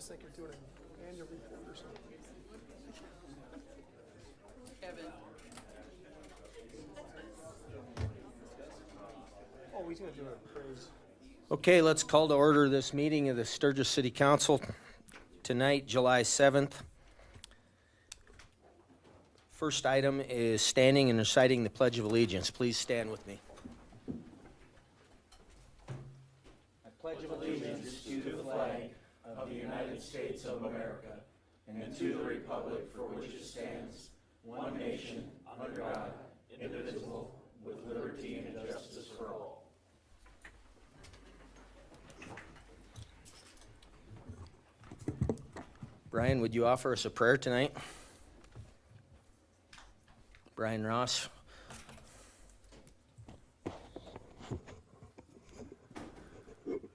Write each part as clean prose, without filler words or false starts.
think you're doing an annual report or something. Kevin. Oh, he's gonna do a praise. Okay, let's call to order this meeting of the Sturgis City Council tonight, July 7th. First item is standing and reciting the Pledge of Allegiance. Please stand with me. I pledge allegiance to the flag of the United States of America and to the republic for which it stands, one nation, under God, indivisible, with liberty and justice for all. Brian, would you offer us a prayer tonight? Brian Ross.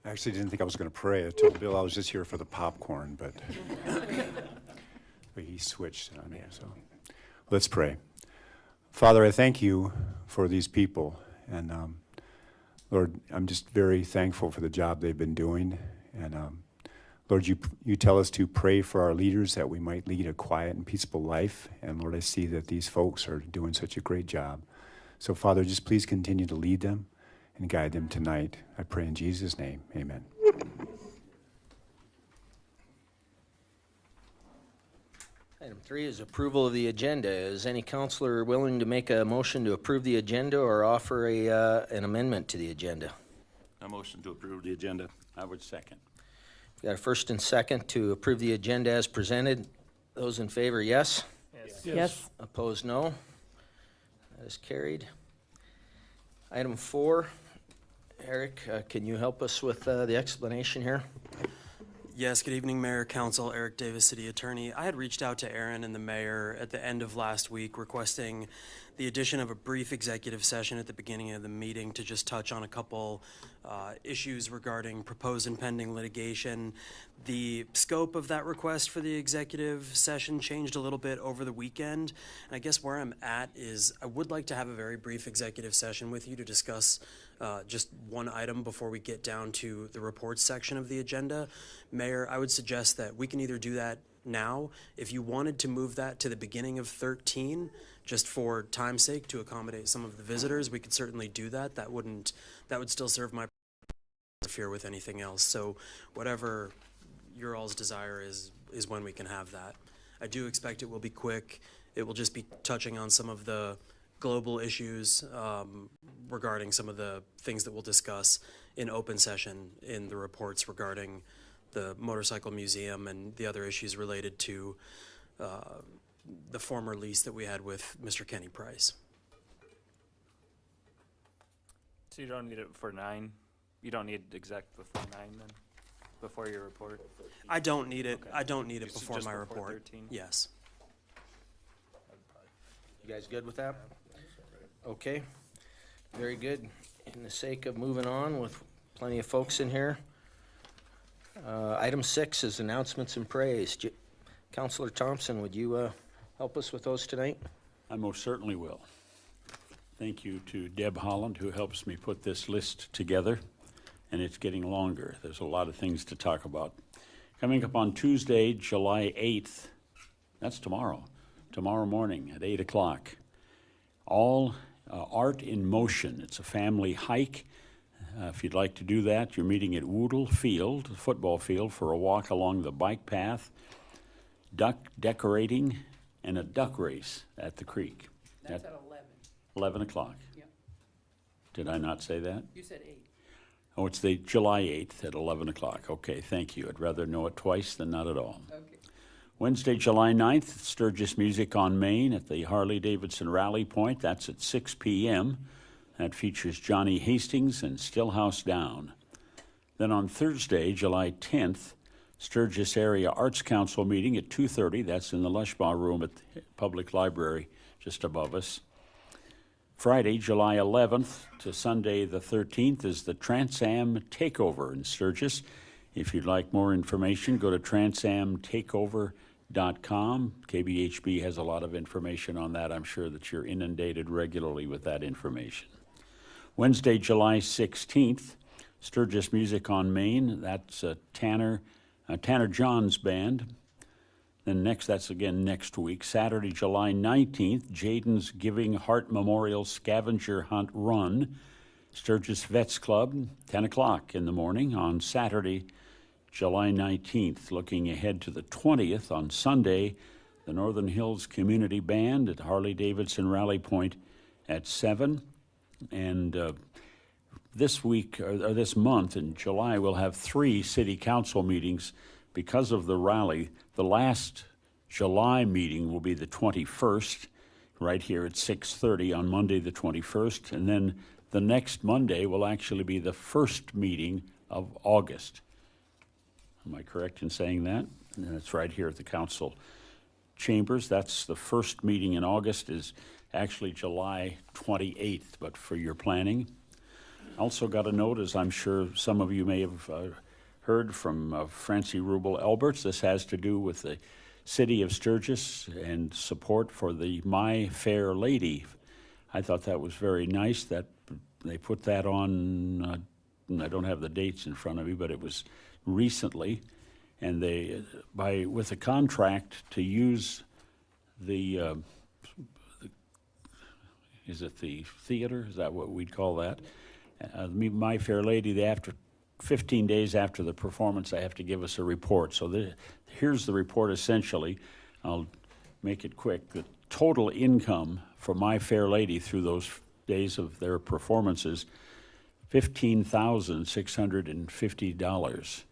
I actually didn't think I was going to pray. I told Bill I was just here for the popcorn, but he switched on me. So let's pray. Father, I thank you for these people. And Lord, I'm just very thankful for the job they've been doing. And Lord, you tell us to pray for our leaders that we might lead a quiet and peaceful life. And Lord, I see that these folks are doing such a great job. So Father, just please continue to lead them and guide them tonight. I pray in Jesus' name, amen. Item 3 is approval of the agenda. Is any counselor willing to make a motion to approve the agenda or offer an amendment to the agenda? A motion to approve the agenda. I would second. We got a first and second to approve the agenda as presented. Those in favor, yes? Yes. Opposed, no. That is carried. Item 4, Eric, can you help us with the explanation here? Yes, good evening, Mayor, Council, Eric Davis, City Attorney. I had reached out to Aaron and the mayor at the end of last week requesting the addition of a brief executive session at the beginning of the meeting to just touch on a couple issues regarding proposed and pending litigation. The scope of that request for the executive session changed a little bit over the weekend. And I guess where I'm at is I would like to have a very brief executive session with you to discuss just one item before we get down to the reports section of the agenda. Mayor, I would suggest that we can either do that now. If you wanted to move that to the beginning of 13, just for time's sake to accommodate some of the visitors, we could certainly do that. That would still serve my interfere with anything else. So whatever your all's desire is when we can have that. I do expect it will be quick. It will just be touching on some of the global issues regarding some of the things that we'll discuss in open session in the reports regarding the motorcycle museum and the other issues related to the former lease that we had with Mr. Kenny Price. So you don't need it before 9? You don't need exec before 9 then? Before your report? I don't need it. Okay. I don't need it Just before my before report. 13? Yes. You guys good with that? Okay, very good. In the sake of moving on with plenty of folks in here, item 6 is announcements and praise. Councilor Thompson, would you help us with those tonight? I most certainly will. Thank you to Deb Holland, who helps me put this list together, and it's getting longer. There's a lot of things to talk about. Coming up on Tuesday, July 8th, that's tomorrow morning at 8 o'clock, all Art in Motion. It's a family hike. If you'd like to do that, you're meeting at Woodle Field, the football field, for a walk along the bike path, duck decorating, and a duck race at the creek. That's at 11. 11 o'clock. Yep. Did I not say that? You said 8. Oh, it's the July 8th at 11 o'clock. Okay, thank you. I'd rather know it twice than not at all. Okay. Wednesday, July 9th, Sturgis Music on Main at the Harley-Davidson Rally Point. That's at 6 p.m. That features Johnny Hastings and Stillhouse Down. Then on Thursday, July 10th, Sturgis Area Arts Council meeting at 2:30. That's in the Lushbaugh Room at the Public Library just above us. Friday, July 11th to Sunday the 13th is the Trans Am Takeover in Sturgis. If you'd like more information, go to transamtakeover.com. KBHB has a lot of information on that. I'm sure that you're inundated regularly with that information. Wednesday, July 16th, Sturgis Music on Main. That's Tanner Tanner Johns Band. Then that's again next week. Saturday, July 19th, Jaden's Giving Heart Memorial Scavenger Hunt Run. Sturgis Vets Club, 10 o'clock in the morning on Saturday, July 19th. Looking ahead to the 20th on Sunday, the Northern Hills Community Band at Harley-Davidson Rally Point at 7. And this week, or this month in July, we'll have 3 city council meetings because of the rally. The last July meeting will be the 21st, right here at 6:30 on Monday the 21st. And then the next Monday will actually be the first meeting of August. Am I correct in saying that? And it's right here at the council chambers. That's the first meeting in August is actually July 28th, but for your planning. Also got a note, as I'm sure some of you may have heard from Francie Rubel Alberts. This has to do with the city of Sturgis and support for the My Fair Lady. I thought that was very nice that they put that on, I don't have the dates in front of me, but it was recently. And they, with a contract to use the is it the theater? Is that what we'd call that? My Fair Lady, after 15 days after the performance, they have to give us a report. So here's the report essentially. I'll make it quick. The total income for My Fair Lady through those days of their performances, $15,650.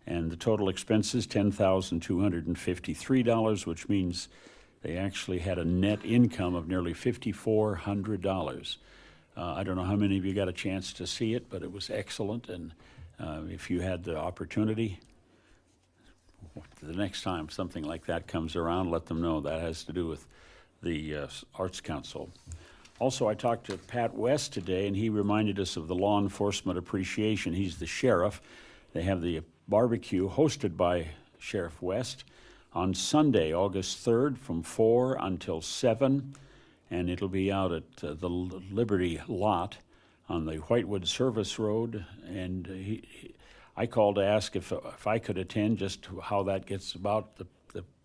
And the total expenses, $10,253, which means they actually had a net income of nearly $5,400. I don't know how many of you got a chance to see it, but it was excellent. And if you had the opportunity, the next time something like that comes around, let them know. That has to do with the Arts Council. Also, I talked to Pat West today, and he reminded us of the law enforcement appreciation. He's the sheriff. They have the barbecue hosted by Sheriff West on Sunday, August 3rd from 4 until 7, and it'll be out at the Liberty lot on the Whitewood Service Road. And I called to ask if I could attend, just how that gets about. The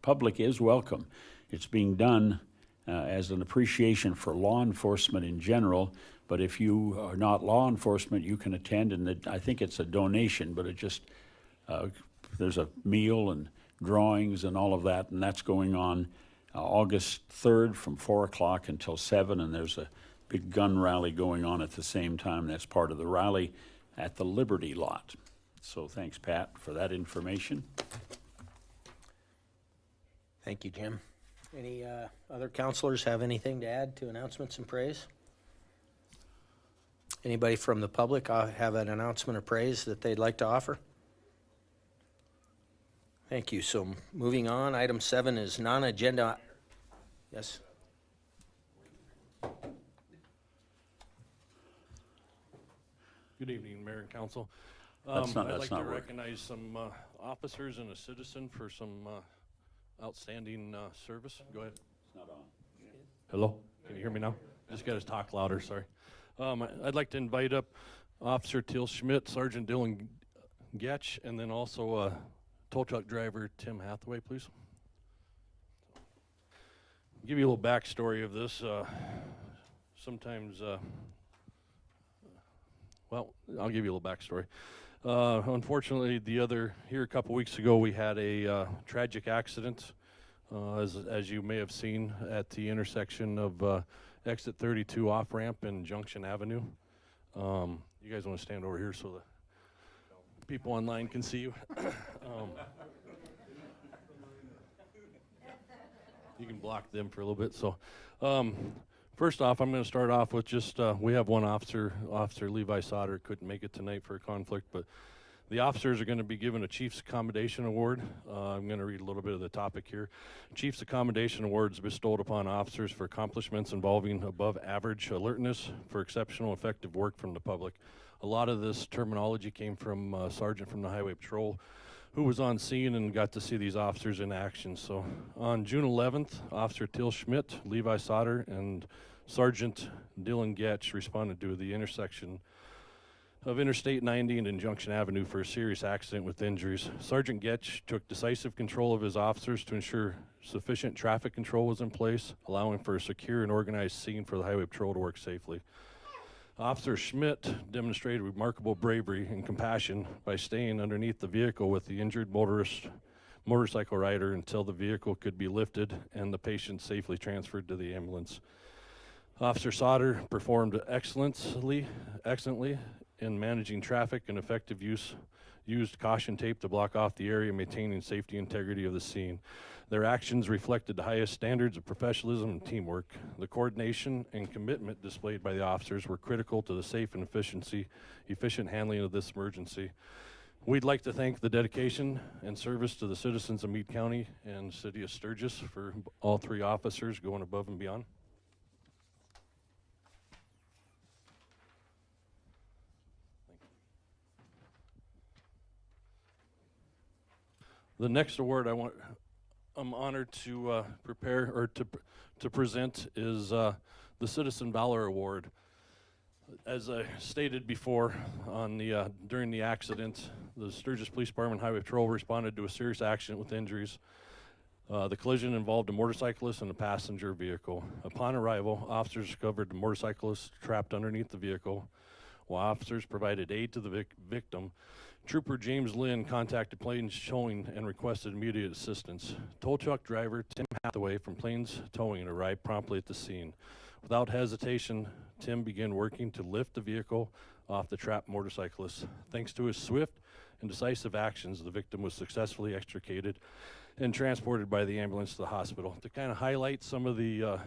public is welcome. It's being done as an appreciation for law enforcement in general, but if you are not law enforcement, you can attend, and I think it's a donation, but it just, there's a meal and drawings and all of that, and that's going on August 3rd from 4 o'clock until 7, and there's a big gun rally going on at the same time. That's part of the rally at the Liberty lot. So thanks, Pat, for that information. Thank you, Jim. Any other counselors have anything to add to announcements and praise? Anybody from the public have an announcement or praise that they'd like to offer? Thank you. So moving on, item 7 is non-agenda. Yes. Good evening, Mayor and Council. That's I'd like to not working. recognize some officers and a citizen for some outstanding service. Go ahead. It's not on. Hello? Can you hear me now? Just got to talk louder, sorry. I'd like to invite up Officer Teal Schmidt, Sergeant Dylan Getch, and then also tow truck driver Tim Hathaway, please. Give you a little backstory of this. Sometimes, well, I'll give you a little backstory. Unfortunately, here a couple weeks ago, we had a tragic accident, as you may have seen, at the intersection of exit 32 off-ramp and Junction Avenue. You guys want to stand over here so the people online can see you? You can block them for a little bit. So, first off, I'm going to start off with just, we have one officer, Officer Levi Sauter, couldn't make it tonight for a conflict, but the officers are going to be given a Chief's Accommodation Award. I'm going to read a little bit of the topic here. Chief's Accommodation Awards bestowed upon officers for accomplishments involving above average alertness for exceptional effective work from the public. A lot of this terminology came from a sergeant from the Highway Patrol who was on scene and got to see these officers in action. So on June 11th, Officer Teal Schmidt, Levi Sauter, and Sergeant Dylan Getch responded to the intersection of Interstate 90 and Junction Avenue for a serious accident with injuries. Sergeant Getch took decisive control of his officers to ensure sufficient traffic control was in place, allowing for a secure and organized scene for the highway patrol to work safely. Officer Schmidt demonstrated remarkable bravery and compassion by staying underneath the vehicle with the injured motorcycle rider until the vehicle could be lifted and the patient safely transferred to the ambulance. Officer Sauter performed excellently in managing traffic and used caution tape to block off the area, maintaining safety integrity of the scene. Their actions reflected the highest standards of professionalism and teamwork. The coordination and commitment displayed by the officers were critical to the safe and efficient handling of this emergency. We'd like to thank the dedication and service to the citizens of Meade County and City of Sturgis for all 3 officers going above and beyond. The next award I'm honored to prepare or to present is the Citizen Valor Award. As I stated before, during the accident, the Sturgis Police Department Highway Patrol responded to a serious accident with injuries. The collision involved a motorcyclist and a passenger vehicle. Upon arrival, officers discovered the motorcyclist trapped underneath the vehicle. While officers provided aid to the victim, Trooper James Lynn contacted Plains Towing and requested immediate assistance. Tow truck driver Tim Hathaway from Plains Towing arrived promptly at the scene. Without hesitation, Tim began working to lift the vehicle off the trapped motorcyclist. Thanks to his swift and decisive actions, the victim was successfully extricated and transported by the ambulance to the hospital. To kind of highlight some of the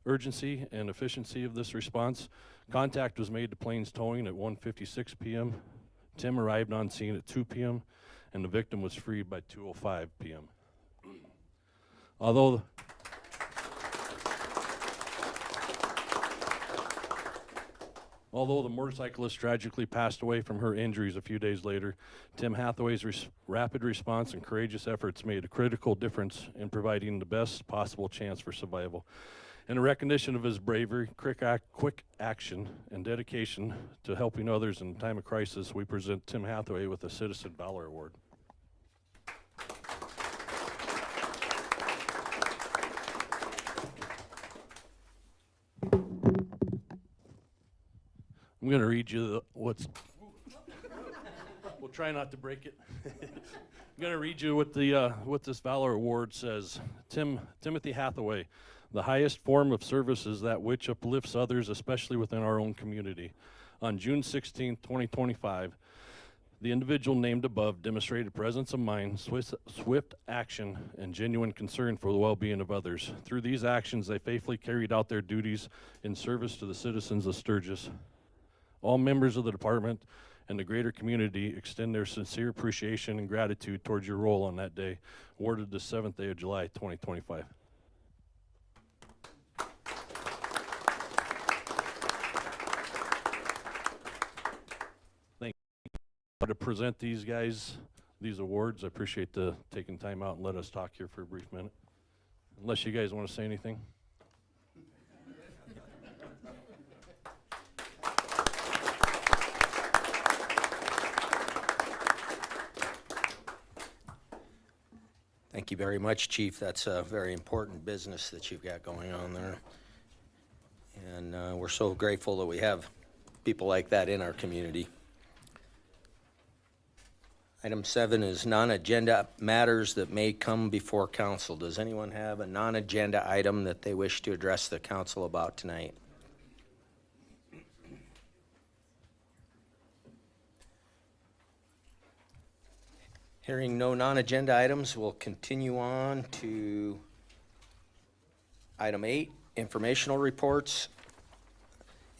urgency and efficiency of this response, contact was made to Plains Towing at 1:56 p.m. Tim arrived on scene at 2 p.m. and the victim was freed by 2:05 p.m. Although the motorcyclist tragically passed away from her injuries a few days later, Tim Hathaway's rapid response and courageous efforts made a critical difference in providing the best possible chance for survival. In recognition of his bravery, quick action, and dedication to helping others in time of crisis, we present Tim Hathaway with the Citizen Valor Award. I'm going to read you we'll try not to break it. I'm going to read you what this Valor Award says. Timothy Hathaway. The highest form of service is that which uplifts others, especially within our own community. On June 16, 2025, the individual named above demonstrated presence of mind, swift action, and genuine concern for the well-being of others. Through these actions, they faithfully carried out their duties in service to the citizens of Sturgis. All members of the department and the greater community extend their sincere appreciation and gratitude towards your role on that day, awarded the 7th day of July, 2025. To present these guys these awards. I appreciate the taking time out and let us talk here for a brief minute. Unless you guys want to say anything. Thank you very much, Chief. That's a very important business that you've got going on there. And we're so grateful that we have people like that in our community. Item 7 is non-agenda matters that may come before council. Does anyone have a non-agenda item that they wish to address the council about tonight? Hearing no non-agenda items, we'll continue on to item 8, informational reports.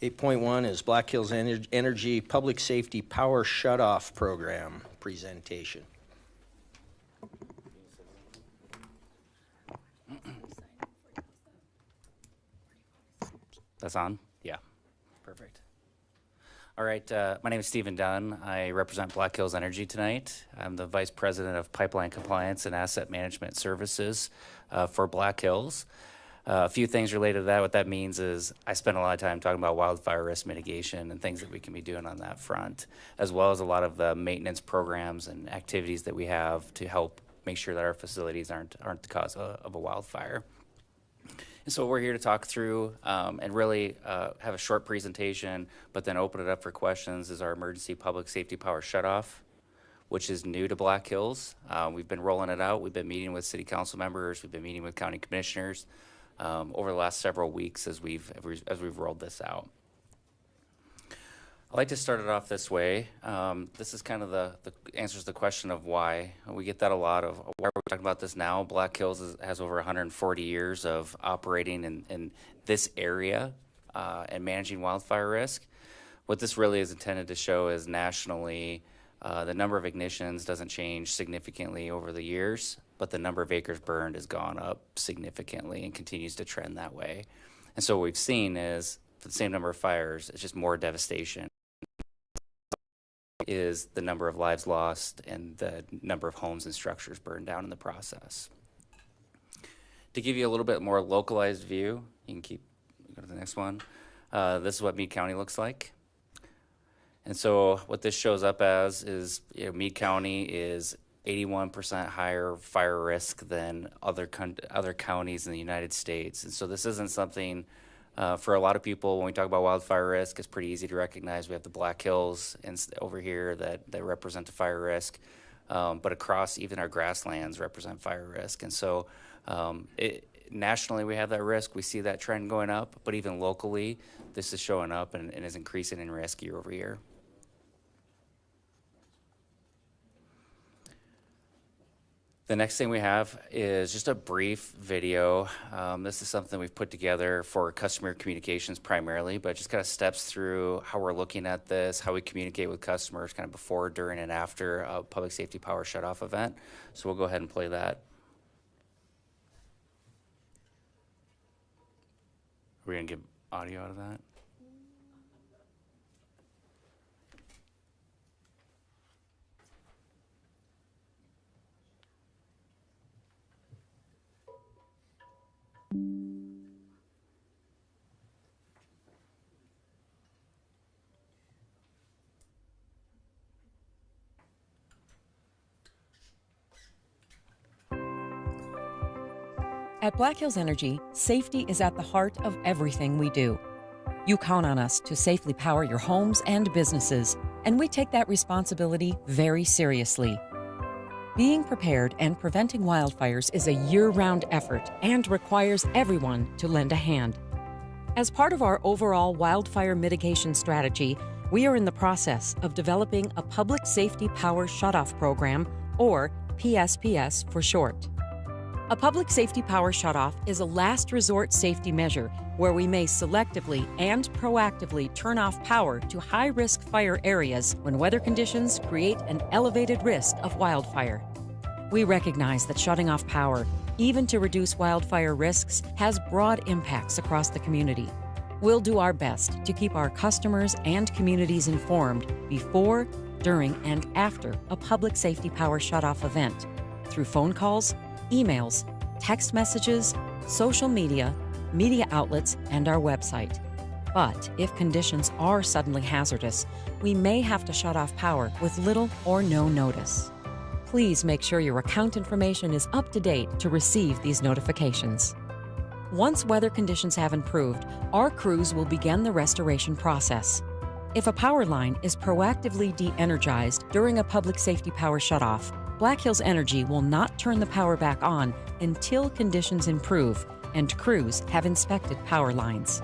8.1 is Black Hills Energy Public Safety Power Shutoff Program presentation. That's on? Yeah. Perfect. All right, my name is Stephen Dunn. I represent Black Hills Energy tonight. I'm the Vice President of Pipeline Compliance and Asset Management Services for Black Hills. A few things related to that. What that means is I spend a lot of time talking about wildfire risk mitigation and things that we can be doing on that front, as well as a lot of the maintenance programs and activities that we have to help make sure that our facilities aren't the cause of a wildfire. And so what we're here to talk through and really have a short presentation, but then open it up for questions is our emergency public safety power shutoff, which is new to Black Hills. We've been rolling it out. We've been meeting with city council members. We've been meeting with county commissioners over the last several weeks as we've rolled this out. I'd like to start it off this way. This is kind of the answers the question of why. We get that a lot of why are we talking about this now? Black Hills has over 140 years of operating in this area and managing wildfire risk. What this really is intended to show is nationally, the number of ignitions doesn't change significantly over the years, but the number of acres burned has gone up significantly and continues to trend that way. And so what we've seen is for the same number of fires, it's just more devastation is the number of lives lost and the number of homes and structures burned down in the process. To give you a little bit more localized view, you can go to the next one. This is what Meade County looks like. And so what this shows up as is, Meade County is 81% higher fire risk than other counties in the United States. And so this isn't something for a lot of people, when we talk about wildfire risk, it's pretty easy to recognize. We have the Black Hills over here that represent the fire risk, but across even our grasslands represent fire risk. And so nationally we have that risk. We see that trend going up, but even locally, this is showing up and is increasing in risk year over year. The next thing we have is just a brief video. This is something we've put together for customer communications primarily, but just kind of steps through how we're looking at this, how we communicate with customers kind of before, during, and after a public safety power shutoff event. So we'll go ahead and play that. Are we gonna get audio out of that? At Black Hills Energy, safety is at the heart of everything we do. You count on us to safely power your homes and businesses, and we take that responsibility very seriously. Being prepared and preventing wildfires is a year-round effort and requires everyone to lend a hand. As part of our overall wildfire mitigation strategy, we are in the process of developing a Public Safety Power Shutoff Program, or PSPS for short. A public safety power shutoff is a last resort safety measure where we may selectively and proactively turn off power to high-risk fire areas when weather conditions create an elevated risk of wildfire. We recognize that shutting off power, even to reduce wildfire risks, has broad impacts across the community. We'll do our best to keep our customers and communities informed before, during, and after a public safety power shutoff event through phone calls, emails, text messages, social media, media outlets, and our website. But if conditions are suddenly hazardous, we may have to shut off power with little or no notice. Please make sure your account information is up to date to receive these notifications. Once weather conditions have improved, our crews will begin the restoration process. If a power line is proactively de-energized during a public safety power shutoff, Black Hills Energy will not turn the power back on until conditions improve and crews have inspected power lines.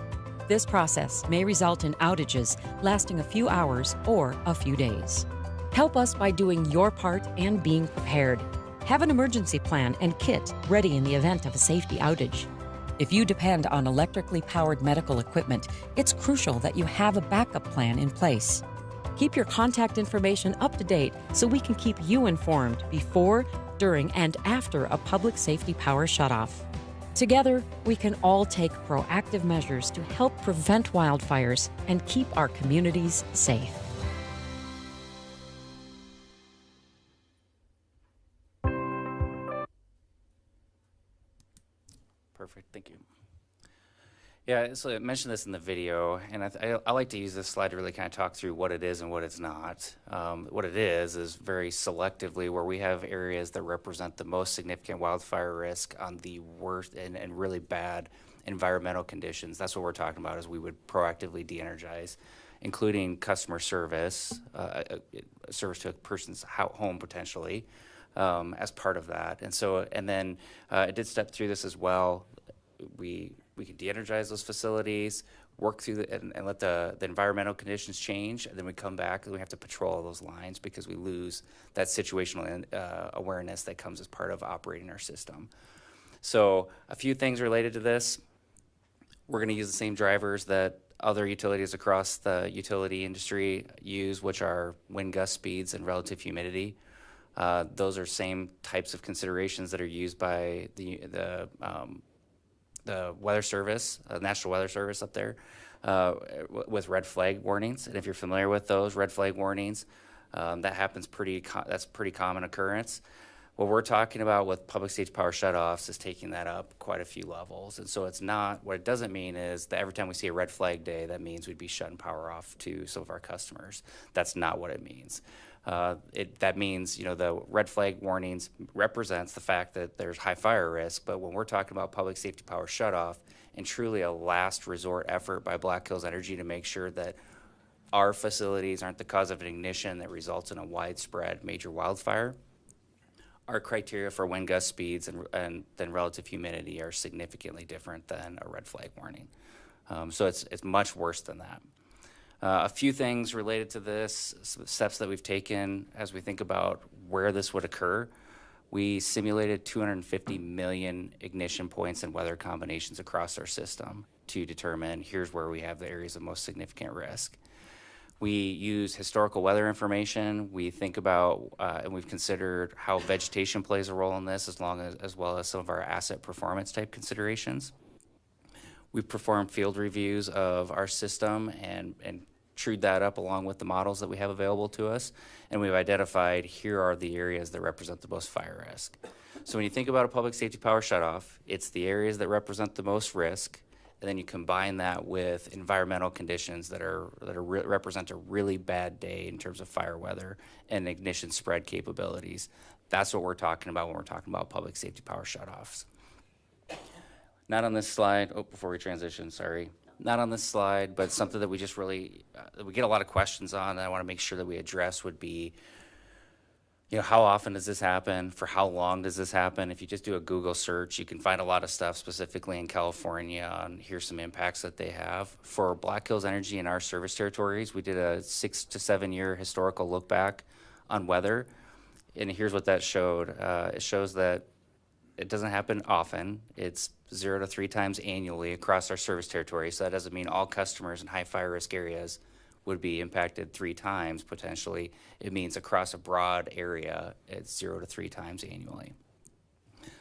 This process may result in outages lasting a few hours or a few days. Help us by doing your part and being prepared. Have an emergency plan and kit ready in the event of a safety outage. If you depend on electrically powered medical equipment, it's crucial that you have a backup plan in place. Keep your contact information up to date so we can keep you informed before, during, and after a public safety power shutoff. Together, we can all take proactive measures to help prevent wildfires and keep our communities safe. Perfect, thank you. Yeah, so I mentioned this in the video, and I like to use this slide to really kind of talk through what it is and what it's not. What it is very selectively where we have areas that represent the most significant wildfire risk on the worst and really bad environmental conditions. That's what we're talking about, is we would proactively de-energize, including customer service, service to a person's home potentially, as part of that. And then it did step through this as well. We can de-energize those facilities, work through and let the environmental conditions change, and then we come back and we have to patrol those lines because we lose that situational awareness that comes as part of operating our system. So a few things related to this. We're going to use the same drivers that other utilities across the utility industry use, which are wind gust speeds and relative humidity. Those are same types of considerations that are used by the Weather Service, National Weather Service up there, with red flag warnings. And if you're familiar with those red flag warnings, that happens that's pretty common occurrence. What we're talking about with public safety power shutoffs is taking that up quite a few levels. And so it's not, what it doesn't mean is that every time we see a red flag day, that means we'd be shutting power off to some of our customers. That's not what it means. That means, the red flag warnings represents the fact that there's high fire risk, but when we're talking about public safety power shutoff and truly a last resort effort by Black Hills Energy to make sure that our facilities aren't the cause of an ignition that results in a widespread major wildfire, our criteria for wind gust speeds and then relative humidity are significantly different than a red flag warning. So it's much worse than that. A few things related to this, some steps that we've taken as we think about where this would occur. We simulated 250 million ignition points and weather combinations across our system to determine here's where we have the areas of most significant risk. We use historical weather information. We think about and we've considered how vegetation plays a role in this, as well as some of our asset performance type considerations. We've performed field reviews of our system and trued that up along with the models that we have available to us, and we've identified here are the areas that represent the most fire risk. So when you think about a public safety power shutoff, it's the areas that represent the most risk, and then you combine that with environmental conditions that represent a really bad day in terms of fire weather and ignition spread capabilities. That's what we're talking about when we're talking about public safety power shutoffs. Not on this slide. Oh, before we transition, sorry. Not on this slide, but something that we just really, we get a lot of questions on, and I want to make sure that we address would be, how often does this happen? For how long does this happen? If you just do a Google search, you can find a lot of stuff specifically in California on here's some impacts that they have. For Black Hills Energy in our service territories, we did a 6 to 7 year historical look back on weather, and here's what that showed. It shows that it doesn't happen often. It's 0 to 3 times annually across our service territory. So that doesn't mean all customers in high fire risk areas would be impacted 3 times potentially. It means across a broad area, it's 0 to 3 times annually.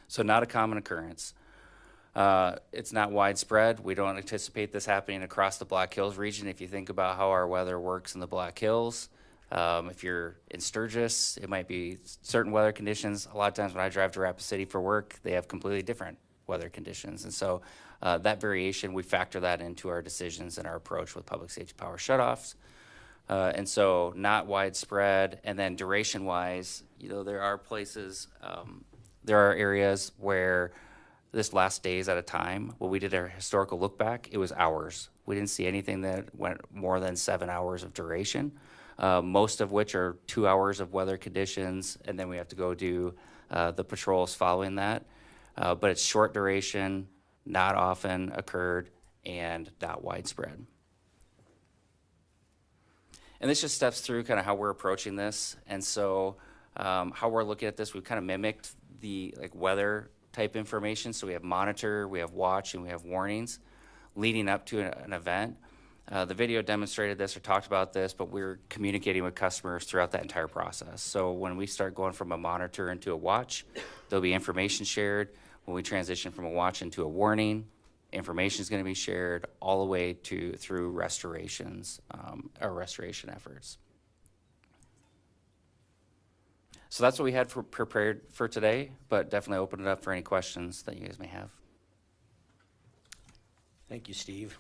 So not a common occurrence. It's not widespread. We don't anticipate this happening across the Black Hills region. If you think about how our weather works in the Black Hills, if you're in Sturgis, it might be certain weather conditions. A lot of times when I drive to Rapid City for work, they have completely different weather conditions. And so that variation, we factor that into our decisions and our approach with public safety power shutoffs. And so not widespread. And then duration-wise, there are places, there are areas where this lasts days at a time. When we did our historical look back, it was hours. We didn't see anything that went more than 7 hours of duration. Most of which are 2 hours of weather conditions, and then we have to go do the patrols following that. But it's short duration, not often occurred, and not widespread. And this just steps through kind of how we're approaching this. And so how we're looking at this, we've kind of mimicked the weather type information. So we have monitor, we have watch, and we have warnings leading up to an event. The video demonstrated this or talked about this, but we're communicating with customers throughout that entire process. So when we start going from a monitor into a watch, there'll be information shared. When we transition from a watch into a warning, information is going to be shared all the way through restorations, or restoration efforts. So that's what we had prepared for today, but definitely open it up for any questions that you guys may have. Thank you, Steve.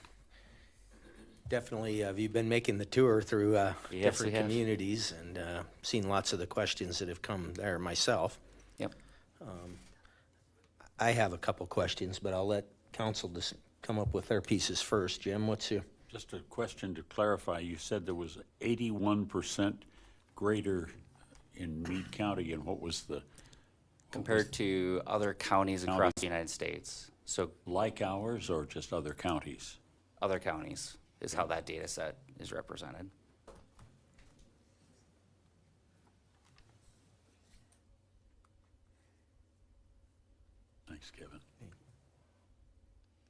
Definitely, you've been making the tour through we different have. communities and seen lots of the questions that have come there myself. Yep. I have a couple questions, but I'll let council just come up with their pieces first. Jim, what's your? Just a question to clarify, you said there was 81% greater in Meade County, and what was the? Compared to other counties across the United States. So Like ours or just other counties? other counties is how that data set is represented. Thanks, Kevin.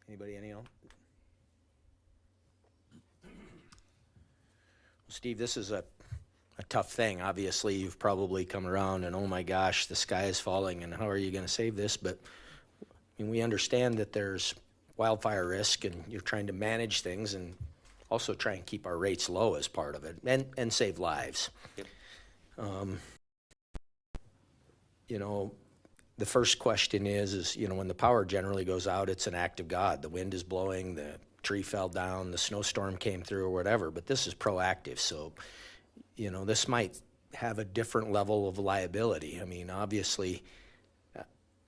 Anybody, any else? Steve, this is a tough thing. Obviously, you've probably come around and, oh my gosh, the sky is falling and how are you going to save this? But I mean, we understand that there's wildfire risk and you're trying to manage things and also try and keep our rates low as part of it and save lives. Yep. You know, the first question is, you know, when the power generally goes out, it's an act of God. The wind is blowing, the tree fell down, the snowstorm came through or whatever, but this is proactive. So, you know, this might have a different level of liability. I mean, obviously,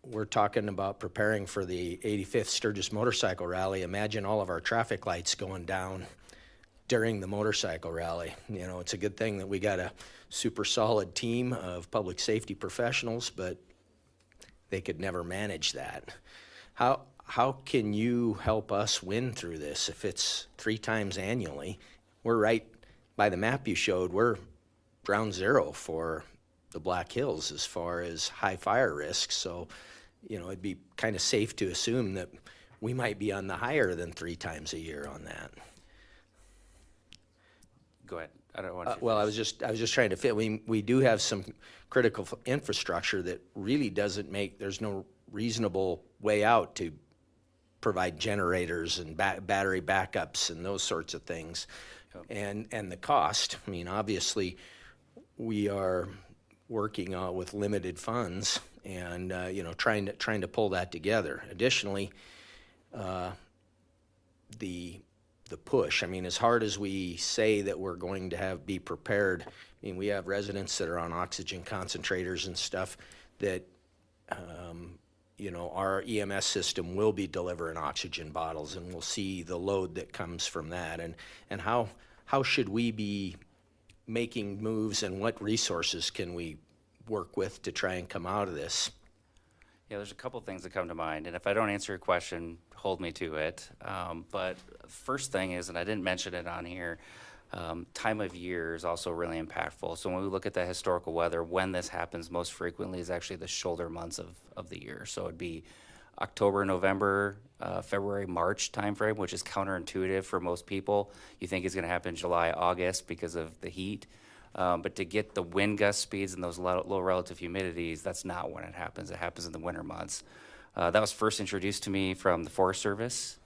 we're talking about preparing for the 85th Sturgis Motorcycle Rally. Imagine all of our traffic lights going down during the motorcycle rally. You know, it's a good thing that we got a super solid team of public safety professionals, but they could never manage that. How can you help us win through this if it's 3 times annually? We're right by the map you showed, we're ground zero for the Black Hills as far as high fire risk. So, you know, it'd be kind of safe to assume that we might be on the higher than 3 times a year on that. Go ahead. I don't want to. Well, I was just trying to fit. We do have some critical infrastructure that really doesn't make. There's no reasonable way out to provide generators and battery backups and those sorts of things, and the cost. I mean, obviously, we are working with limited funds, and you know, trying to pull that together. Additionally, the push. I mean, as hard as we say that we're going to be prepared, I mean, we have residents that are on oxygen concentrators and stuff that, you know, our EMS system will be delivering oxygen bottles, and we'll see the load that comes from that. And how should we be making moves, and what resources can we work with to try and come out of this? Yeah, there's a couple things that come to mind, and if I don't answer your question, hold me to it. But first thing is, and I didn't mention it on here, time of year is also really impactful. So when we look at the historical weather, when this happens most frequently is actually the shoulder months of the year. So it'd be October, November, February, March timeframe, which is counterintuitive for most people. You think it's going to happen July, August because of the heat. But to get the wind gust speeds and those low relative humidities, that's not when it happens. It happens in the winter months. That was first introduced to me from the Forest Service,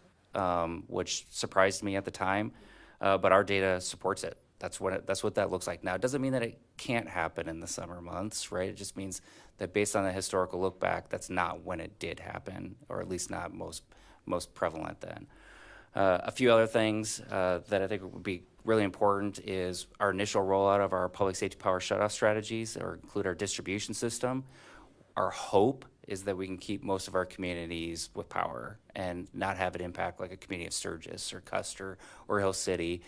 which surprised me at the time. But our data supports it. That's what that looks like now. It doesn't mean that it can't happen in the summer months, right? It just means that based on the historical look back, that's not when it did happen, or at least not most prevalent then. A few other things that I think would be really important is our initial rollout of our public safety power shutoff strategies, or include our distribution system. Our hope is that we can keep most of our communities with power and not have it impact like a community of Sturgis or Custer or Hill City,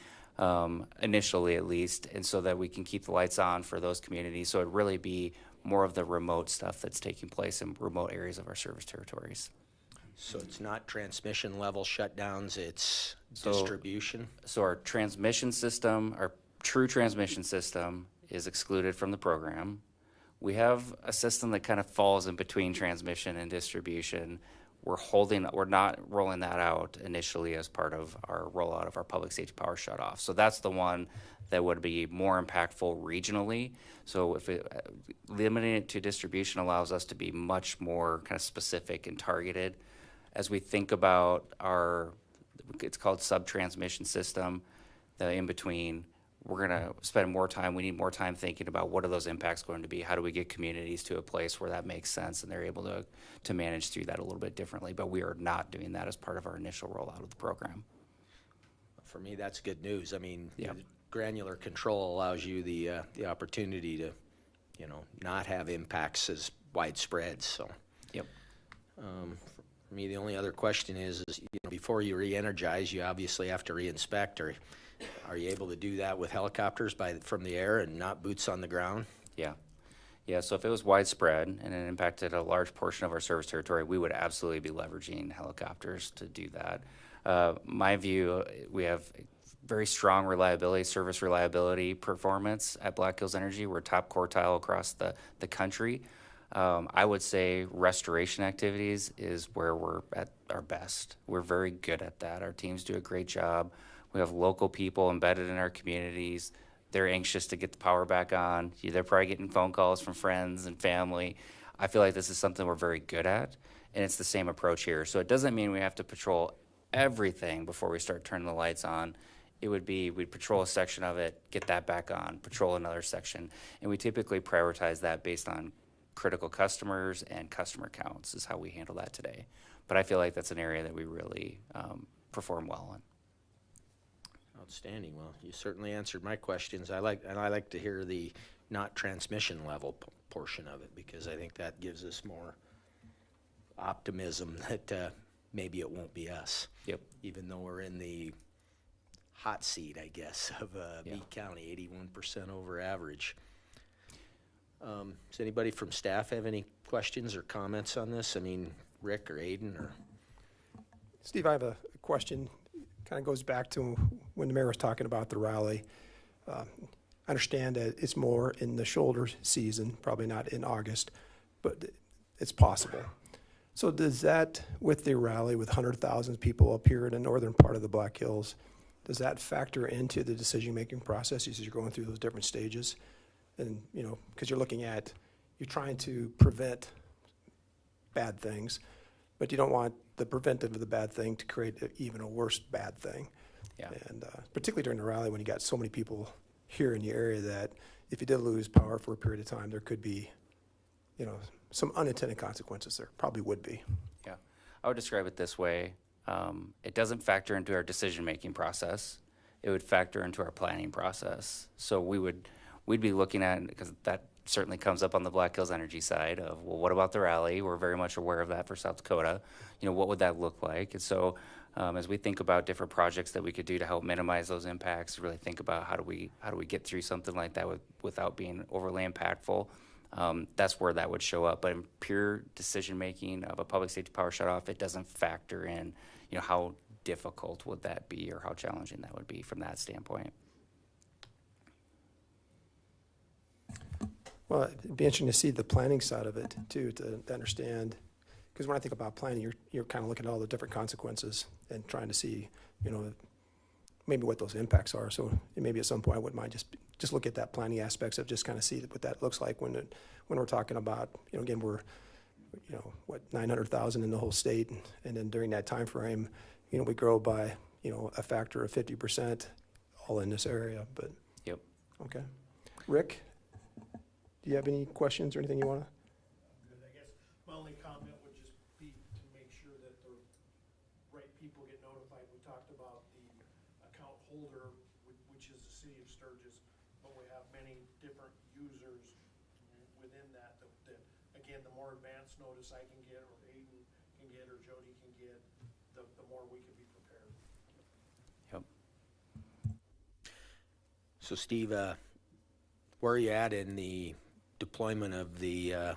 initially at least, and so that we can keep the lights on for those communities. So it'd really be more of the remote stuff that's taking place in remote areas of our service territories. So it's not transmission level shutdowns, it's distribution? So our transmission system, our true transmission system, is excluded from the program. We have a system that kind of falls in between transmission and distribution. We're not rolling that out initially as part of our rollout of our public safety power shutoff. So that's the one that would be more impactful regionally. So if limiting it to distribution allows us to be much more kind of specific and targeted. As we think about it's called sub-transmission system, the in-between, we're going to spend more time. We need more time thinking about what are those impacts going to be? How do we get communities to a place where that makes sense and they're able to manage through that a little bit differently? But we are not doing that as part of our initial rollout of the program. For me, that's good news. I mean, Yeah. granular control allows you the opportunity to, not have impacts as widespread, so. Yep. For me, the only other question is before you re-energize, you obviously have to re-inspect, or are you able to do that with helicopters from the air and not boots on the ground? Yeah. Yeah, so if it was widespread and it impacted a large portion of our service territory, we would absolutely be leveraging helicopters to do that. My view, we have very strong reliability, service reliability performance at Black Hills Energy. We're top quartile across the country. I would say restoration activities is where we're at our best. We're very good at that. Our teams do a great job. We have local people embedded in our communities. They're anxious to get the power back on. They're probably getting phone calls from friends and family. I feel like this is something we're very good at, and it's the same approach here. So it doesn't mean we have to patrol everything before we start turning the lights on. It would be, we'd patrol a section of it, get that back on, patrol another section, and we typically prioritize that based on critical customers and customer counts is how we handle that today. But I feel like that's an area that we really perform well in. Outstanding. Well, you certainly answered my questions. I like to hear the not transmission level portion of it, because I think that gives us more optimism that maybe it won't be us. Yep. Even though we're in the hot seat, I guess, of Meade County, 81% over average. Does anybody from staff have any questions or comments on this? I mean, Rick or Aiden or? Steve, I have a question. Kind of goes back to when the mayor was talking about the rally. I understand that it's more in the shoulder season, probably not in August, but it's possible. So does that, with the rally, with 100,000 people up here in the northern part of the Black Hills, does that factor into the decision-making process as you're going through those different stages? And, because you're trying to prevent bad things, but you don't want the preventive of the bad thing to create even a worse bad thing. Yeah. And particularly during the rally, when you got so many people here in the area, that if you did lose power for a period of time, there could be, some unintended consequences. There probably would be. Yeah, I would describe it this way. It doesn't factor into our decision-making process. It would factor into our planning process. So we'd be looking at, because that certainly comes up on the Black Hills Energy side of, well, what about the rally? We're very much aware of that for South Dakota. What would that look like? And so as we think about different projects that we could do to help minimize those impacts, really think about how do we get through something like that without being overly impactful. That's where that would show up. But in pure decision-making of a public safety power shutoff, it doesn't factor in, how difficult would that be or how challenging that would be from that standpoint. Well, it'd be interesting to see the planning side of it too, to understand, because when I think about planning, you're kind of looking at all the different consequences and trying to see, maybe what those impacts are. So maybe at some point I wouldn't mind just look at that planning aspects of just kind of see what that looks like when we're talking about, again, we're, 900,000 in the whole state, and then during that time frame, we grow by, a factor of 50% all in this area. But Yep. okay, Rick. Do you have any questions or anything you want to? I guess my only comment would just be to make sure that the right people get notified. We talked about the account holder, which is the city of Sturgis, but we have many different users within that. Again, the more advanced notice I can get, or Aiden can get, or Jody can get, the more we can be prepared. Yep. So Steve, where are you at in the deployment of the,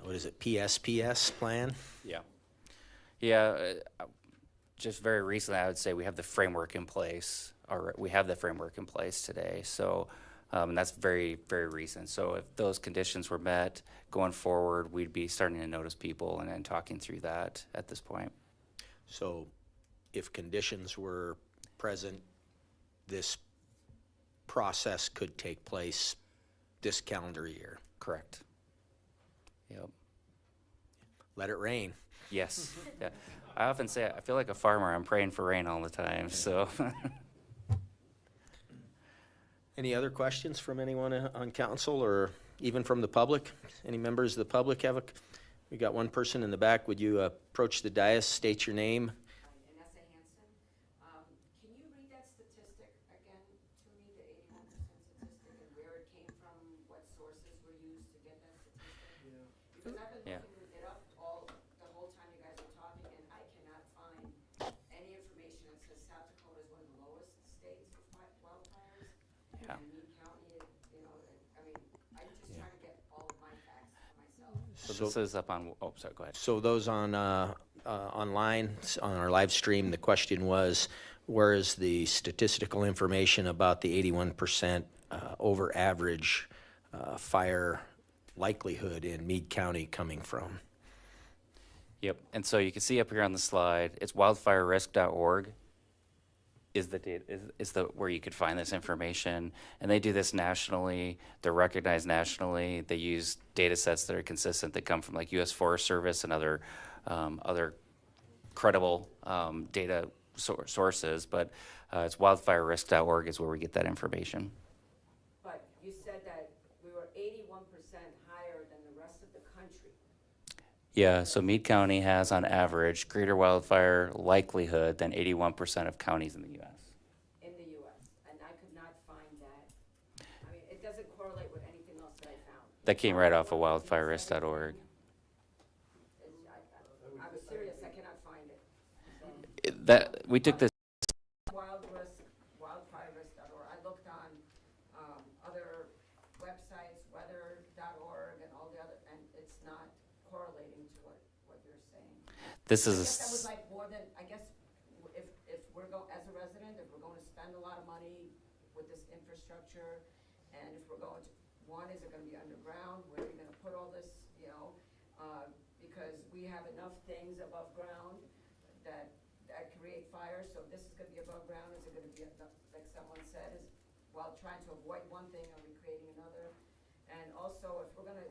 PSPS plan? Yeah. Yeah, just very recently, I would say we have the framework in place, or we have the framework in place today. So and that's very, very recent. So if those conditions were met going forward, we'd be starting to notice people and then talking through that at this point. So if conditions were present, this process could take place this calendar year. Correct. Yep. Let it rain. Yes. Yeah. I often say I feel like a farmer. I'm praying for rain all the time. So. Any other questions from anyone on council or even from the public? Any members of the public have we got one person in the back. Would you approach the dais, state your name? Vanessa Hanson. Can you read that statistic again to me, the 81% statistic, and where it came from, what sources were used to get that statistic? Because I've been Yeah. looking it up the whole time you guys were talking, and I cannot find any information that says South Dakota is one of the lowest states with wildfires. Yeah. And Meade County, you know, I mean, I'm just trying to get all of my facts for myself. So this is up on, oh, sorry, go ahead. So those on online, on our live stream, the question was, where is the statistical information about the 81% over average fire likelihood in Meade County coming from? Yep, and so you can see up here on the slide, it's wildfirerisk.org is the data, is the where you could find this information, and they do this nationally. They're recognized nationally. They use data sets that are consistent that come from like U.S. Forest Service and other credible data sources. But it's wildfirerisk.org is where we get that information. But you said that we were 81% higher than the rest of the country. Yeah, so Meade County has on average greater wildfire likelihood than 81% of counties in the U.S. In the U.S., and I could not find that. I mean, it doesn't correlate with anything else that I found. That came right off of wildfirerisk.org. I was serious, I cannot find it. So, That we took this. wildfirerisk.org. I looked on other websites, weather.org and all the other, and it's not correlating to what you're saying. This I is a guess that was like more than, I guess, if we're as a resident, if we're going to spend a lot of money with this infrastructure, and if we're going to, one, is it gonna be underground, where are you gonna put all this, you know? Because we have enough things above ground that create fires, so if this is gonna be above ground, is it gonna be, like someone said, is, while trying to avoid one thing, are we creating another? And also, if we're gonna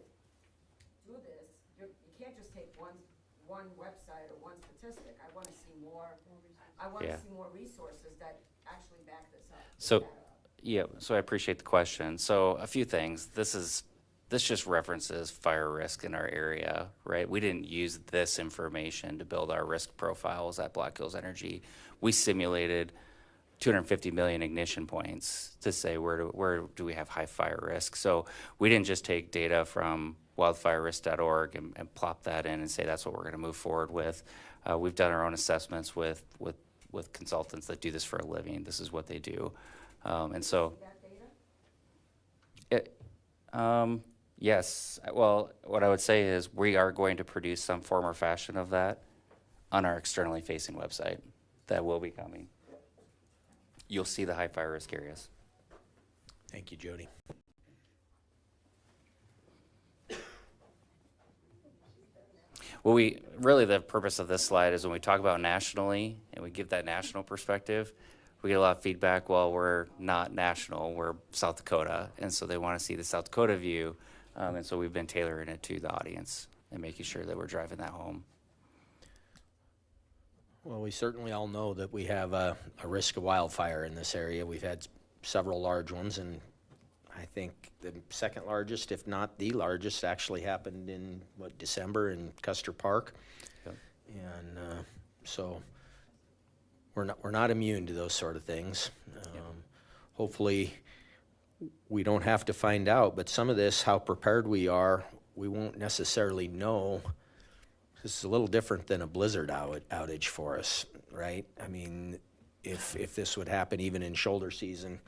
do this, you can't just take one website or one statistic. I wanna see more, I wanna Yeah. see more resources that actually back this up. So, yeah, so I appreciate the question. So a few things. This just references fire risk in our area, right? We didn't use this information to build our risk profiles at Black Hills Energy. We simulated 250 million ignition points to say where do we have high fire risk. So we didn't just take data from wildfirerisk.org and plop that in and say that's what we're going to move forward with. We've done our own assessments with consultants that do this for a living. This is what they do. And so, yes, well, what I would say is we are going to produce some form or fashion of that on our externally facing website. That will be coming. You'll see the high fire risk areas. Thank you, Jody. Well, really the purpose of this slide is when we talk about nationally and we give that national perspective, we get a lot of feedback, well, we're not national, we're South Dakota. And so they want to see the South Dakota view. And so we've been tailoring it to the audience and making sure that we're driving that home. Well, we certainly all know that we have a risk of wildfire in this area. We've had several large ones, and I think the second largest, if not the largest, actually happened in, December in Custer Park. Yep. And so we're not immune to those sort of things. Hopefully we don't have to find out, but some of this, how prepared we are, we won't necessarily know. This is a little different than a blizzard outage for us, right? I mean, if this would happen even in shoulder season,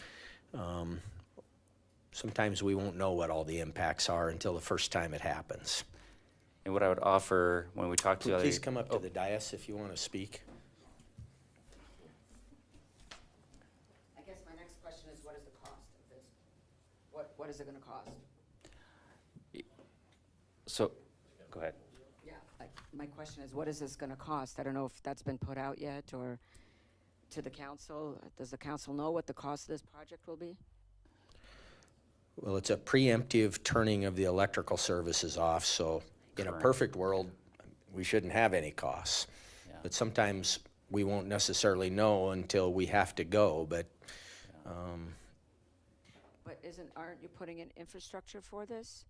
sometimes we won't know what all the impacts are until the first time it happens. And what I would offer when we talk to other... Please come up to the dais if you want to speak. I guess my next question is, what is the cost of this? What is it gonna cost? So, go ahead. Yeah, my question is, what is this gonna cost? I don't know if that's been put out yet, or to the council. Does the council know what the cost of this project will be? Well, it's a preemptive turning of the electrical services off, so in a Correct. perfect world, we shouldn't have any costs. Yeah. But sometimes we won't necessarily know until we have to go, but But aren't you putting in infrastructure for this?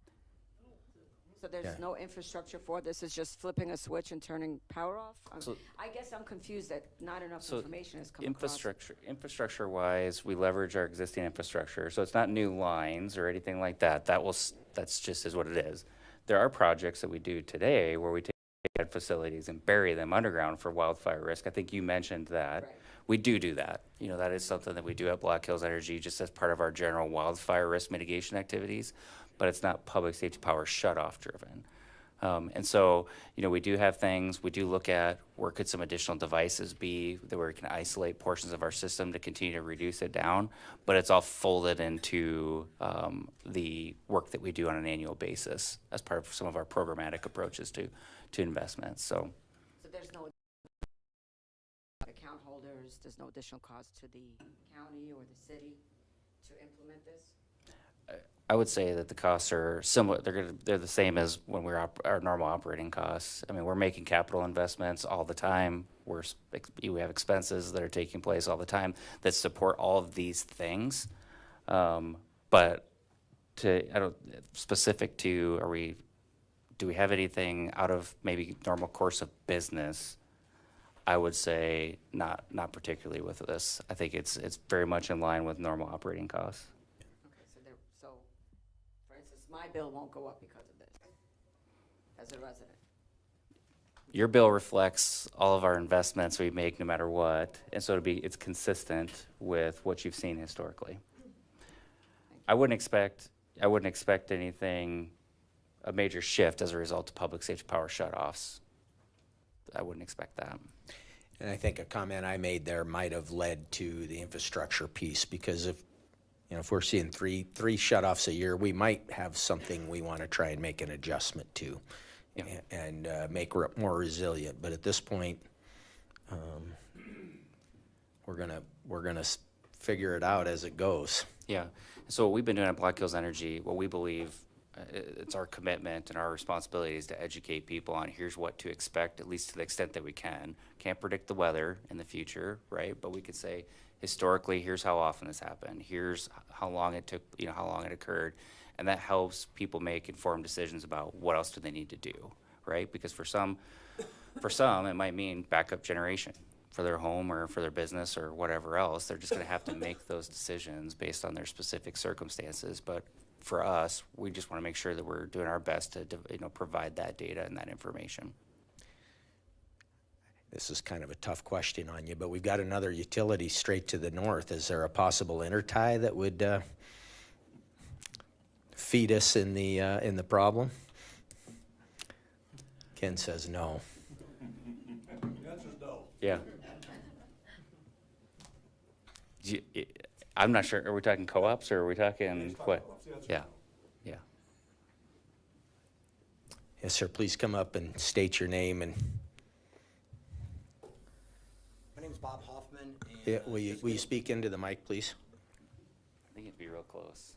So Yeah. there's no infrastructure for this, it's just flipping a switch and turning power off? So- I guess I'm confused that not enough So information has come across. Infrastructure-wise, we leverage our existing infrastructure, so it's not new lines or anything like that. That's just is what it is. There are projects that we do today where we take dead facilities and bury them underground for wildfire risk. I think you mentioned that. Right. We do that. You know, that is something that we do at Black Hills Energy just as part of our general wildfire risk mitigation activities, but it's not public safety power shutoff driven. And so, you know, we do have things, we do look at where could some additional devices be that where we can isolate portions of our system to continue to reduce it down, but it's all folded into the work that we do on an annual basis as part of some of our programmatic approaches to investments. So So there's no account holders, there's no additional cost to the county or the city to implement this? I would say that the costs are similar. They're the same as when we're our normal operating costs. I mean, we're making capital investments all the time. We have expenses that are taking place all the time that support all of these things. But specific to, do we have anything out of maybe normal course of business? I would say not particularly with this. I think it's very much in line with normal operating costs. Okay, so for instance, my bill won't go up because of this, as a resident? Your bill reflects all of our investments we make no matter what, and so it's consistent with what you've seen historically. I wouldn't expect anything, a major shift as a result of public safety power shutoffs. I wouldn't expect that. And I think a comment I made there might have led to the infrastructure piece, because if we're seeing three shutoffs a year, we might have something we want to try and make an adjustment to, and make more resilient. But at this point, we're gonna figure it out as it goes. Yeah. So what we've been doing at Black Hills Energy, what we believe it's our commitment and our responsibility is to educate people on here's what to expect, at least to the extent that we can. Can't predict the weather in the future, right? But we could say historically, here's how often this happened. Here's how long it took, how long it occurred. And that helps people make informed decisions about what else do they need to do, right? Because for some, it might mean backup generation for their home or for their business or whatever else. They're just gonna have to make those decisions based on their specific circumstances. But for us, we just want to make sure that we're doing our best to provide that data and that information. This is kind of a tough question on you, but we've got another utility straight to the north. Is there a possible intertie that would feed us in the problem? Ken says no. Yeah. I'm not sure. Are we talking co-ops or are we talking what? Yeah. Yeah. Yes, sir. Please come up and state your name and. My name is Bob Hoffman. And, Yeah, will you speak into the mic, please? I think it'd be real close.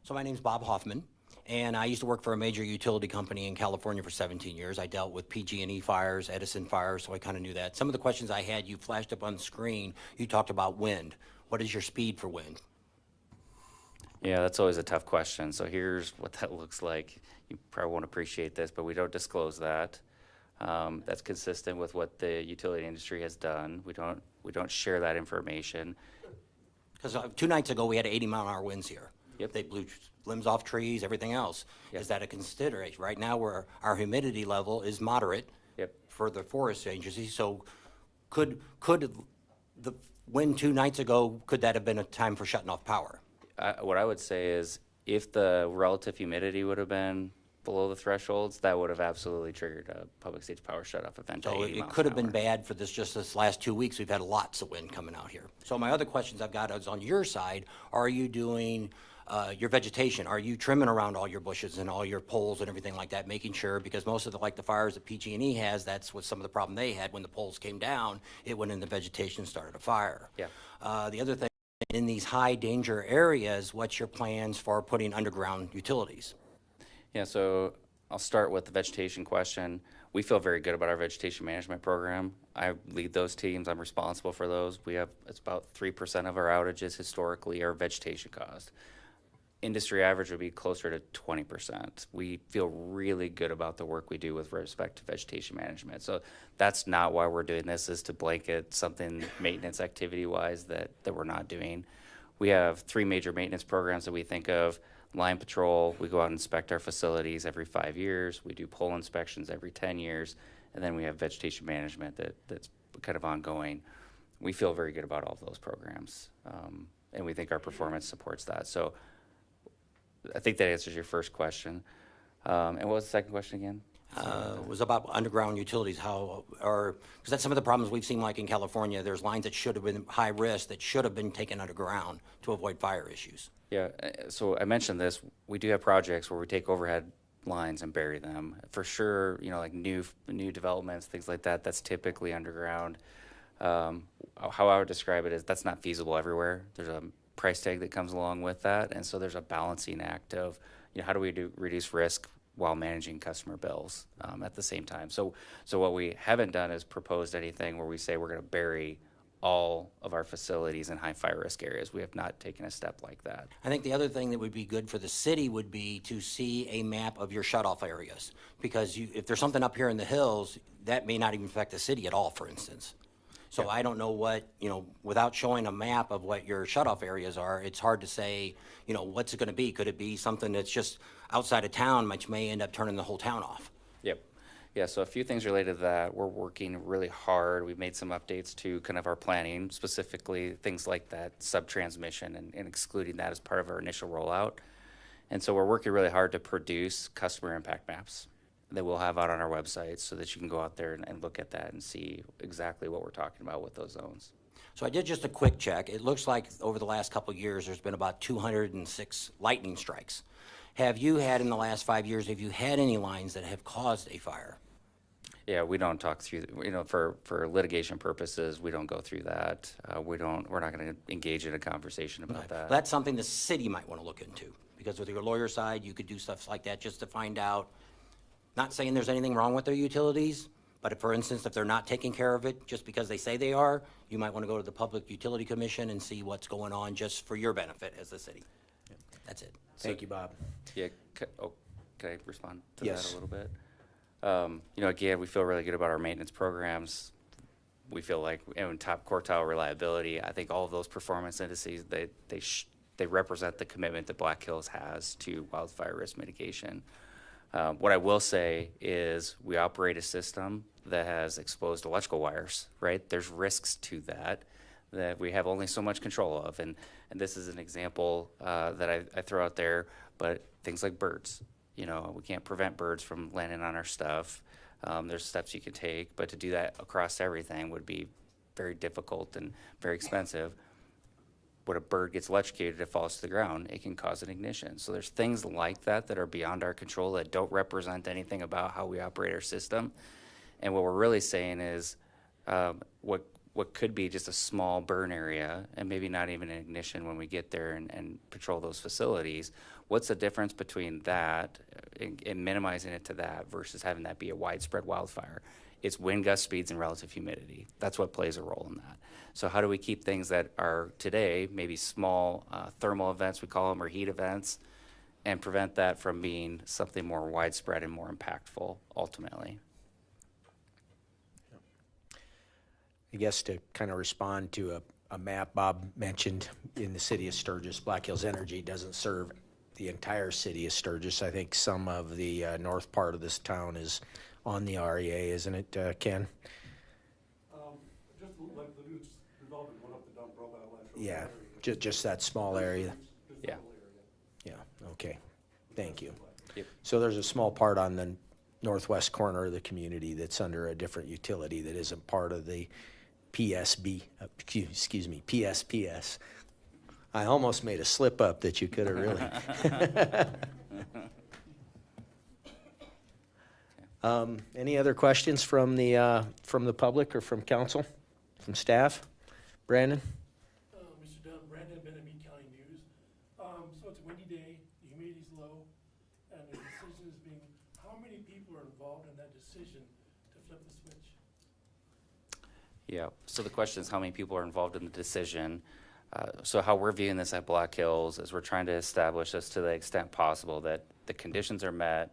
So my name is Bob Hoffman, and I used to work for a major utility company in California for 17 years. I dealt with PG&E fires, Edison fires, so I kind of knew that. Some of the questions I had, you flashed up on the screen. You talked about wind. What is your speed for wind? Yeah, that's always a tough question. So here's what that looks like. You probably won't appreciate this, but we don't disclose that. That's consistent with what the utility industry has done. We don't share that information. Because 2 nights ago, we had 80-mile-an-hour winds here. Yep. They blew limbs off trees, everything else. Yep. Is that a consideration? Right now, our humidity level is moderate. Yep. For the forest agency. So could the wind 2 nights ago, could that have been a time for shutting off power? What I would say is if the relative humidity would have been below the thresholds, that would have absolutely triggered a public safety power shutoff event. So it could have been bad for just this last 2 weeks. We've had lots of wind coming out here. So my other questions I've got is on your side, are you doing your vegetation? Are you trimming around all your bushes and all your poles and everything like that, making sure, because most of the fires that PG&E has, that's what some of the problem they had when the poles came down, it went in the vegetation and started a fire. Yeah. The other thing, in these high danger areas, what's your plans for putting underground utilities? Yeah, so I'll start with the vegetation question. We feel very good about our vegetation management program. I lead those teams. I'm responsible for those. It's about 3% of our outages historically are vegetation caused. Industry average would be closer to 20%. We feel really good about the work we do with respect to vegetation management. So that's not why we're doing this, is to blanket something maintenance activity wise that we're not doing. We have 3 major maintenance programs that we think of. Line patrol, we go out and inspect our facilities every 5 years. We do pole inspections every 10 years. And then we have vegetation management that's kind of ongoing. We feel very good about all of those programs. And we think our performance supports that. So I think that answers your first question. And what was the second question again? Was about underground utilities, because that's some of the problems we've seen, like in California. There's lines that should have been high risk that should have been taken underground to avoid fire issues. Yeah, so I mentioned this. We do have projects where we take overhead lines and bury them. For sure, like new developments, things like that, that's typically underground. How I would describe it is that's not feasible everywhere. There's a price tag that comes along with that, and so there's a balancing act of, how do we reduce risk while managing customer bills at the same time. So what we haven't done is proposed anything where we say we're going to bury all of our facilities in high fire risk areas. We have not taken a step like that. I think the other thing that would be good for the city would be to see a map of your shutoff areas. Because if there's something up here in the hills, that may not even affect the city at all, for instance. So I don't know what, without showing a map of what your shutoff areas are, it's hard to say, what's it going to be? Could it be something that's just outside of town, which may end up turning the whole town off? Yep. Yeah, so a few things related to that. We're working really hard. We've made some updates to kind of our planning, specifically things like that sub-transmission and excluding that as part of our initial rollout. And so we're working really hard to produce customer impact maps that we'll have out on our website so that you can go out there and look at that and see exactly what we're talking about with those zones. So I did just a quick check. It looks like over the last couple of years, there's been about 206 lightning strikes. Have you had, in the last 5 years, have you had any lines that have caused a fire? Yeah, we don't talk through, for litigation purposes, we don't go through that. We're not going to engage in a conversation about that. That's something the city might want to look into, because with your lawyer side, you could do stuff like that just to find out. Not saying there's anything wrong with their utilities, but if, for instance, if they're not taking care of it just because they say they are, you might want to go to the Public Utility Commission and see what's going on just for your benefit as the city. That's it. Thank you, Bob. Yeah, can I respond to Yes. that a little bit? Again, we feel really good about our maintenance programs. We feel like top quartile reliability. I think all of those performance indices, they represent the commitment that Black Hills has to wildfire risk mitigation. What I will say is we operate a system that has exposed electrical wires, right? There's risks to that we have only so much control of. And this is an example that I throw out there, but things like birds. We can't prevent birds from landing on our stuff. There's steps you can take, but to do that across everything would be very difficult and very expensive. When a bird gets electrocuted, it falls to the ground, it can cause an ignition. So there's things like that are beyond our control that don't represent anything about how we operate our system. And what we're really saying is what could be just a small burn area and maybe not even an ignition when we get there and patrol those facilities. What's the difference between that and minimizing it to that versus having that be a widespread wildfire? It's wind gust speeds and relative humidity. That's what plays a role in that. So how do we keep things that are today maybe small thermal events, we call them, or heat events, and prevent that from being something more widespread and more impactful ultimately? I guess to kind of respond to a map Bob mentioned in the city of Sturgis, Black Hills Energy doesn't serve the entire city of Sturgis. I think some of the north part of this town is on the REA, isn't it, Ken? Just like the new development going up the dump road, Yeah, just that small area. Yeah. Yeah, okay, thank you. Yep. So there's a small part on the northwest corner of the community that's under a different utility that isn't part of the PSPS. I almost made a slip up that you could have really. Any other questions from the public or from council, from staff? Brandon? Mr. Dunn, Brandon Bennett, Meade County News. So it's a windy day, the humidity's low, and the decision is being, how many people are involved in that decision flip the switch. Yeah, so the question is how many people are involved in the decision. So how we're viewing this at Black Hills is we're trying to establish this to the extent possible that the conditions are met.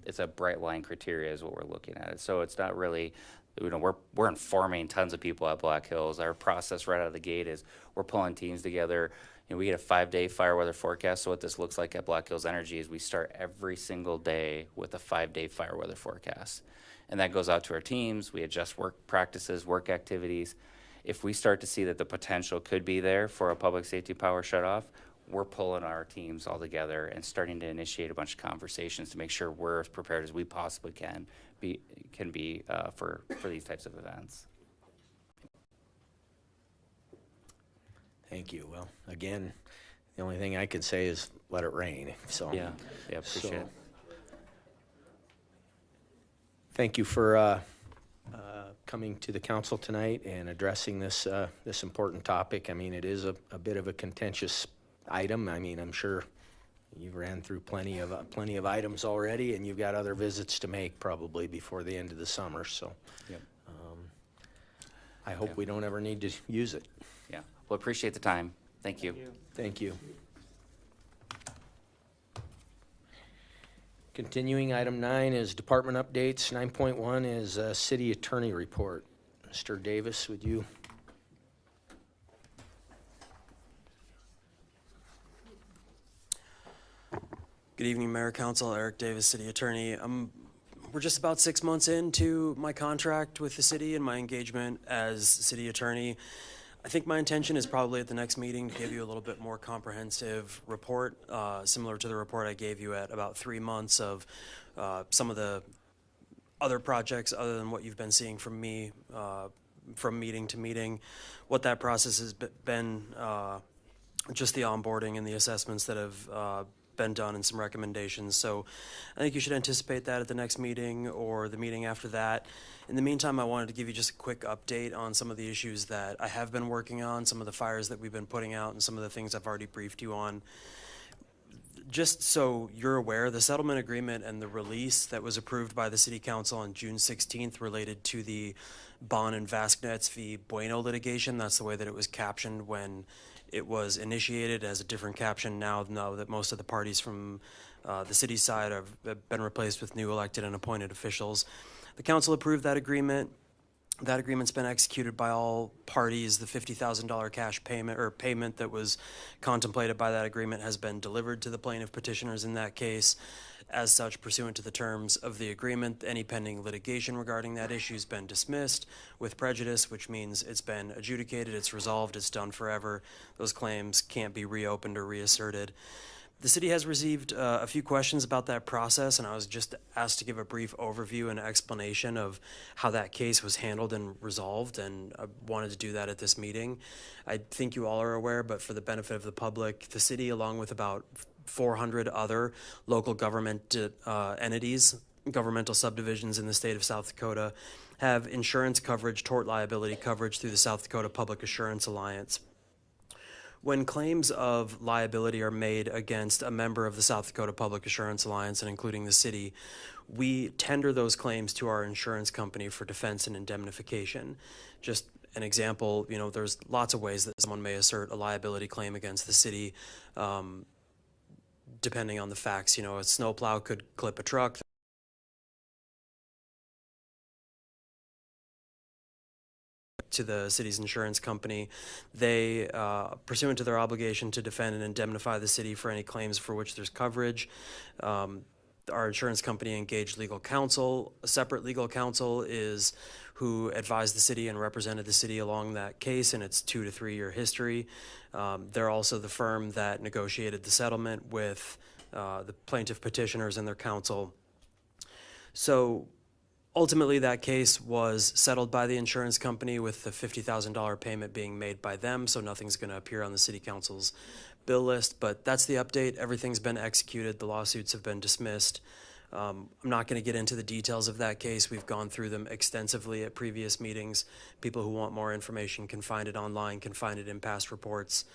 It's a bright line criteria is what we're looking at. So it's not really, we're informing tons of people at Black Hills. Our process right out of the gate is we're pulling teams together. We get a 5-day fire weather forecast. So what this looks like at Black Hills Energy is we start every single day with a 5-day fire weather forecast. And that goes out to our teams. We adjust work practices, work activities. If we start to see that the potential could be there for a public safety power shutoff, we're pulling our teams all together and starting to initiate a bunch of conversations to make sure we're as prepared as we possibly can be for these types of events. Thank you. Well, again, the only thing I can say is let it rain, so. Yeah, appreciate it. Thank you for coming to the council tonight and addressing this this important topic. I mean, it is a bit of a contentious item. I mean, I'm sure you've ran through plenty of items already, and you've got other visits to make probably before the end of the summer. So, Yep. I hope we don't ever need to use it. Yeah, well, appreciate the time. Thank you. Thank you. Continuing, item 9 is department updates. 9.1 is city attorney report. Mr. Davis, would you? Good evening, Mayor, Council. Eric Davis, City Attorney. We're just about 6 months into my contract with the city and my engagement as City Attorney. I think my intention is probably at the next meeting to give you a little bit more comprehensive report, similar to the report I gave you at about 3 months of some of the other projects other than what you've been seeing from me from meeting to meeting, what that process has been, just the onboarding and the assessments that have been done and some recommendations. So I think you should anticipate that at the next meeting or the meeting after that. In the meantime, I wanted to give you just a quick update on some of the issues that I have been working on, some of the fires that we've been putting out, and some of the things I've already briefed you on. Just so you're aware, the settlement agreement and the release that was approved by the City Council on June 16th related to the Bond and Vasquez v. Bueno litigation. That's the way that it was captioned when it was initiated, as a different caption now that most of the parties from the city side have been replaced with new elected and appointed officials. The council approved that agreement. That agreement's been executed by all parties. The $50,000 cash payment that was contemplated by that agreement has been delivered to the plaintiff petitioners in that case. As such, pursuant to the terms of the agreement, any pending litigation regarding that issue has been dismissed with prejudice, which means it's been adjudicated, it's resolved, it's done forever. Those claims can't be reopened or reasserted. The city has received a few questions about that process, and I was just asked to give a brief overview and explanation of how that case was handled and resolved, and I wanted to do that at this meeting. I think you all are aware, but for the benefit of the public, the city, along with about 400 other local government entities, governmental subdivisions in the state of South Dakota, have insurance coverage, tort liability coverage through the South Dakota Public Assurance Alliance. When claims of liability are made against a member of the South Dakota Public Assurance Alliance, and including the city, we tender those claims to our insurance company for defense and indemnification. Just an example, there's lots of ways that someone may assert a liability claim against the city, depending on the facts. A snowplow could clip a truck. To the city's insurance company. They, pursuant to their obligation to defend and indemnify the city for any claims for which there's coverage, our insurance company engaged legal counsel. A separate legal counsel is who advised the city and represented the city along that case in its 2 to 3 year history. They're also the firm that negotiated the settlement with the plaintiff petitioners and their counsel. So ultimately, that case was settled by the insurance company with the $50,000 payment being made by them, so nothing's going to appear on the city council's bill list. But that's the update. Everything's been executed. The lawsuits have been dismissed. I'm not going to get into the details of that case. We've gone through them extensively at previous meetings. People who want more information can find it online, can find it in past reports.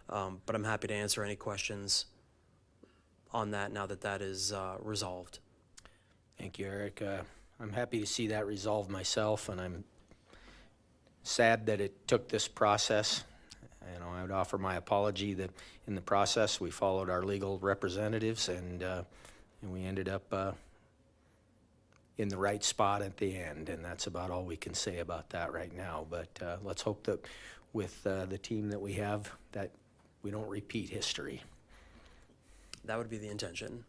But I'm happy to answer any questions on that now that that is resolved. Thank you, Eric. I'm happy to see that resolved myself, and I'm sad that it took this process. You know, I would offer my apology that in the process we followed our legal representatives, and we ended up in the right spot at the end, and that's about all we can say about that right now. But let's hope that with the team that we have, that we don't repeat history. That would be the intention.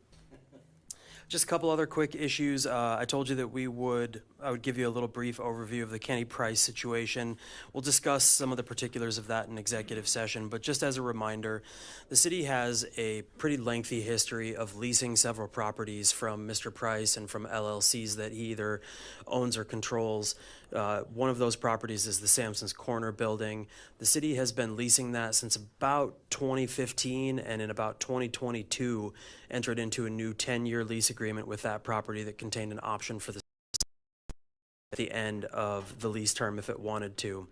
Just a couple other quick issues. I told you that I would give you a little brief overview of the Kenny Price situation. We'll discuss some of the particulars of that in executive session, but just as a reminder, the city has a pretty lengthy history of leasing several properties from Mr. Price and from LLCs that he either owns or controls. One of those properties is the Samson's Corner building. The city has been leasing that since about 2015, and in about 2022 entered into a new 10-year lease agreement with that property that contained an option for the at the end of the lease term if it wanted to.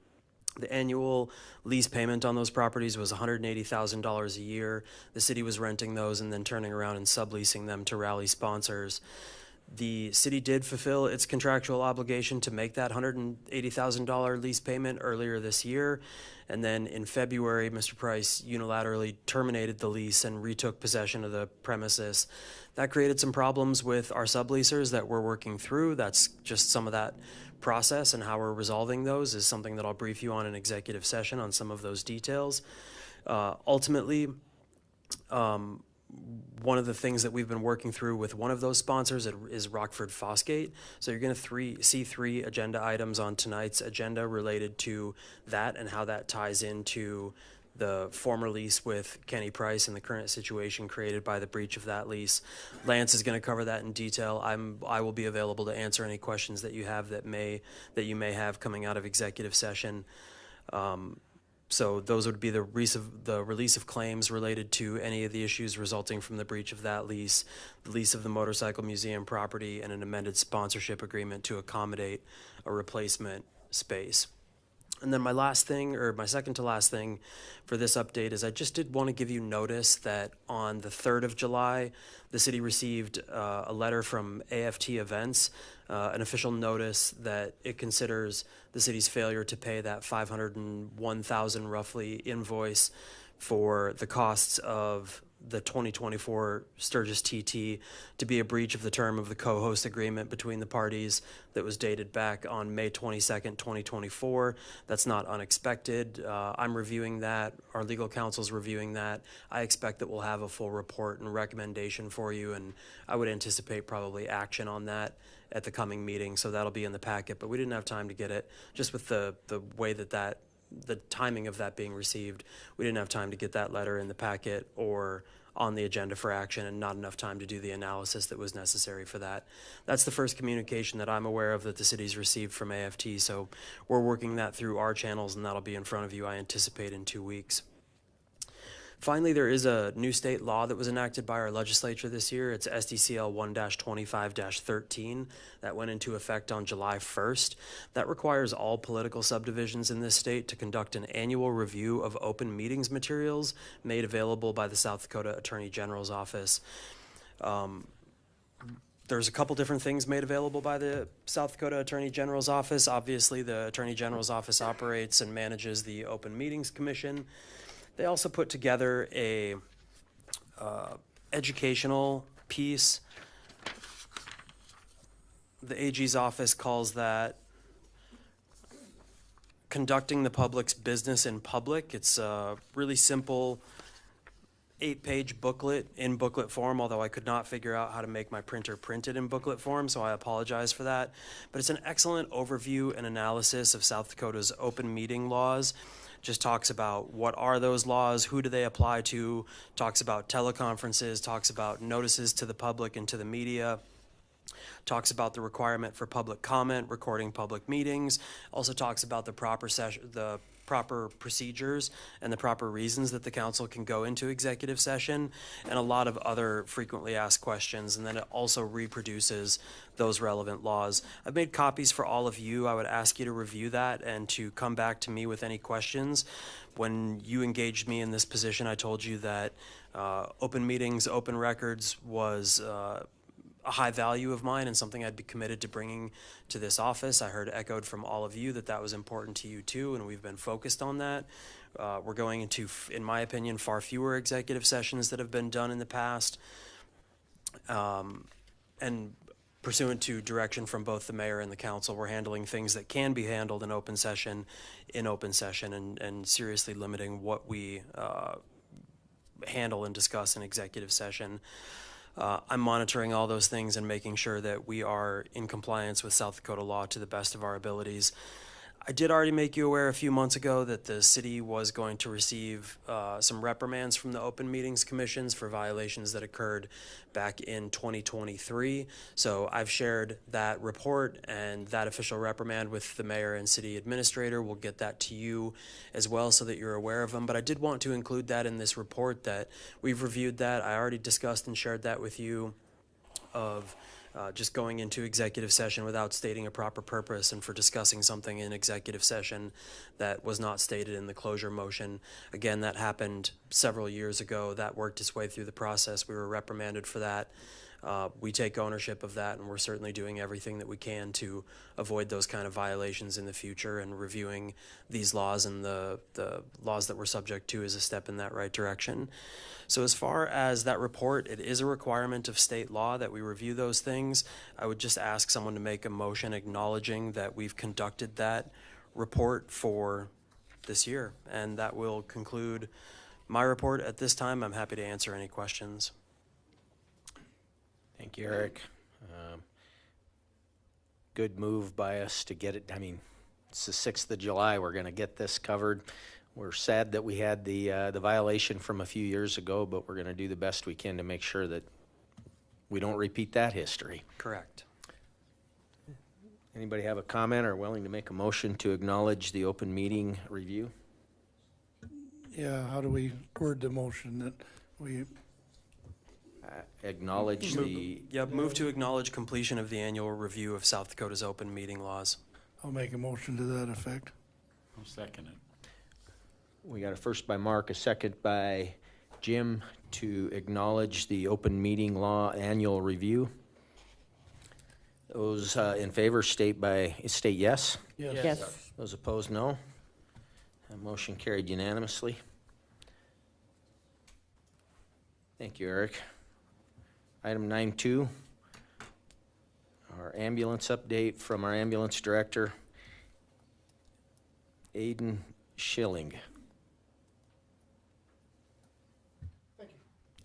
The annual lease payment on those properties was $180,000 a year. The city was renting those and then turning around and subleasing them to Rally sponsors. The city did fulfill its contractual obligation to make that $180,000 lease payment earlier this year. And then in February, Mr. Price unilaterally terminated the lease and retook possession of the premises. That created some problems with our subleasers that we're working through. That's just some of that process, and how we're resolving those is something that I'll brief you on in executive session on some of those details. Ultimately, one of the things that we've been working through with one of those sponsors is Rockford Fosgate. So you're going to see three agenda items on tonight's agenda related to that and how that ties into the former lease with Kenny Price and the current situation created by the breach of that lease. Lance is going to cover that in detail. I will be available to answer any questions that you have that you may have coming out of executive session. So those would be the release of claims related to any of the issues resulting from the breach of that lease, the lease of the motorcycle museum property, and an amended sponsorship agreement to accommodate a replacement space. And then my second to last thing for this update is I just did want to give you notice that on the 3rd of July, the city received a letter from AFT Events, an official notice that it considers the city's failure to pay that $501,000 roughly invoice for the costs of the 2024 Sturgis TT to be a breach of the term of the co-host agreement between the parties that was dated back on May 22nd, 2024. That's not unexpected. I'm reviewing that. Our legal counsel's reviewing that. I expect that we'll have a full report and recommendation for you, and I would anticipate probably action on that at the coming meeting, so that'll be in the packet, but we didn't have time to get it, just with the way that the timing of that being received, we didn't have time to get that letter in the packet or on the agenda for action, and not enough time to do the analysis that was necessary for that. That's the first communication that I'm aware of that the city's received from AFT, so we're working that through our channels, and that'll be in front of you, I anticipate, in 2 weeks. Finally, there is a new state law that was enacted by our legislature this year. It's SDCL 1-25-13 that went into effect on July 1st. That requires all political subdivisions in this state to conduct an annual review of open meetings materials made available by the South Dakota Attorney General's office. There's a couple different things made available by the South Dakota Attorney General's office. Obviously, the Attorney General's office operates and manages the Open Meetings Commission. They also put together a educational piece. The AG's office calls that conducting the public's business in public. It's a really simple 8-page booklet in booklet form, although I could not figure out how to make my printer print it in booklet form, so I apologize for that. But it's an excellent overview and analysis of South Dakota's open meeting laws. Just talks about what are those laws, who do they apply to, talks about teleconferences, talks about notices to the public and to the media, talks about the requirement for public comment, recording public meetings, also talks about the proper procedures and the proper reasons that the council can go into executive session, and a lot of other frequently asked questions, and then it also reproduces those relevant laws. I've made copies for all of you. I would ask you to review that and to come back to me with any questions. When you engaged me in this position, I told you that open meetings, open records was a high value of mine and something I'd be committed to bringing to this office. I heard echoed from all of you that that was important to you too, and we've been focused on that. We're going into, in my opinion, far fewer executive sessions that have been done in the past. And pursuant to direction from both the mayor and the council, we're handling things that can be handled in open session, and seriously limiting what we handle and discuss in executive session. I'm monitoring all those things and making sure that we are in compliance with South Dakota law to the best of our abilities. I did already make you aware a few months ago that the city was going to receive some reprimands from the Open Meetings Commissions for violations that occurred back in 2023. So I've shared that report and that official reprimand with the mayor and city administrator. We'll get that to you as well so that you're aware of them. But I did want to include that in this report, that we've reviewed that. I already discussed and shared that with you, of just going into executive session without stating a proper purpose, and for discussing something in executive session that was not stated in the closure motion. Again, that happened several years ago. That worked its way through the process. We were reprimanded for that. We take ownership of that, and we're certainly doing everything that we can to avoid those kind of violations in the future, and reviewing these laws and the laws that we're subject to is a step in that right direction. So as far as that report, it is a requirement of state law that we review those things. I would just ask someone to make a motion acknowledging that we've conducted that report for this year, and that will conclude my report at this time. I'm happy to answer any questions. Thank you, Eric. Good move by us to get it. I mean, it's the 6th of July. We're going to get this covered. We're sad that we had the violation from a few years ago, but we're going to do the best we can to make sure that we don't repeat that history. Correct. Anybody have a comment or willing to make a motion to acknowledge the open meeting review? Yeah, how do we word the motion that we, Acknowledge the, Move to acknowledge completion of the annual review of South Dakota's open meeting laws. I'll make a motion to that effect. I'll second it. we got a first by Mark, a second by Jim to acknowledge the open meeting law annual review. Those in favor state yes. Yes. Those opposed, no. That motion carried unanimously. Thank you, Eric. Item 9.2, our ambulance update from our ambulance director, Aiden Schilling. Thank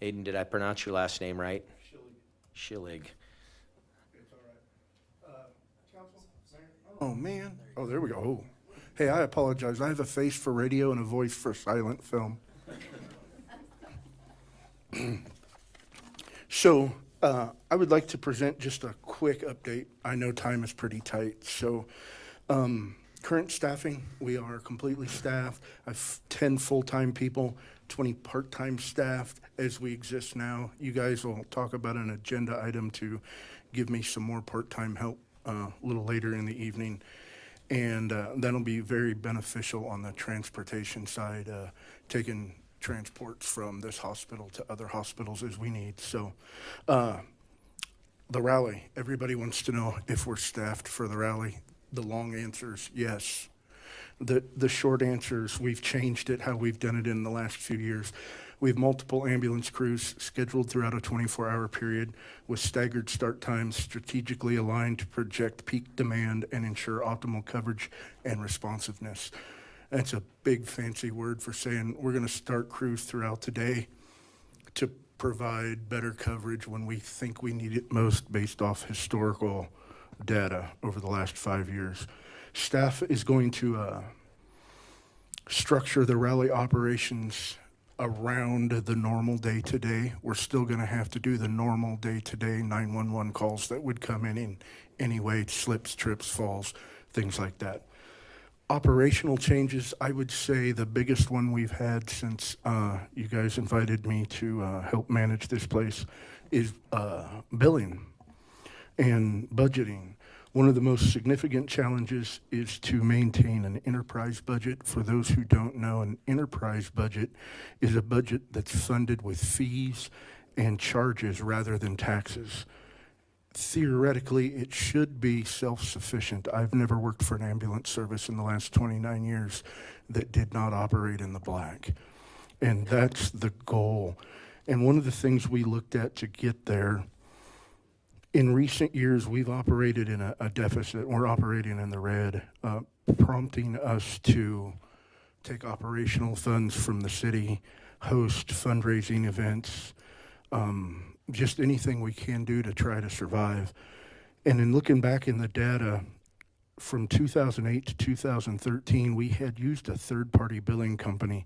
you. Aiden, did I pronounce your last name right? Schilling. Schilling. It's all right. Council, Mayor? Oh, man. Oh, there we go. Oh. Hey, I apologize. I have a face for radio and a voice for silent film. So, I would like to present just a quick update. I know time is pretty tight. So, current staffing, we are completely staffed. I have 10 full-time people, 20 part-time staffed as we exist now. You guys will talk about an agenda item to give me some more part-time help a little later in the evening. And that'll be very beneficial on the transportation side, taking transports from this hospital to other hospitals as we need. So the rally, everybody wants to know if we're staffed for the rally. The long answer is yes. The short answer is we've changed it, how we've done it in the last few years. We have multiple ambulance crews scheduled throughout a 24-hour period with staggered start times strategically aligned to project peak demand and ensure optimal coverage and responsiveness. That's a big fancy word for saying we're going to start crews throughout the day to provide better coverage when we think we need it most based off historical data over the last 5 years. Staff is going to structure the rally operations around the normal day-to-day. We're still going to have to do the normal day-to-day 911 calls that would come in any way, slips, trips, falls, things like that. Operational changes, I would say the biggest one we've had since you guys invited me to help manage this place is billing and budgeting. One of the most significant challenges is to maintain an enterprise budget. For those who don't know, an enterprise budget is a budget that's funded with fees and charges rather than taxes. theoretically, it should be self-sufficient. I've never worked for an ambulance service in the last 29 years that did not operate in the black. And that's the goal. And one of the things we looked at to get there, in recent years, we've operated in a deficit. We're operating in the red, prompting us to take operational funds from the city, host fundraising events, just anything we can do to try to survive. And in looking back in the data, from 2008 to 2013, we had used a third-party billing company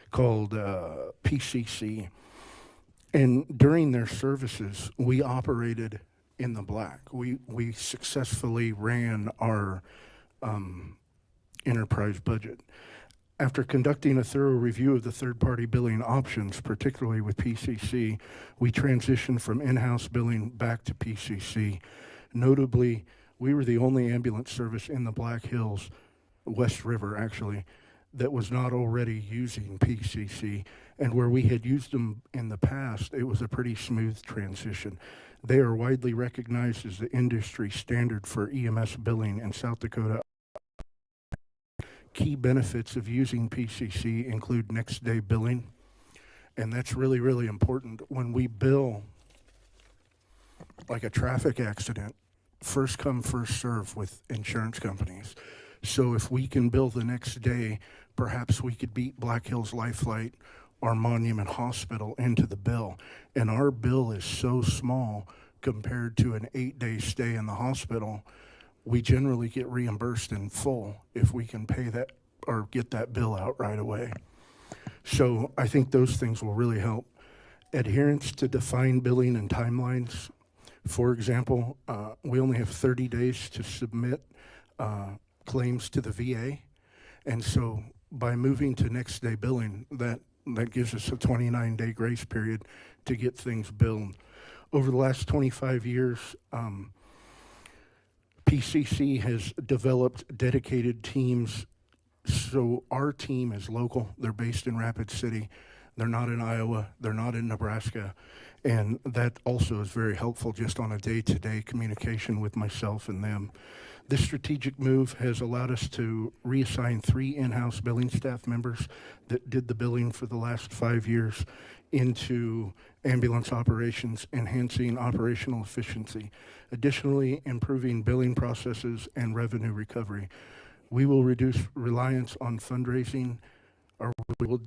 called PCC. And during their services, we operated in the black. We successfully ran our enterprise budget. After conducting a thorough review of the third-party billing options, particularly with PCC, we transitioned from in-house billing back to PCC. Notably, we were the only ambulance service in the Black Hills, West River actually, that was not already using PCC. And where we had used them in the past, it was a pretty smooth transition. They are widely recognized as the industry standard for EMS billing in South Dakota. Key benefits of using PCC include next day billing, and that's really, really important. When we bill like a traffic accident, first come, first serve with insurance companies. So if we can bill the next day, perhaps we could beat Black Hills Life Flight or Monument Hospital into the bill. And our bill is so small compared to an 8-day stay in the hospital, we generally get reimbursed in full if we can pay that or get that bill out right away. So I think those things will really help. Adherence to defined billing and timelines. For example, we only have 30 days to submit claims to the VA. And so by moving to next day billing, that gives us a 29-day grace period to get things billed. Over the last 25 years, PCC has developed dedicated teams. So our team is local. They're based in Rapid City. They're not in Iowa. They're not in Nebraska. And that also is very helpful just on a day-to-day communication with myself and them. This strategic move has allowed us to reassign 3 in-house billing staff members that did the billing for the last 5 years into ambulance operations, enhancing operational efficiency. Additionally, improving billing processes and revenue recovery. We will reduce reliance on fundraising, or we will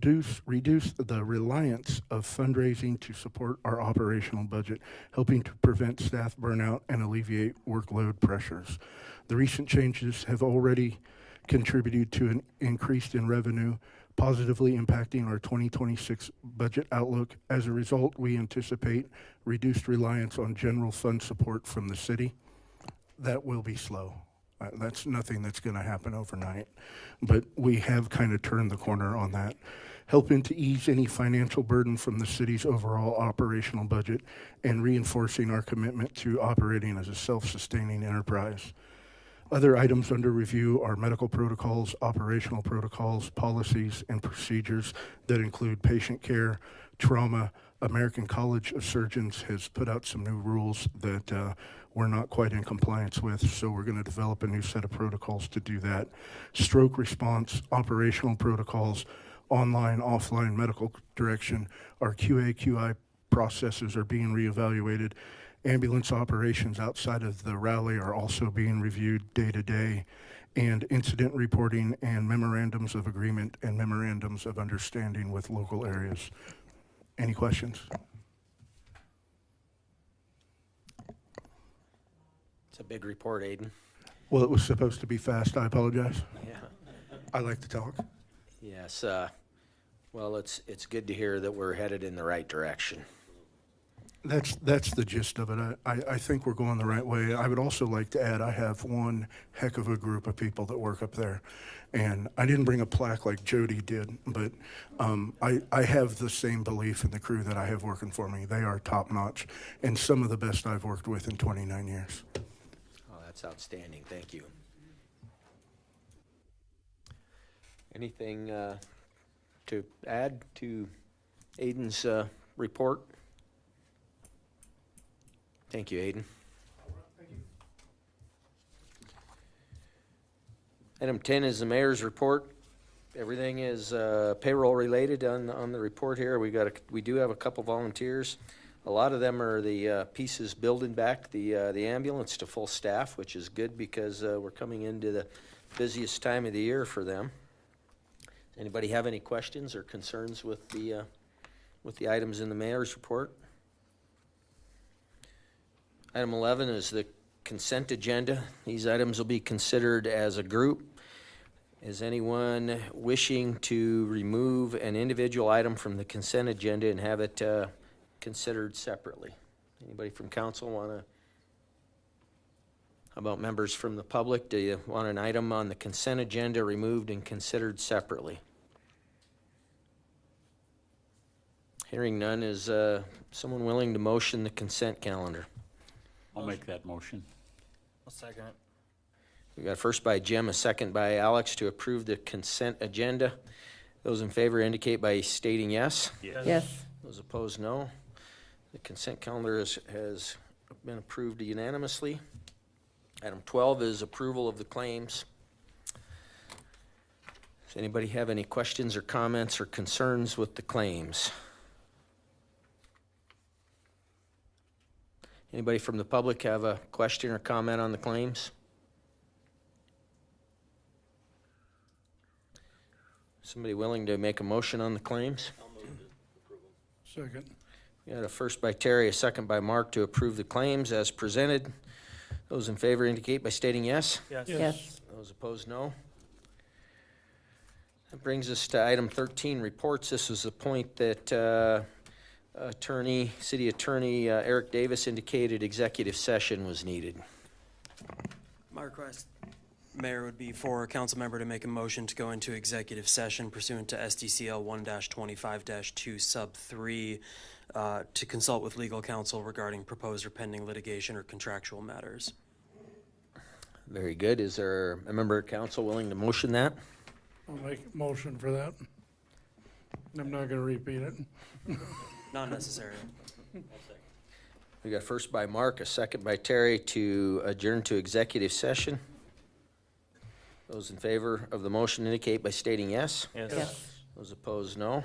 reduce the reliance of fundraising to support our operational budget, helping to prevent staff burnout and alleviate workload pressures. The recent changes have already contributed to an increase in revenue, positively impacting our 2026 budget outlook. As a result, we anticipate reduced reliance on general fund support from the city. That will be slow. That's nothing that's going to happen overnight, but we have kind of turned the corner on that, helping to ease any financial burden from the city's overall operational budget and reinforcing our commitment to operating as a self-sustaining enterprise. Other items under review are medical protocols, operational protocols, policies, and procedures that include patient care, trauma. American College of Surgeons has put out some new rules that we're not quite in compliance with, so we're going to develop a new set of protocols to do that. Stroke response, operational protocols, online, offline medical direction. Our QA/QI processes are being reevaluated. Ambulance operations outside of the rally are also being reviewed day to day, and incident reporting and memorandums of agreement and memorandums of understanding with local areas. Any questions? It's a big report, Aiden. Well, it was supposed to be fast. I apologize. Yeah. I like to talk. Yes, well, it's good to hear that we're headed in the right direction. That's the gist of it. I think we're going the right way. I would also like to add, I have one heck of a group of people that work up there. And I didn't bring a plaque like Jody did, but I have the same belief in the crew that I have working for me. They are top notch and some of the best I've worked with in 29 years. Oh, that's outstanding. Thank you. Anything to add to Aiden's report? Thank you, Aiden. Item 10 is the mayor's report. Everything is payroll related on the report here. We do have a couple volunteers. A lot of them are the pieces building back the ambulance to full staff, which is good because we're coming into the busiest time of the year for them. Anybody have any questions or concerns with the items in the mayor's report? Item 11 is the consent agenda. These items will be considered as a group. Is anyone wishing to remove an individual item from the consent agenda and have it considered separately? Anybody from council want to? How about members from the public? Do you want an item on the consent agenda removed and considered separately? Hearing none, is someone willing to motion the consent calendar? I'll make that motion. I'll second it. We got a first by Jim, a second by Alex to approve the consent agenda. Those in favor indicate by stating yes. Yes. Those opposed, no. The consent calendar has been approved unanimously. Item 12 is approval of the claims. Does anybody have any questions or comments or concerns with the claims? Anybody from the public have a question or comment on the claims? Somebody willing to make a motion on the claims? Second. We had a first by Terry, a second by Mark to approve the claims as presented. Those in favor indicate by stating yes. Yes. Those opposed, no. That brings us to item 13, reports. This was the point that City Attorney Eric Davis indicated executive session was needed. My request, Mayor, would be for a council member to make a motion to go into executive session pursuant to SDCL 1-25-2 sub 3 to consult with legal counsel regarding proposed or pending litigation or contractual matters. Very good. Is there a member of council willing to motion that? I'll make a motion for that. I'm not gonna repeat it. Not necessary. We got first by Mark, a second by Terry to adjourn to executive session. Those in favor of the motion indicate by stating yes. Yes. Those opposed, no.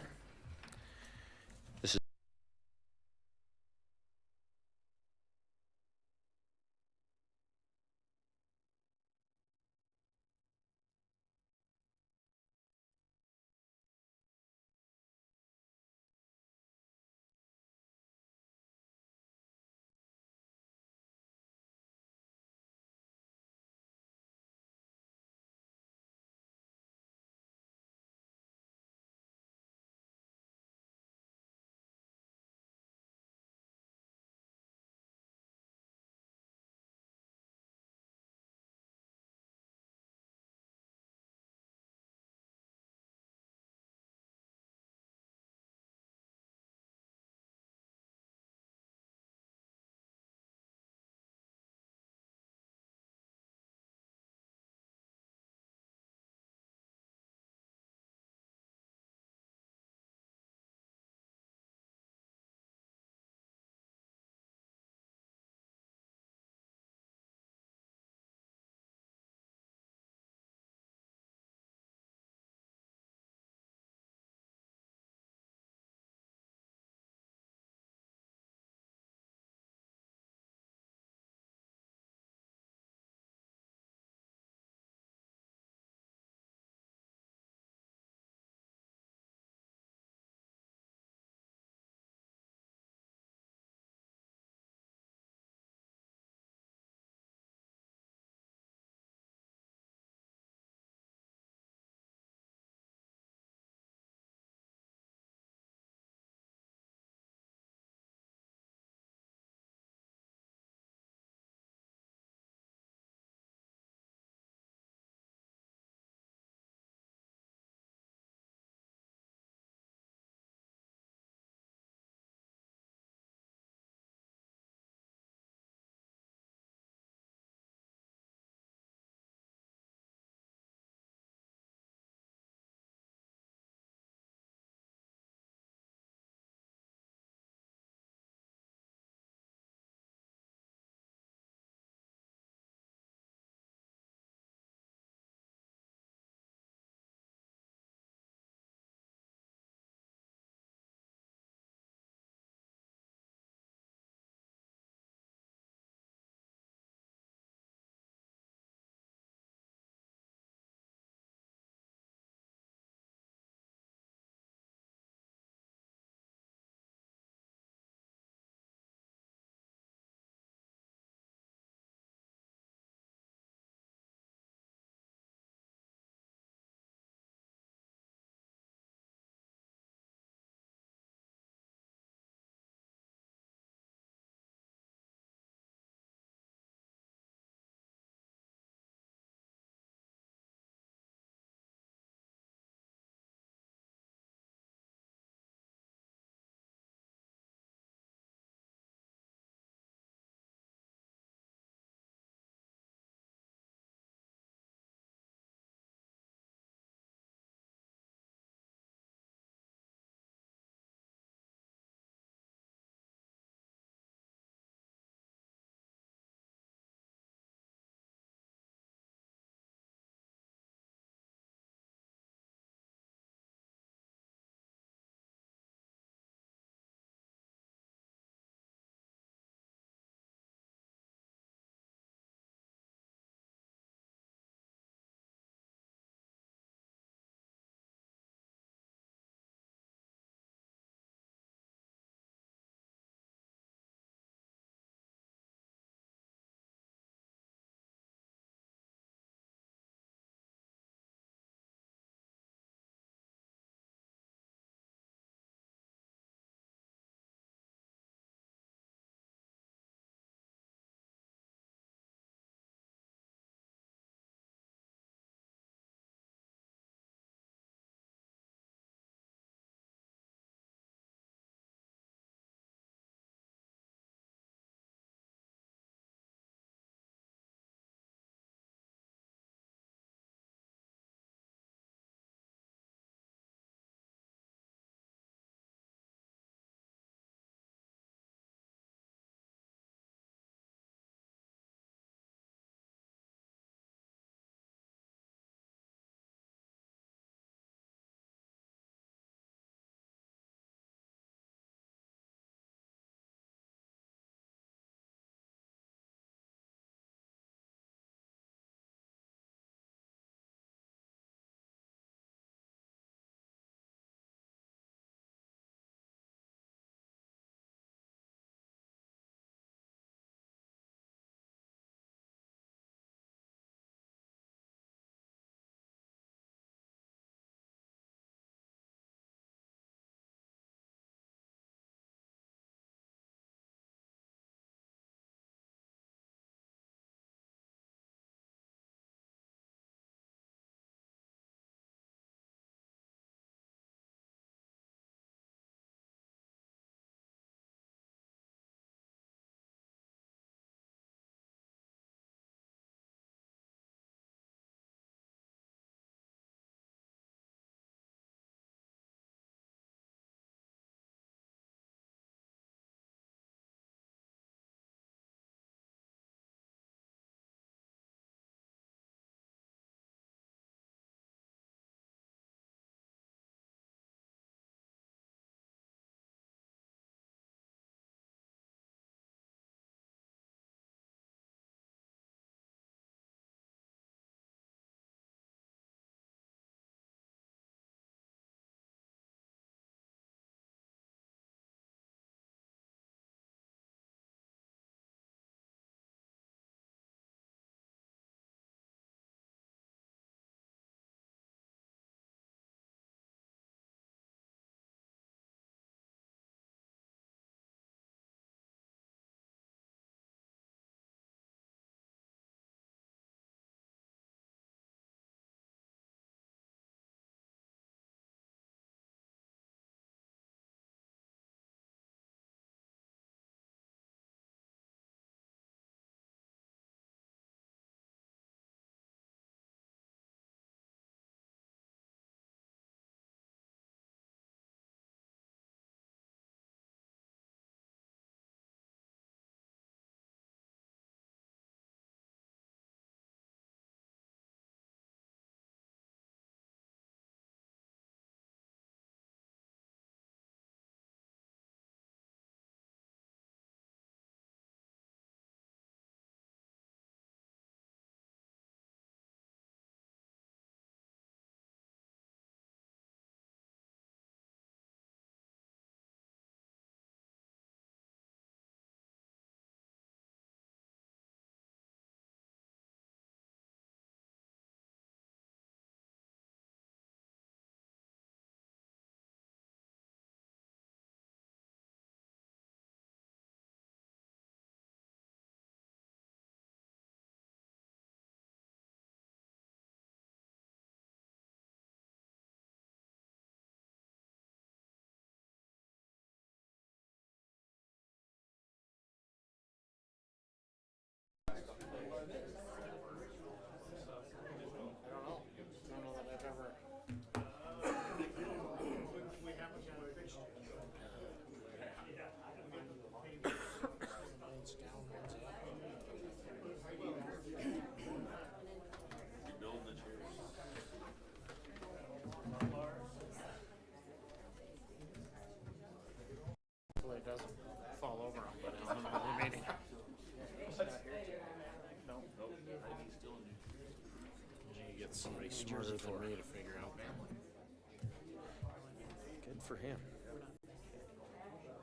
for him.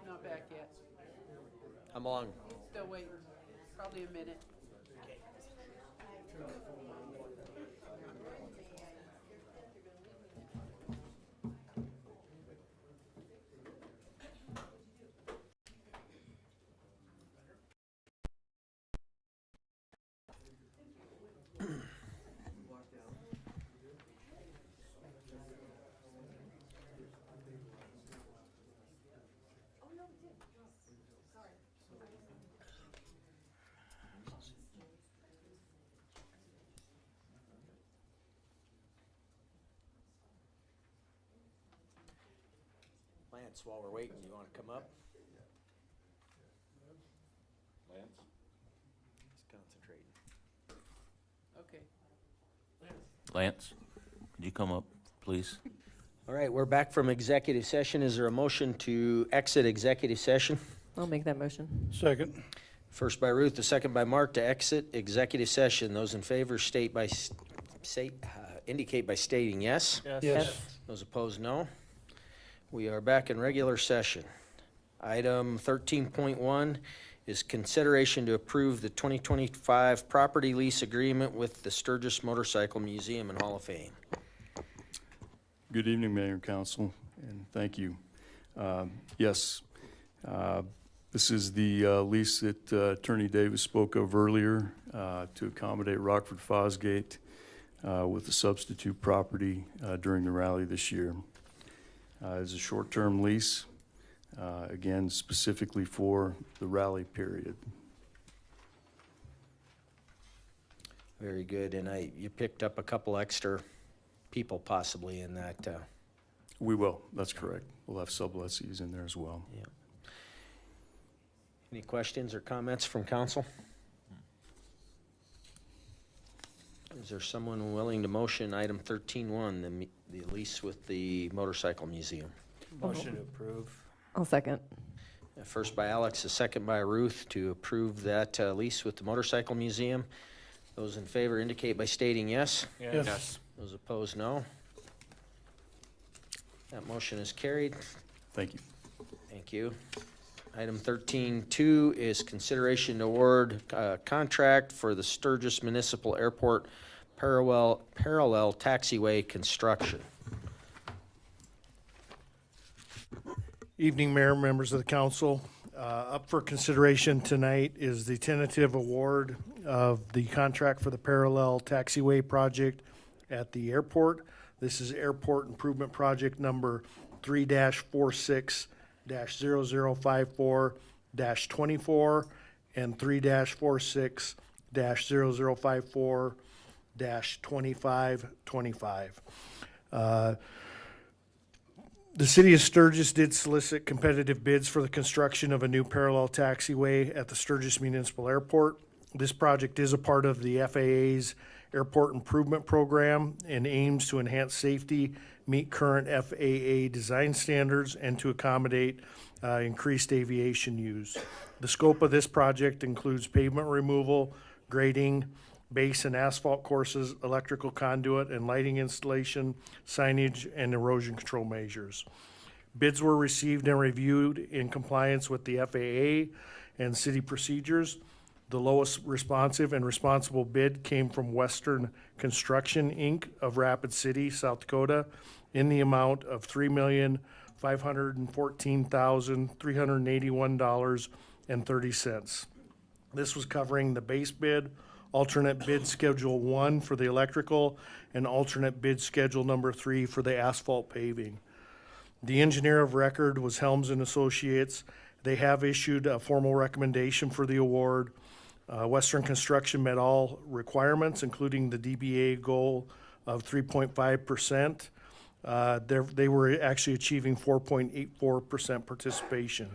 Not back yet. How long? Still waiting. Probably a minute. Lance, while we're waiting, you want to come up? Lance? He's concentrating. Okay. Lance, could you come up, please? All right, we're back from executive session. Is there a motion to exit executive session? I'll make that motion. Second. First by Ruth, the second by Mark to exit executive session. Those in favor indicate by stating yes. Yes. Those opposed, no. We are back in regular session. Item 13.1 is consideration to approve the 2025 property lease agreement with the Sturgis Motorcycle Museum and Hall of Fame. Good evening, Mayor and Council, and thank you. Yes, this is the lease that Attorney Davis spoke of earlier to accommodate Rockford Fosgate with the substitute property during the rally this year. It's a short-term lease, again, specifically for the rally period. Very good, and you picked up a couple extra people possibly in that. We will, that's correct. We'll have sublessees in there as well. Yeah. Any questions or comments from council? Is there someone willing to motion item 13.1, the lease with the motorcycle museum? Motion to approve. I'll second. First by Alex, a second by Ruth to approve that lease with the motorcycle museum. Those in favor indicate by stating yes. Yes. Those opposed, no. That motion is carried. Thank you. Thank you. Item 13.2 is consideration to award contract for the Sturgis Municipal Airport parallel taxiway construction. Evening, Mayor, members of the council. Up for consideration tonight is the tentative award of the contract for the parallel taxiway project at the airport. This is Airport Improvement Project number 3-46-0054-24 and 3-46-0054-2525. The city of Sturgis did solicit competitive bids for the construction of a new parallel taxiway at the Sturgis Municipal Airport. This project is a part of the FAA's Airport Improvement Program and aims to enhance safety, meet current FAA design standards, and to accommodate increased aviation use. The scope of this project includes pavement removal, grading, base and asphalt courses, electrical conduit and lighting installation, signage, and erosion control measures. Bids were received and reviewed in compliance with the FAA and city procedures. The lowest responsive and responsible bid came from Western Construction, Inc. of Rapid City, South Dakota, in the amount of $3,514,381.30. This was covering the base bid, alternate bid schedule 1 for the electrical, and alternate bid schedule number 3 for the asphalt paving. The engineer of record was Helms and Associates. They have issued a formal recommendation for the award. Western Construction met all requirements, including the DBA goal of 3.5%. They were actually achieving 4.84% participation.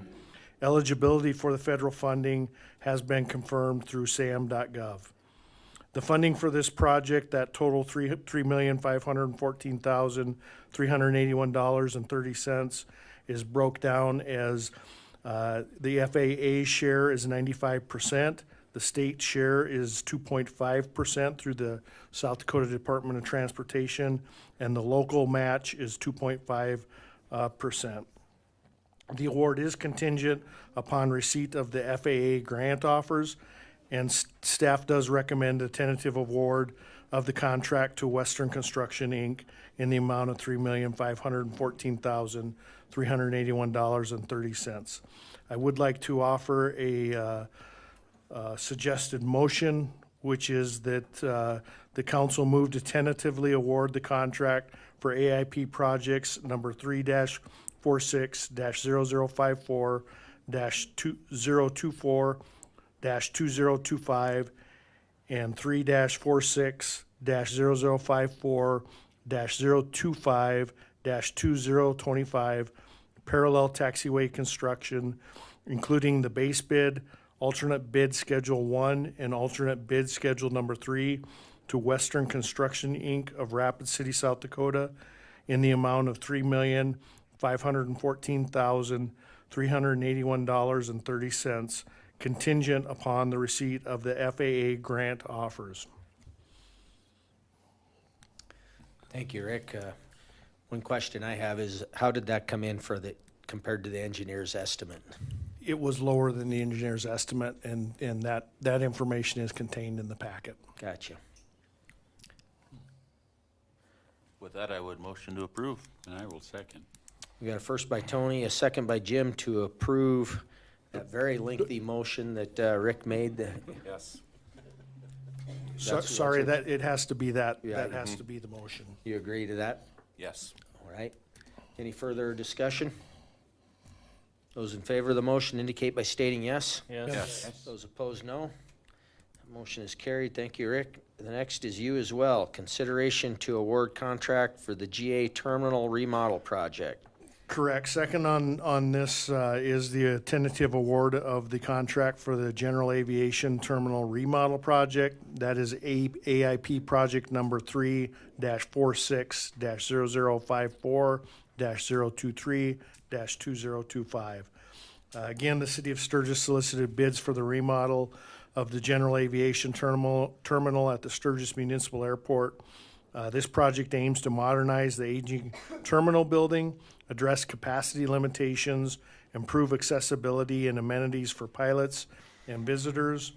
Eligibility for the federal funding has been confirmed through sam.gov. The funding for this project, that total $3,514,381.30, is broke down as the FAA share is 95%. The state share is 2.5% through the South Dakota Department of Transportation, and the local match is 2.5 percent. The award is contingent upon receipt of the FAA grant offers, and staff does recommend a tentative award of the contract to Western Construction, Inc. in the amount of $3,514,381.30. I would like to offer a suggested motion, which is that the council move to tentatively award the contract for AIP projects number 3-46-0054-2024-2025 and 3-46-0054-025-2025 parallel taxiway construction, including the base bid, alternate bid Schedule 1, and alternate bid Schedule number 3 to Western Construction, Inc. of Rapid City, South Dakota, in the amount of $3,514,381.30, contingent upon the receipt of the FAA grant offers. Thank you, Rick. One question I have is, how did that come in compared to the engineer's estimate? It was lower than the engineer's estimate, and that information is contained in the packet. Gotcha. With that, I would motion to approve. And I will second. We got a first by Tony, a second by Jim to approve that very lengthy motion that Rick made. Yes. Sorry, that, it has to be that, Yeah, that has to be the motion. You agree to that? Yes. All right. Any further discussion? Those in favor of the motion indicate by stating yes. Yes. Those opposed, no. Motion is carried. Thank you, Rick. The next is you as well. Consideration to award contract for the GA Terminal Remodel Project. Correct. Second on this is the tentative award of the contract for the General Aviation Terminal Remodel Project. That is AIP project number 3-46-0054-023-2025. Again, the City of Sturgis solicited bids for the remodel of the General Aviation Terminal at the Sturgis Municipal Airport. This project aims to modernize the aging terminal building, address capacity limitations, improve accessibility and amenities for pilots and visitors.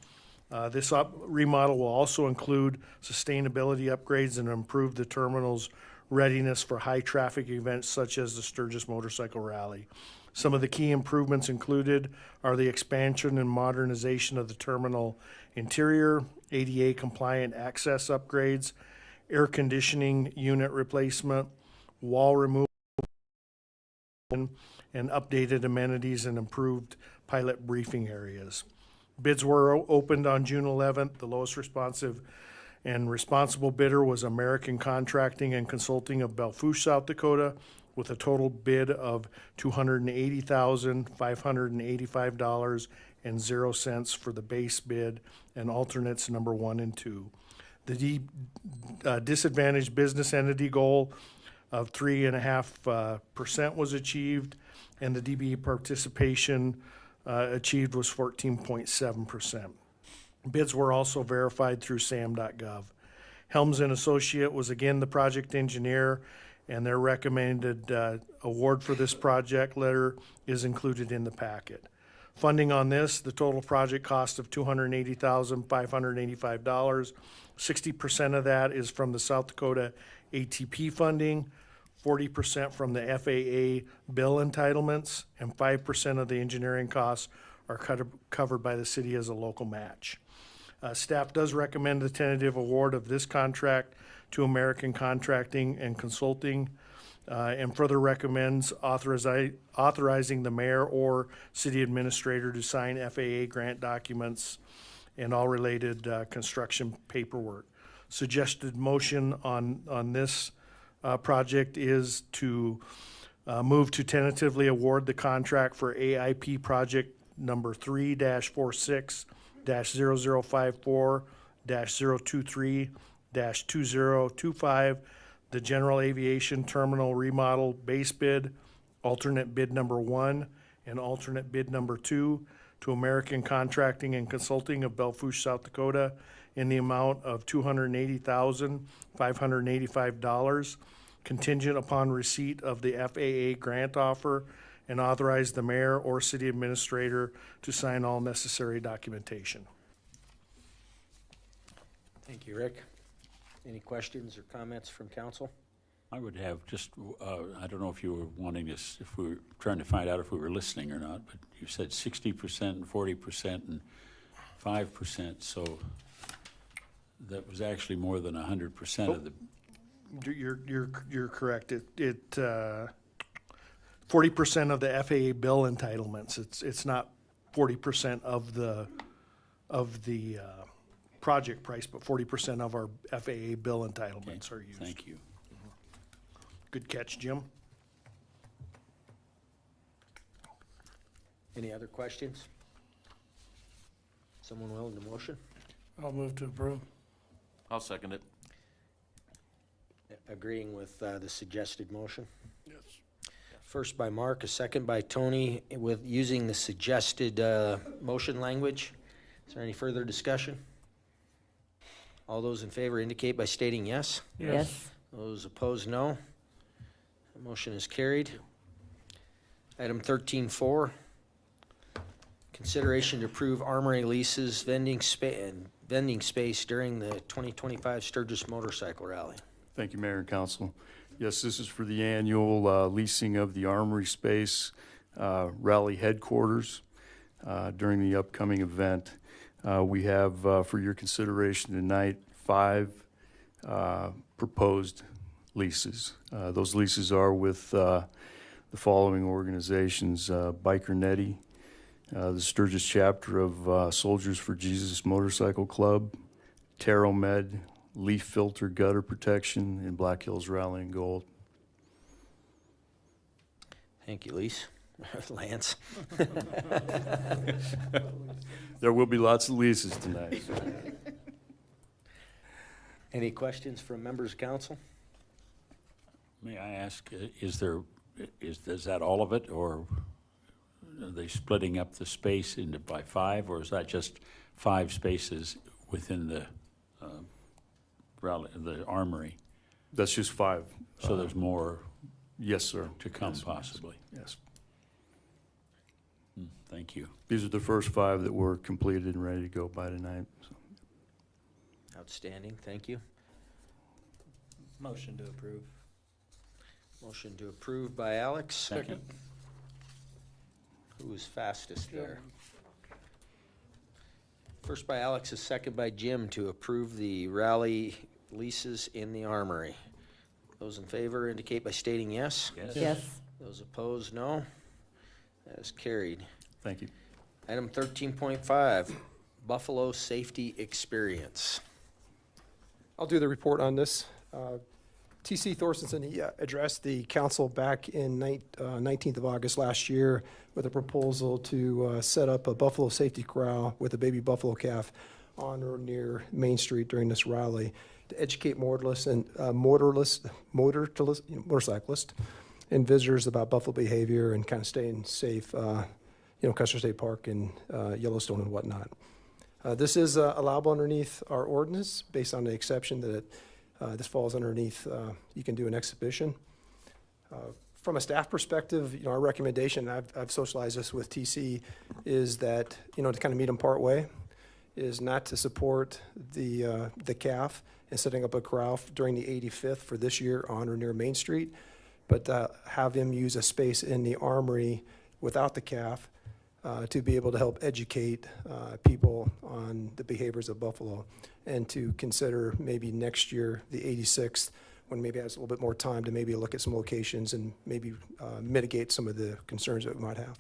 This remodel will also include sustainability upgrades and improve the terminal's readiness for high-traffic events such as the Sturgis Motorcycle Rally. Some of the key improvements included are the expansion and modernization of the terminal interior, ADA-compliant access upgrades, air conditioning unit replacement, wall removal, and updated amenities and improved pilot briefing areas. Bids were opened on June 11th. The lowest responsive and responsible bidder was American Contracting and Consulting of Belfouche, South Dakota, with a total bid of $280,585.00 for the base bid and alternates number 1 and 2. The disadvantaged business entity goal of 3.5% was achieved, and the DBE participation achieved was 14.7%. Bids were also verified through SAM.gov. Helms and Associate was again the project engineer, and their recommended award for this project letter is included in the packet. Funding on this, the total project cost of $280,585. 60% of that is from the South Dakota ATP funding, 40% from the FAA bill entitlements, and 5% of the engineering costs are covered by the city as a local match. Staff does recommend the tentative award of this contract to American Contracting and Consulting, and further recommends authorizing the mayor or city administrator to sign FAA grant documents and all related construction paperwork. Suggested motion on this project is to move to tentatively award the contract for AIP project number 3-46-0054-023-2025, the General Aviation Terminal Remodel base bid, alternate bid number 1, and alternate bid number 2 to American Contracting and Consulting of Belfouche, South Dakota, in the amount of $280,585. contingent upon receipt of the FAA grant offer, and authorize the mayor or city administrator to sign all necessary documentation. Thank you, Rick. Any questions or comments from council? I would have just, I don't know if you were wanting us, if we were trying to find out if we were listening or not, but you said 60% and 40% and 5%, so that was actually more than 100% of the, You're correct. 40% of the FAA bill entitlements. It's not 40% of the project price, but 40% of our FAA bill entitlements are used. thank you. Good catch, Jim. Any other questions? Someone willing to motion? I'll move to approve. I'll second it. Agreeing with the suggested motion? Yes. First by Mark, a second by Tony, with using the suggested motion language. Is there any further discussion? All those in favor indicate by stating yes. Yes. Those opposed, no. The motion is carried. Item 13.4, consideration to approve armory leases, vending space during the 2025 Sturgis Motorcycle Rally. Thank you, Mayor and Council. Yes, this is for the annual leasing of the Armory Space Rally headquarters during the upcoming event. We have, for your consideration tonight, 5 proposed leases. Those leases are with the following organizations: Biker Netty, the Sturgis chapter of Soldiers for Jesus Motorcycle Club, TerraMed, Leaf Filter Gutter Protection, and Black Hills Rally and Gold. Thank you, Lise. Lance. There will be lots of leases tonight. Any questions from members of council? May I ask, is that all of it, or are they splitting up the space into by 5, or is that just 5 spaces within the rally, the armory? That's just 5. So there's more Yes, sir. to come, Yes. possibly. Yes. Thank you. These are the first 5 that were completed and ready to go by tonight. So. Outstanding, thank you. Motion to approve. Motion to approve by Alex. Second. Who was fastest there? First by Alex, a second by Jim to approve the rally leases in the armory. Those in favor indicate by stating yes. Yes. Those opposed, no. That is carried. Thank you. Item 13.5, Buffalo Safety Experience. I'll do the report on this. TC Thorstensen, he addressed the council back in 19th of August last year with a proposal to set up a buffalo safety corral with a baby buffalo calf on or near Main Street during this rally to educate motorcyclists and visitors about buffalo behavior and kind of staying safe, Custer State Park and Yellowstone and whatnot. This is allowable underneath our ordinance based on the exception that this falls underneath, you can do an exhibition. From a staff perspective, our recommendation, I've socialized this with TC, is that, to kind of meet them part way, is not to support the calf and setting up a corral during the 85th for this year on or near Main Street, but have him use a space in the armory without the calf to be able to help educate people on the behaviors of buffalo, and to consider maybe next year, the 86th, when maybe has a little bit more time to maybe look at some locations and maybe mitigate some of the concerns that we might have.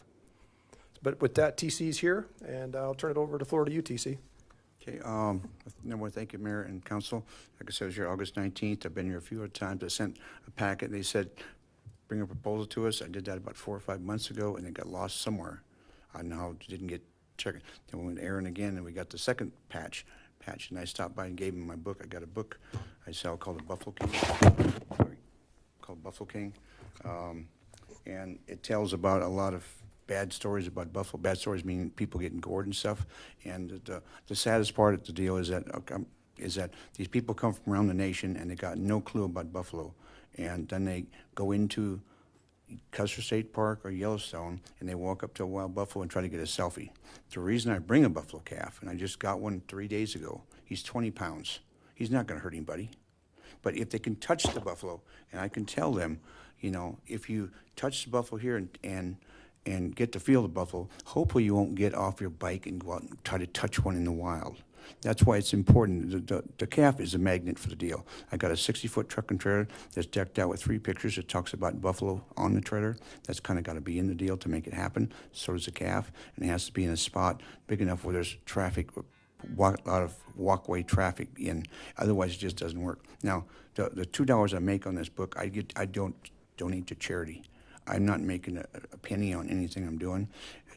But with that, TC's here, and I'll turn it over to floor to you, TC. Okay, number one, thank you, Mayor and Council. Like I said, I was here August 19th. I've been here a few other times. I sent a packet, and they said, bring a proposal to us. I did that about 4 or 5 months ago, and it got lost somewhere. I now didn't get checked. Then we went to Aaron again, and we got the second patch, and I stopped by and gave him my book. I got a book I sell called the Buffalo King. Sorry, called Buffalo King, and it tells about a lot of bad stories about buffalo. Bad stories meaning people getting gored and stuff. And the saddest part of the deal is that these people come from around the nation and they got no clue about buffalo. and then they go into Custer State Park or Yellowstone, and they walk up to a wild buffalo and try to get a selfie. The reason I bring a buffalo calf, and I just got one 3 days ago, he's 20 pounds. He's not going to hurt anybody. But if they can touch the buffalo, and I can tell them, you know, if you touch the buffalo here and get to feel the buffalo, hopefully you won't get off your bike and go out and try to touch one in the wild. That's why it's important. The calf is a magnet for the deal. I got a 60-foot truck and trailer that's decked out with 3 pictures that talks about buffalo on the trailer. That's kind of got to be in the deal to make it happen. So does the calf, and it has to be in a spot big enough where there's traffic, a lot of walkway traffic in. Otherwise, it just doesn't work. Now, the $2 I make on this book, I don't donate to charity. I'm not making a penny on anything I'm doing.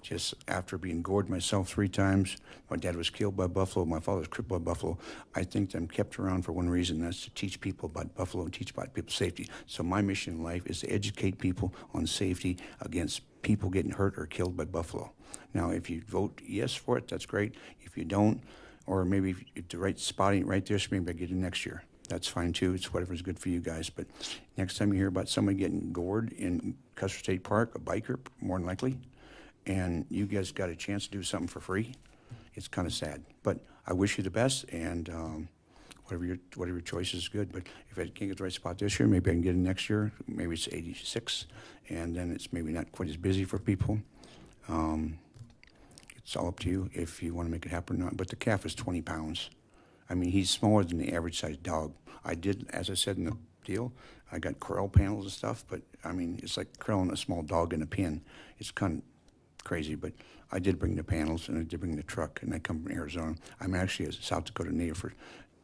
Just after being gored myself 3 times, my dad was killed by buffalo, my father was crippled by buffalo. I think I'm kept around for one reason, that's to teach people about buffalo and teach about people's safety. So my mission in life is to educate people on safety against people getting hurt or killed by buffalo. Now, if you vote yes for it, that's great. If you don't, or maybe if the right spot ain't right there, so maybe I get it next year. That's fine too. It's whatever's good for you guys. But next time you hear about somebody getting gored in Custer State Park, a biker, more than likely, and you guys got a chance to do something for free, it's kind of sad. But I wish you the best, and whatever your choice is good. But if I can't get the right spot this year, maybe I can get it next year. Maybe it's 86, and then it's maybe not quite as busy for people. It's all up to you if you want to make it happen or not. But the calf is 20 pounds. I mean, he's smaller than the average sized dog. I did, as I said in the deal, I got corral panels and stuff, but I mean, it's like corralling a small dog in a pen. It's kind of crazy, but I did bring the panels and I did bring the truck, and I come from Arizona. I'm actually a South Dakota native for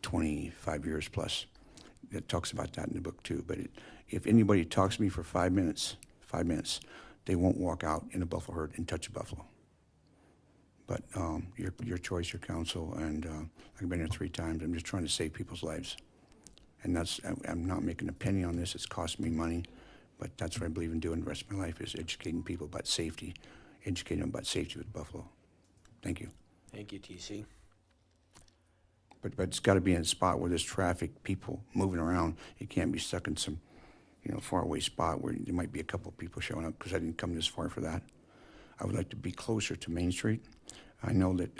25 years plus. It talks about that in the book too, but if anybody talks to me for 5 minutes, they won't walk out in a buffalo herd and touch a buffalo. But your choice, your counsel, and I've been here 3 times. I'm just trying to save people's lives. And I'm not making a penny on this. It's cost me money, but that's what I believe in doing the rest of my life, is educating people about safety, educating them about safety with buffalo. Thank you. Thank you, TC. But it's got to be in a spot where there's traffic, people moving around. It can't be stuck in some, far away spot where there might be a couple people showing up, because I didn't come this far for that. I would like to be closer to Main Street. I know that,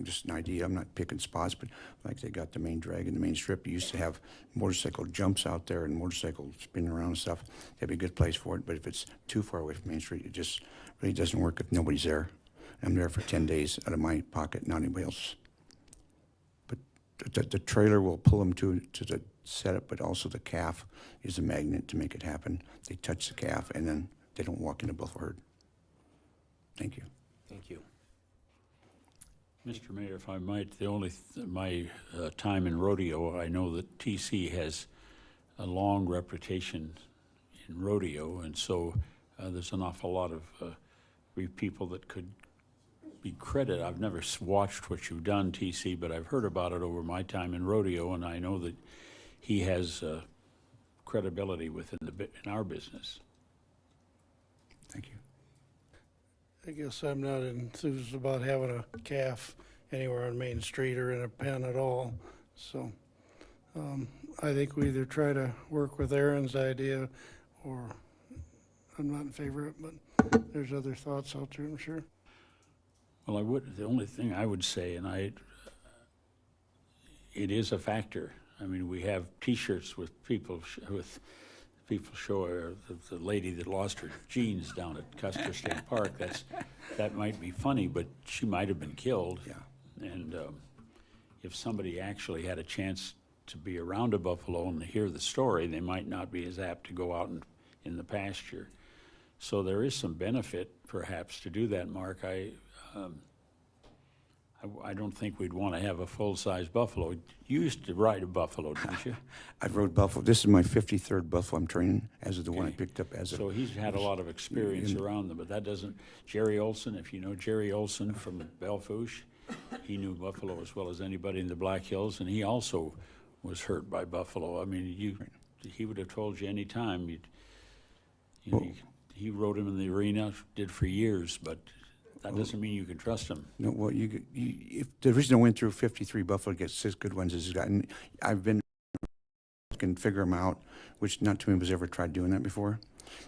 just an idea, I'm not picking spots, but like they got the main drag and the main strip. You used to have motorcycle jumps out there and motorcycles spinning around and stuff. That'd be a good place for it, but if it's too far away from Main Street, it just really doesn't work if nobody's there. I'm there for 10 days out of my pocket, not anybody else. But the trailer will pull them to the setup, but also the calf is a magnet to make it happen. They touch the calf, and then they don't walk in a buffalo herd. Thank you. Thank you. Mr. Mayor, if I might, my time in rodeo, I know that TC has a long reputation in rodeo, and so there's an awful lot of people that could be credited. I've never watched what you've done, TC, but I've heard about it over my time in rodeo, and I know that he has credibility in our business. Thank you. I guess I'm not enthused about having a calf anywhere on Main Street or in a pen at all. So I think we either try to work with Aaron's idea, or I'm not in favor of it, but there's other thoughts out there, I'm sure. Well, the only thing I would say, and it is a factor. I mean, we have T-shirts with people show the lady that lost her jeans down at Custer State Park. That might be funny, but she might have been killed. Yeah. And if somebody actually had a chance to be around a buffalo and to hear the story, they might not be as apt to go out in the pasture. So there is some benefit, perhaps, to do that, Mark. I don't think we'd want to have a full-size buffalo. You used to ride a buffalo, didn't you? I've rode buffalo. This is my 53rd buffalo I'm training, as of the one I picked up as a... So he's had a lot of experience around them, but that doesn't... Jerry Olson, if you know Jerry Olson from Belle Fourche, he knew buffalo as well as anybody in the Black Hills, and he also was hurt by buffalo. I mean, he would have told you any time. He rode him in the arena, did for years, but... That doesn't mean you can trust him. No, well, if the reason I went through 53 buffalo to get 6 good ones is I've been can figure them out, which not too many of us ever tried doing that before.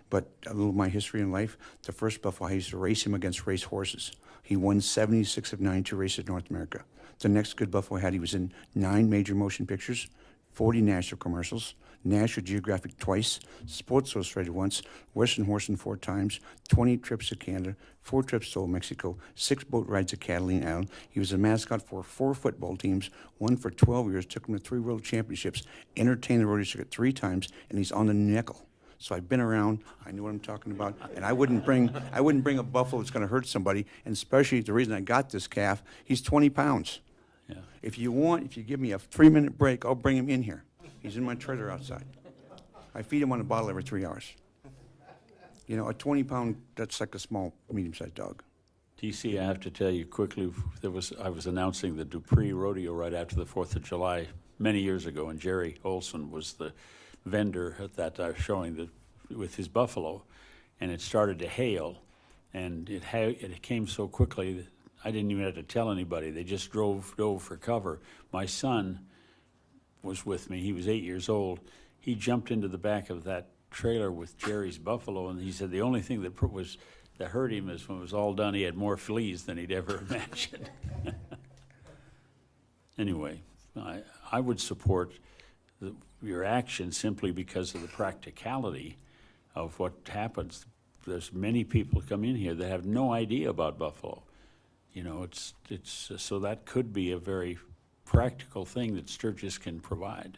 But a little of my history in life, the first buffalo, I used to race him against race horses. He won 76 of 92 races in North America. The next good buffalo I had, he was in 9 major motion pictures, 40 national commercials, National Geographic twice, Sports Illustrated once, Western Horsing 4 times, 20 trips to Canada, 4 trips to Old Mexico, 6 boat rides to Catalina Island. He was a mascot for 4 football teams, one for 12 years, took him to 3 world championships, entertained the rodeo circuit 3 times, and he's on the nickel. So I've been around, I know what I'm talking about, and I wouldn't bring a buffalo that's gonna hurt somebody, and especially the reason I got this calf, he's 20 pounds. Yeah. If you give me a 3-minute break, I'll bring him in here. He's in my trailer outside. I feed him on a bottle every 3 hours. You know, a 20-pound, that's like a small, medium-sized dog. TC, I have to tell you quickly, I was announcing the Dupree Rodeo right after the 4th of July many years ago, and Jerry Olson was the vendor at that showing with his buffalo, and it started to hail, and it came so quickly that I didn't even have to tell anybody. They just dove for cover. My son was with me. He was 8 years old. He jumped into the back of that trailer with Jerry's buffalo, and he said the only thing that hurt him is when it was all done, he had more fleas than he'd ever imagined. Anyway, I would support your action simply because of the practicality of what happens. There's many people come in here that have no idea about buffalo. You know, it's so that could be a very practical thing that Sturgis can provide.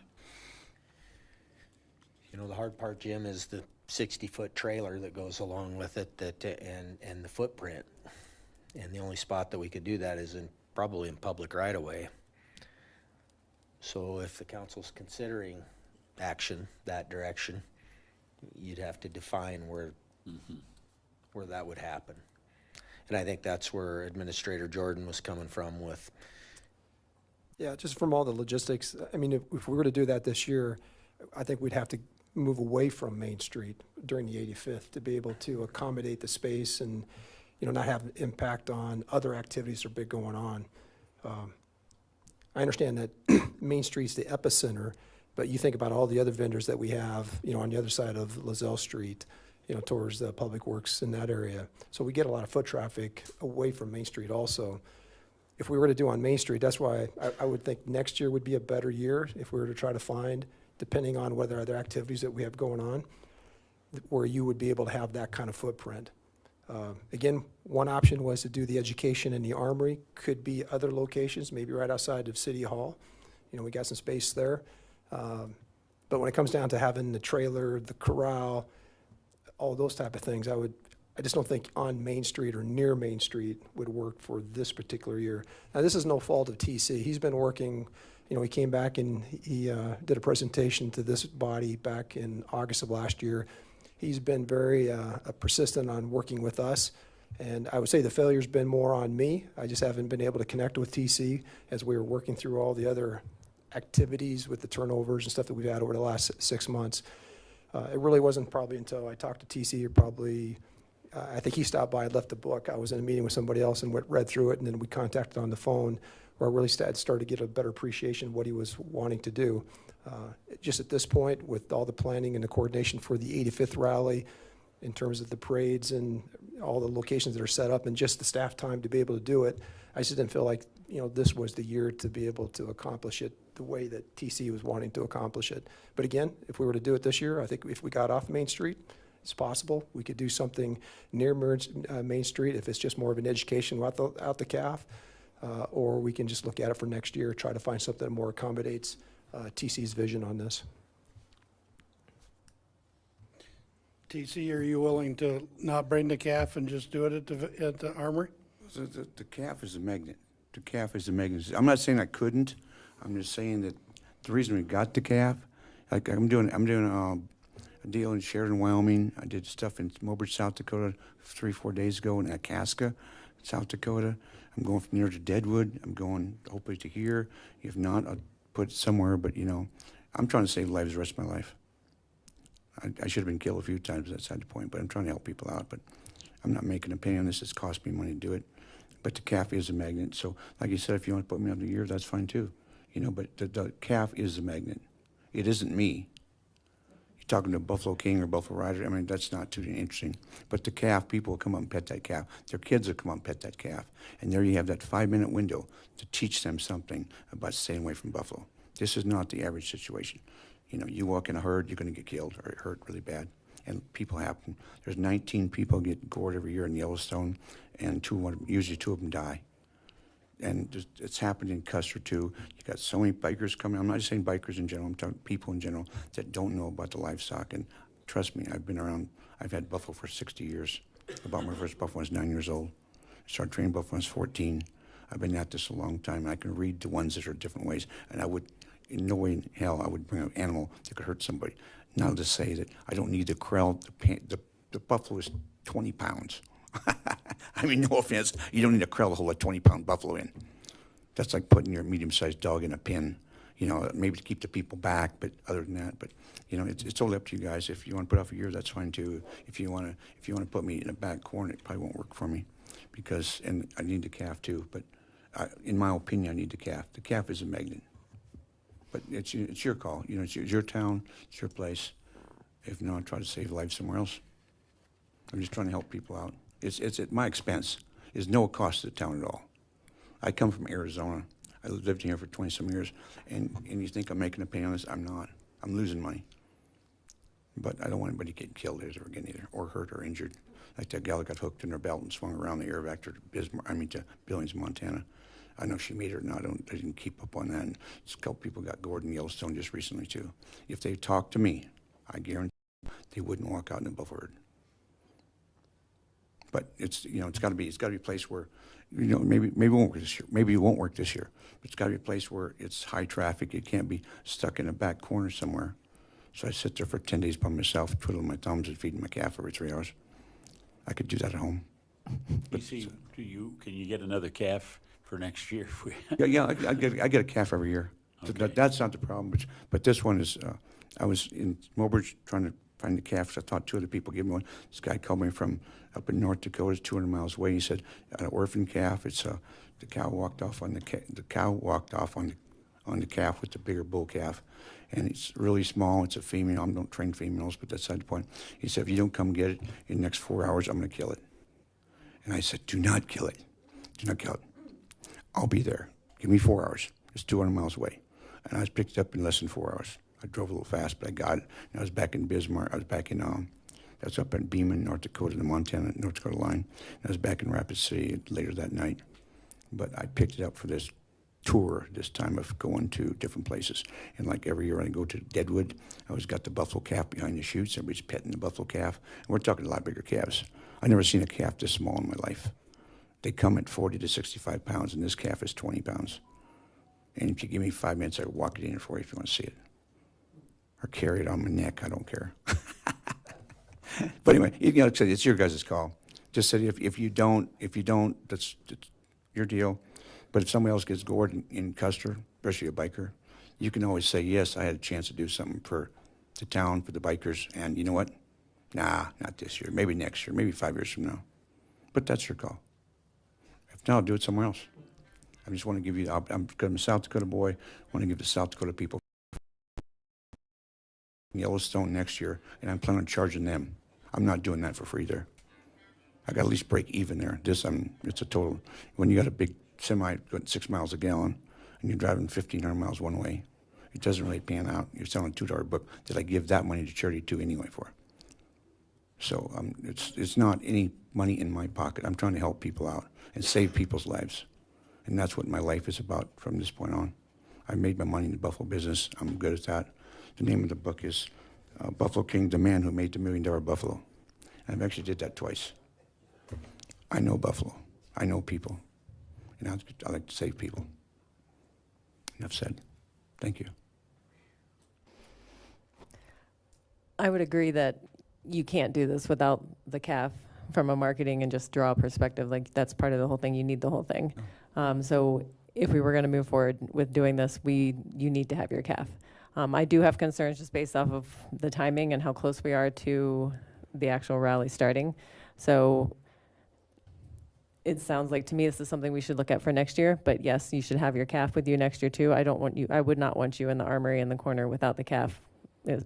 You know, the hard part, Jim, is the 60-foot trailer that goes along with it, and the footprint. And the only spot that we could do that is probably in public right-of-way. So if the council's considering action that direction, you'd have to define where that would happen. And I think that's where Administrator Jordan was coming from with. Yeah, just from all the logistics, I mean, if we were to do that this year, I think we'd have to move away from Main Street during the 85th to be able to accommodate the space and, you know, not have an impact on other activities that are big going on. I understand that Main Street's the epicenter, but you think about all the other vendors that we have, you know, on the other side of Lozelle Street, you know, towards the Public Works in that area. So we get a lot of foot traffic away from Main Street also. If we were to do on Main Street, that's why I would think next year would be a better year if we were to try to find, depending on whether other activities that we have going on, where you would be able to have that kind of footprint. Again, one option was to do the education in the Armory. Could be other locations, maybe right outside of City Hall. You know, we got some space there. But when it comes down to having the trailer, the corral, all those type of things, I just don't think on Main Street or near Main Street would work for this particular year. Now, this is no fault of TC. He's been working, you know, he came back and he did a presentation to this body back in August of last year. He's been very persistent on working with us. And I would say the failure's been more on me. I just haven't been able to connect with TC as we were working through all the other activities with the turnovers and stuff that we've had over the last 6 months. It really wasn't probably until I talked to TC, or probably, I think he stopped by and left the book. I was in a meeting with somebody else and read through it, and then we contacted on the phone, where I really started to get a better appreciation of what he was wanting to do. Just at this point, with all the planning and the coordination for the 85th rally, in terms of the parades and all the locations that are set up and just the staff time to be able to do it, I just didn't feel like, you know, this was the year to be able to accomplish it the way that TC was wanting to accomplish it. But again, if we were to do it this year, I think if we got off Main Street, it's possible. We could do something near Main Street if it's just more of an education out the calf, or we can just look at it for next year, try to find something that more accommodates TC's vision on this. TC, are you willing to not bring the calf and just do it at the Armory? So the calf is a magnet. The calf is a magnet. I'm not saying I couldn't. I'm just saying that the reason we got the calf, like I'm doing a deal in Sheridan, Wyoming. I did stuff in Mobridge, South Dakota 3-4 days ago, in Akaska, South Dakota. I'm going from there to Deadwood. I'm going hopefully to here. If not, I'll put it somewhere. But, you know, I'm trying to save lives the rest of my life. I should have been killed a few times, that's not the point, but I'm trying to help people out. But I'm not making a penny on this. It's cost me money to do it. But the calf is a magnet. So, like you said, if you want to put me on the year, that's fine too. You know, but the calf is a magnet. It isn't me. You're talking to Buffalo King or Buffalo Rider, I mean, that's not too interesting. But the calf, people will come up and pet that calf. Their kids will come up and pet that calf. And there you have that 5-minute window to teach them something about staying away from buffalo. This is not the average situation. You know, you walk in a herd, you're going to get killed or hurt really bad. And people happen. There's 19 people get gored every year in Yellowstone, and usually two of them die. And it's happened in Custer too. You got so many bikers coming. I'm not just saying bikers in general. I'm talking people in general that don't know about the livestock. And trust me, I've been around. I've had buffalo for 60 years. I bought my first buffalo when I was 9 years old. I started training buffalo when I was 14. I've been at this a long time. And I can read the ones that are different ways. And I would, in no way in hell, I would bring an animal that could hurt somebody. Now to say that I don't need to corral the buffalo is 20 pounds. I mean, no offense, you don't need to corral a whole 20-pound buffalo in. That's like putting your medium-sized dog in a pen, you know, maybe to keep the people back, but other than that, but you know, it's totally up to you guys. If you want to put off a year, that's fine too. If you want to put me in a back corner, it probably won't work for me, because and I need the calf too. But in my opinion, I need the calf. The calf is a magnet. But it's your call. You know, it's your town, it's your place. If not, try to save lives somewhere else. I'm just trying to help people out. It's at my expense. There's no cost to the town at all. I come from Arizona. I lived here for 20-some years, and you think I'm making a pay on this? I'm not. I'm losing money. But I don't want anybody getting killed ever again either, or hurt or injured. Like that gal that got hooked in her belt and swung around the air back to Billings, Montana. I know she made it or not. I didn't keep up on that. And a couple people got gored in Yellowstone just recently too. If they talked to me, I guarantee they wouldn't walk out in a buffalo herd. But it's got to be a place where, you know, maybe it won't work this year. Maybe it won't work this year. But it's got to be a place where it's high traffic. It can't be stuck in a back corner somewhere. So I sit there for 10 days by myself, twiddling my thumbs and feeding my calf every 3 hours. I could do that at home. You see, can you get another calf for next year? I get a calf every year. Okay. That's not the problem. But this one is, I was in Mobridge trying to find the calf, so I thought 2 other people gave me one. This guy called me from up in North Dakota, it's 200 miles away. He said, an orphan calf. It's the cow walked off on the calf with the bigger bull calf, and it's really small. It's a female. I don't train females, but that's not the point. He said, if you don't come get it in the next 4 hours, I'm going to kill it. And I said, do not kill it. Do not kill it. I'll be there. Give me 4 hours. It's 200 miles away. And I was picked up in less than 4 hours. I drove a little fast, but I got it. And I was back in Bismarck. I was back in, that's up in Beeman, North Dakota, the Montana-North Dakota line. And I was back in Rapid City later that night. But I picked it up for this tour this time of going to different places. And like every year I go to Deadwood, I always got the buffalo calf behind the chutes. Everybody's petting the buffalo calf. And we're talking a lot bigger calves. I've never seen a calf this small in my life. They come at 40 to 65 pounds, and this calf is 20 pounds. And if you give me 5 minutes, I'll walk it in for you if you want to see it. Or carry it on my neck, I don't care. But anyway, it's your guys' call. Just say if you don't, that's your deal. But if somebody else gets gored in Custer, especially a biker, you can always say, yes, I had a chance to do something for the town, for the bikers, and you know what? Nah, not this year. Maybe next year, maybe 5 years from now. But that's your call. If not, I'll do it somewhere else. I just want to give you, I'm a South Dakota boy. I want to give the South Dakota people Yellowstone next year, and I'm planning on charging them. I'm not doing that for free there. I got to at least break even there. It's a total, when you got a big semi going 6 miles a gallon, and you're driving 1,500 miles one way, it doesn't really pan out. You're selling a $2 book that I give that money to charity too anyway for. So it's not any money in my pocket. I'm trying to help people out and save people's lives. And that's what my life is about from this point on. I made my money in the buffalo business. I'm good at that. The name of the book is Buffalo King, the Man Who Made the $1 Million Buffalo. And I've actually did that twice. I know buffalo. I know people. And I like to save people. Enough said. Thank you. I would agree that you can't do this without the calf from a marketing and just draw perspective. Like, that's part of the whole thing. You need the whole thing. So if we were going to move forward with doing this, you need to have your calf. I do have concerns just based off of the timing and how close we are to the actual rally starting. So it sounds like to me this is something we should look at for next year. But yes, you should have your calf with you next year too. I would not want you in the armory in the corner without the calf,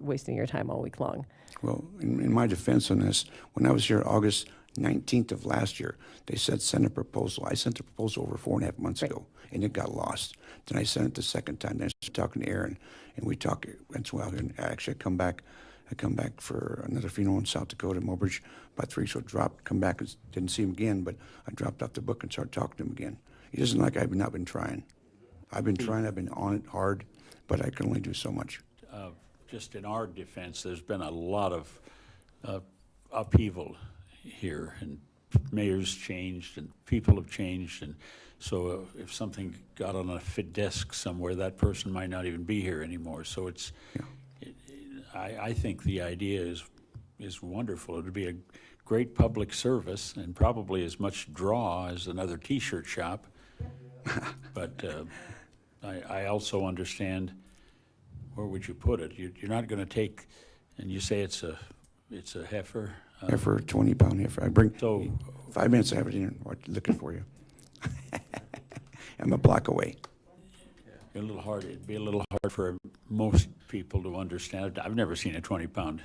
wasting your time all week long. Well, in my defense on this, when I was here August 19th of last year, they said send a proposal. I sent a proposal over 4.5 months ago, and it got lost. Then I sent it the second time. Then I started talking to Aaron, and we talked, went well. And actually, I come back for another funeral in South Dakota, Mobridge, about 3 weeks ago, dropped, come back, and didn't see him again, but I dropped off the book and started talking to him again. He doesn't like I've not been trying. I've been trying, I've been on it hard, but I can only do so much. Just in our defense, there's been a lot of upheaval here, and mayors changed, and people have changed, and so if something got on a desk somewhere, that person might not even be here anymore. So it's, I think the idea is wonderful. It would be a great public service and probably as much draw as another T-shirt shop. But I also understand, where would you put it? You're not going to take, and you say it's a heifer. Heifer, 20-pound heifer. I bring 5 minutes. I have it in looking for you. I'm a block away. A little hard. It'd be a little hard for most people to understand. I've never seen a 20-pound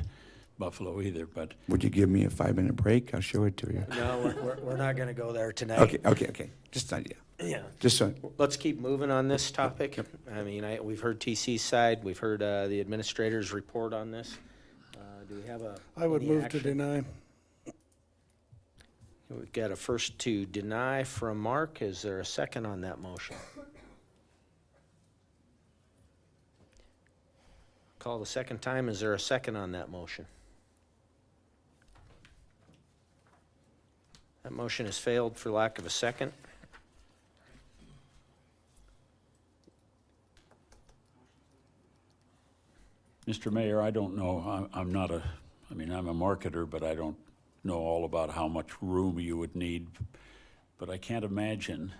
buffalo either, but. Would you give me a 5-minute break? I'll show it to you. No, we're not going to go there tonight. Okay. Just an idea. Yeah. Just so. Let's keep moving on this topic. I mean, we've heard TC's side, we've heard the administrator's report on this. Do we have I would any move action? to deny. We've got a first to deny from Mark. Is there a second on that motion? Call the second time. Is there a second on that motion? That motion has failed for lack of a second. Mr. Mayor, I don't know, I'm not I'm a marketer, but I don't know all about how much room you would need. But I can't imagine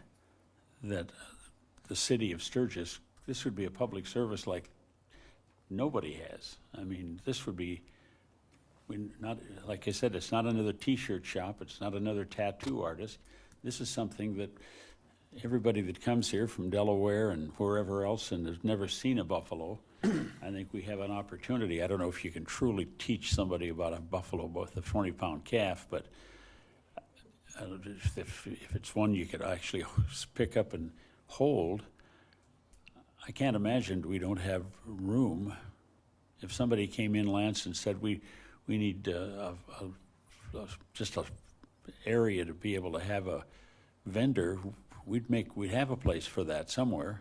that the city of Sturgis, this would be a public service like nobody has. I mean, this would be, like I said, it's not another T-shirt shop, it's not another tattoo artist. This is something that everybody that comes here from Delaware and wherever else and has never seen a buffalo, I think we have an opportunity. I don't know if you can truly teach somebody about a buffalo, both the 20-pound calf, but if it's one you could actually pick up and hold, I can't imagine we don't have room. If somebody came in, Lance, and said we need just a area to be able to have a vendor, we'd have a place for that somewhere.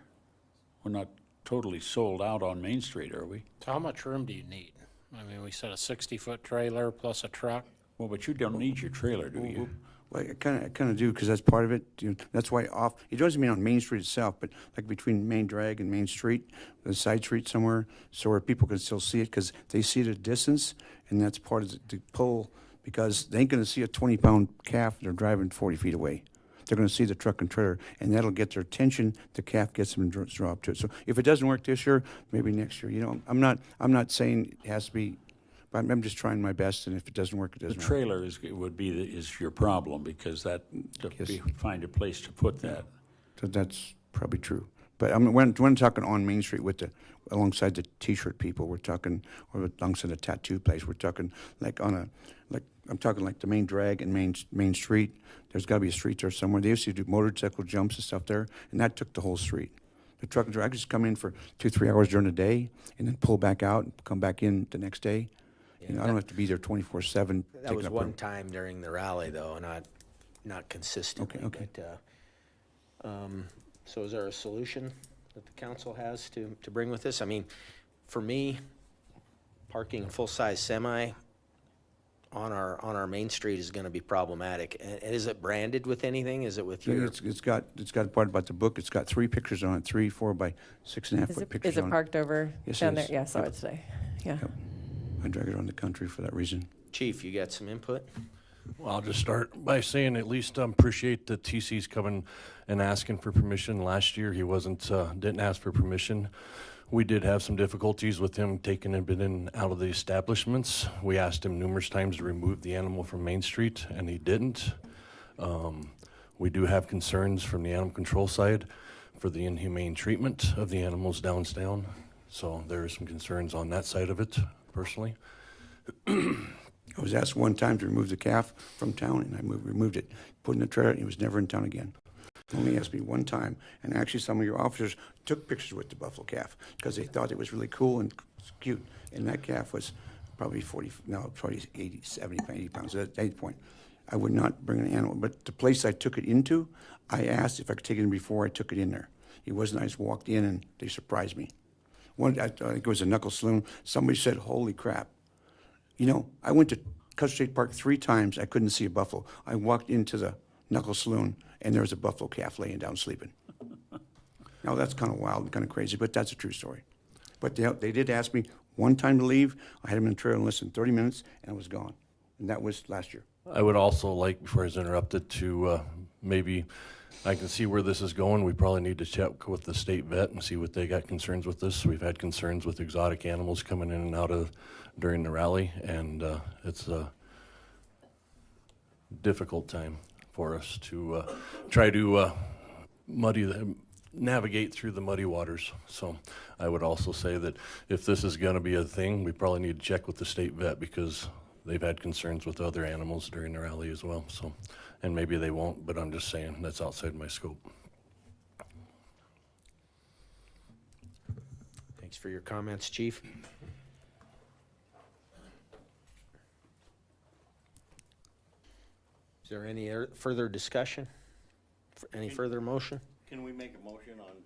We're not totally sold out on Main Street, are we? So how much room do you need? I mean, we said a 60-foot trailer plus a truck. Well, but you don't need your trailer, do you? Well, I kind of do, because that's part of it. That's why it doesn't mean on Main Street itself, but like between Main Drag and Main Street, the side street somewhere, so where people can still see it, because they see it at a distance, and that's part of the pull, because they ain't going to see a 20-pound calf they're driving 40 feet away. They're going to see the truck and trailer, and that'll get their attention. The calf gets them and draw up to it. So if it doesn't work this year, maybe next year. I'm not saying it has to be, but I'm just trying my best. And if it doesn't work, it doesn't. The trailer is your problem, because find a place to put that. So that's probably true. But when talking on Main Street alongside the T-shirt people, we're talking, or alongside a tattoo place, we're talking I'm talking like the Main Drag and Main Street. There's got to be a street there somewhere. They used to do motorcycle jumps and stuff there, and that took the whole street. The truck and drag just come in for 2-3 hours during the day, and then pull back out and come back in the next day. I don't have to be there 24/7. That was one time during the rally, though, not consistently. Okay. But, so is there a solution that the council has to bring with this? I mean, for me, parking a full-size semi on our Main Street is going to be problematic. And is it branded with anything? Is it with your? It's got a part about the book. It's got 3 pictures on it, 3 4 by 6.5 foot pictures. Is it on parked over Yes, down it there? is. Yeah, I saw it today. Yeah. Yep. I drag it around the country for that reason. Chief, you got some input? Well, I'll just start by saying at least appreciate the TC's coming and asking for permission. Last year he didn't ask for permission. We did have some difficulties with him taking a bit in out of the establishments. We asked him numerous times to remove the animal from Main Street, and he didn't. We do have concerns from the animal control side for the inhumane treatment of the animals downtown. So there are some concerns on that side of it, personally. I was asked one time to remove the calf from town, and I removed it, put it in the trailer, and he was never in town again. Only asked me one time, and actually some of your officers took pictures with the buffalo calf because they thought it was really cool and cute. And that calf was probably 80, 70, 80 pounds at that point. I would not bring an animal, but the place I took it into, I asked if I could take it in before I took it in there. It wasn't, I just walked in and they surprised me. I think it was a Knuckle Saloon, somebody said, holy crap. You know, I went to Custer State Park 3 times, I couldn't see a buffalo. I walked into the Knuckle Saloon and there was a buffalo calf laying down sleeping. Now that's kind of wild and kind of crazy, but that's a true story. But they did ask me one time to leave. I had them in the trailer in less than 30 minutes and I was gone. And that was last year. I would also like, before I was interrupted, to maybe, I can see where this is going. We probably need to check with the state vet and see what they got concerns with this. We've had concerns with exotic animals coming in and out of during the rally, and it's a difficult time for us to try to navigate through the muddy waters. So I would also say that if this is going to be a thing, we probably need to check with the state vet because they've had concerns with other animals during the rally as well. So, and maybe they won't, but I'm just saying that's outside my scope. Thanks for your comments, Chief. Is there any further discussion? Any further motion? Can we make a motion on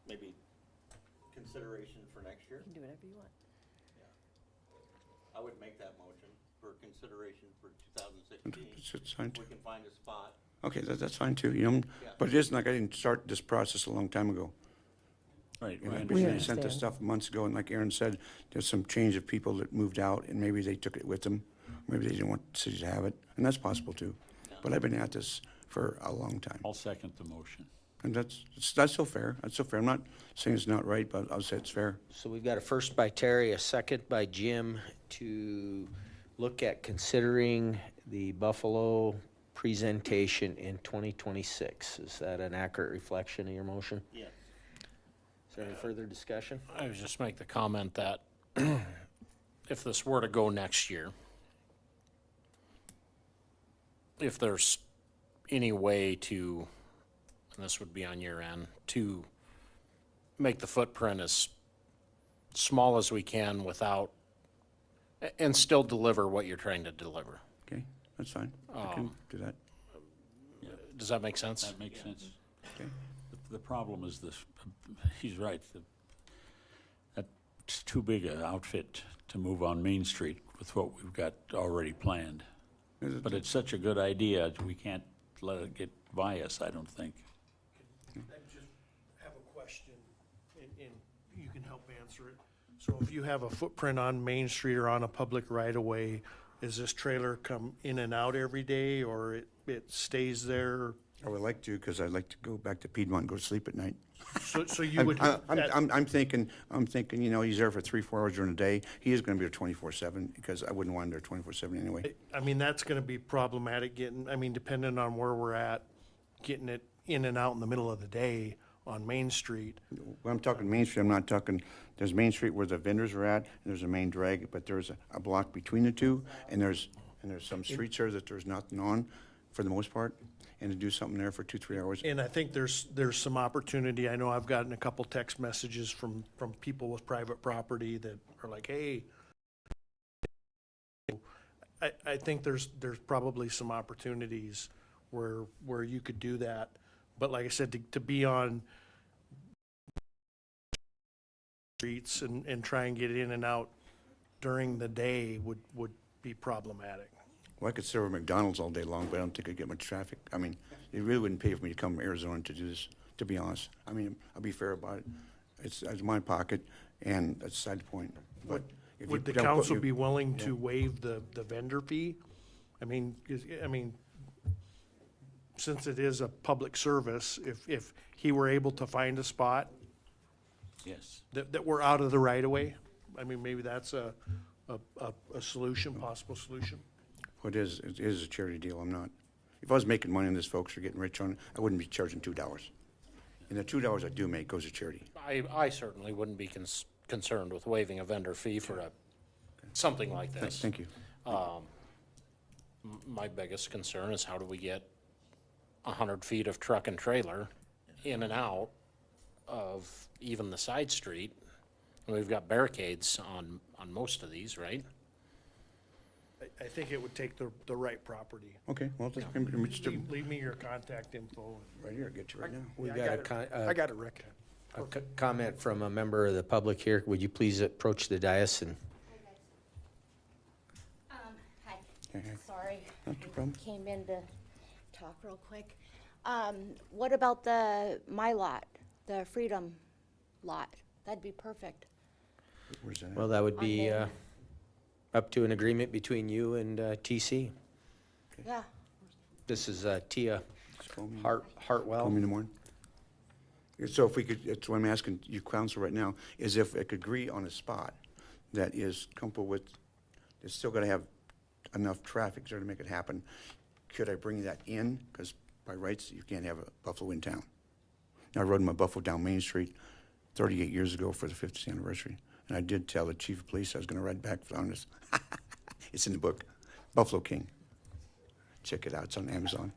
maybe consideration for next year? You can do whatever you want. I would make that motion for consideration for 2016. It's fine. We can find a spot. Okay, that's fine too, you know, Yeah. but it isn't like I didn't start this process a long time ago. Right, You know, I we understand. sent this stuff months ago, and like Aaron said, there's some change of people that moved out, and maybe they took it with them. Maybe they didn't want the city to have it, and that's possible too. But I've been at this for a long time. I'll second the motion. And that's so fair. That's so fair. I'm not saying it's not right, but I'll say it's fair. So we've got a first by Terry, a second by Jim to look at considering the Buffalo presentation in 2026. Is that an accurate reflection of your motion? Yes. Is there any further discussion? I would just make the comment that if this were to go next year, if there's any way to, and this would be on your end, to make the footprint as small as we can without, and still deliver what you're trying to deliver. Okay, that's fine. I can do that. Does that make sense? That makes sense. Okay. The problem is this, he's right, that's too big an outfit to move on Main Street with what we've got already planned. But it's such a good idea, we can't let it get by us, I don't think. I just have a question, and you can help answer it. So if you have a footprint on Main Street or on a public right-of-way, is this trailer come in and out every day, or it stays there? I would like to, because I'd like to go back to Piedmont and go to sleep at night. So you would. I'm thinking, you know, he's there for 3-4 hours during the day. He is gonna be there 24/7, because I wouldn't want him there 24/7 anyway. I mean, that's gonna be problematic depending on where we're at, getting it in and out in the middle of the day on Main Street. When I'm talking Main Street, I'm not talking, there's Main Street where the vendors are at, and there's a main drag, but there's a block between the two, and there's some streets there that there's nothing on, for the most part, and to do something there for 2-3 hours. And I think there's some opportunity. I know I've gotten a couple text messages from people with private property that are like, hey, I think there's probably some opportunities where you could do that. But like I said, to be on streets and try and get in and out during the day would be problematic. Well, I could serve McDonald's all day long, but I don't think I'd get much traffic. I mean, it really wouldn't pay for me to come to Arizona to do this, to be honest. I mean, I'll be fair about it. It's my pocket, and that's beside the point. But if Would the you don't put council your- be willing to waive the vendor fee? I mean, since it is a public service, if he were able to find a spot Yes. that we're out of the right of way, I mean, maybe that's a solution, possible solution. It is a charity deal, I'm not. If I was making money on this, folks are getting rich on it, I wouldn't be charging $2. And the $2 I do make goes to charity. I certainly wouldn't be concerned with waiving a vendor fee for something like this. Thank you. My biggest concern is how do we get 100 feet of truck and trailer in and out of even the side street? And we've got barricades on most of these, right? I think it would take the right property. Okay, well, Leave me your contact info. right here, I'll get you right now. We Yeah, I got it, Rick. a comment from a member of the public here. Would you please approach the dais and Hi. Hey, hey. Sorry. Not a problem. Came in to talk real quick. What about my lot, the Freedom lot? That'd be perfect. Where's that at? well, that would On be the- up to an agreement between you and TC. Yeah. This is Tia Just call me. Hartwell. Call me in the morning. So if we could, that's what I'm asking you, council, right now, is if I could agree on a spot that is comfortable with, it's still gonna have enough traffic there to make it happen, could I bring that in? Because by rights, you can't have a Buffalo in town. I rode my Buffalo down Main Street 38 years ago for the 50th anniversary, and I did tell the chief of police I was gonna ride back on this. It's in the book, Buffalo King. Check it out, it's on Amazon.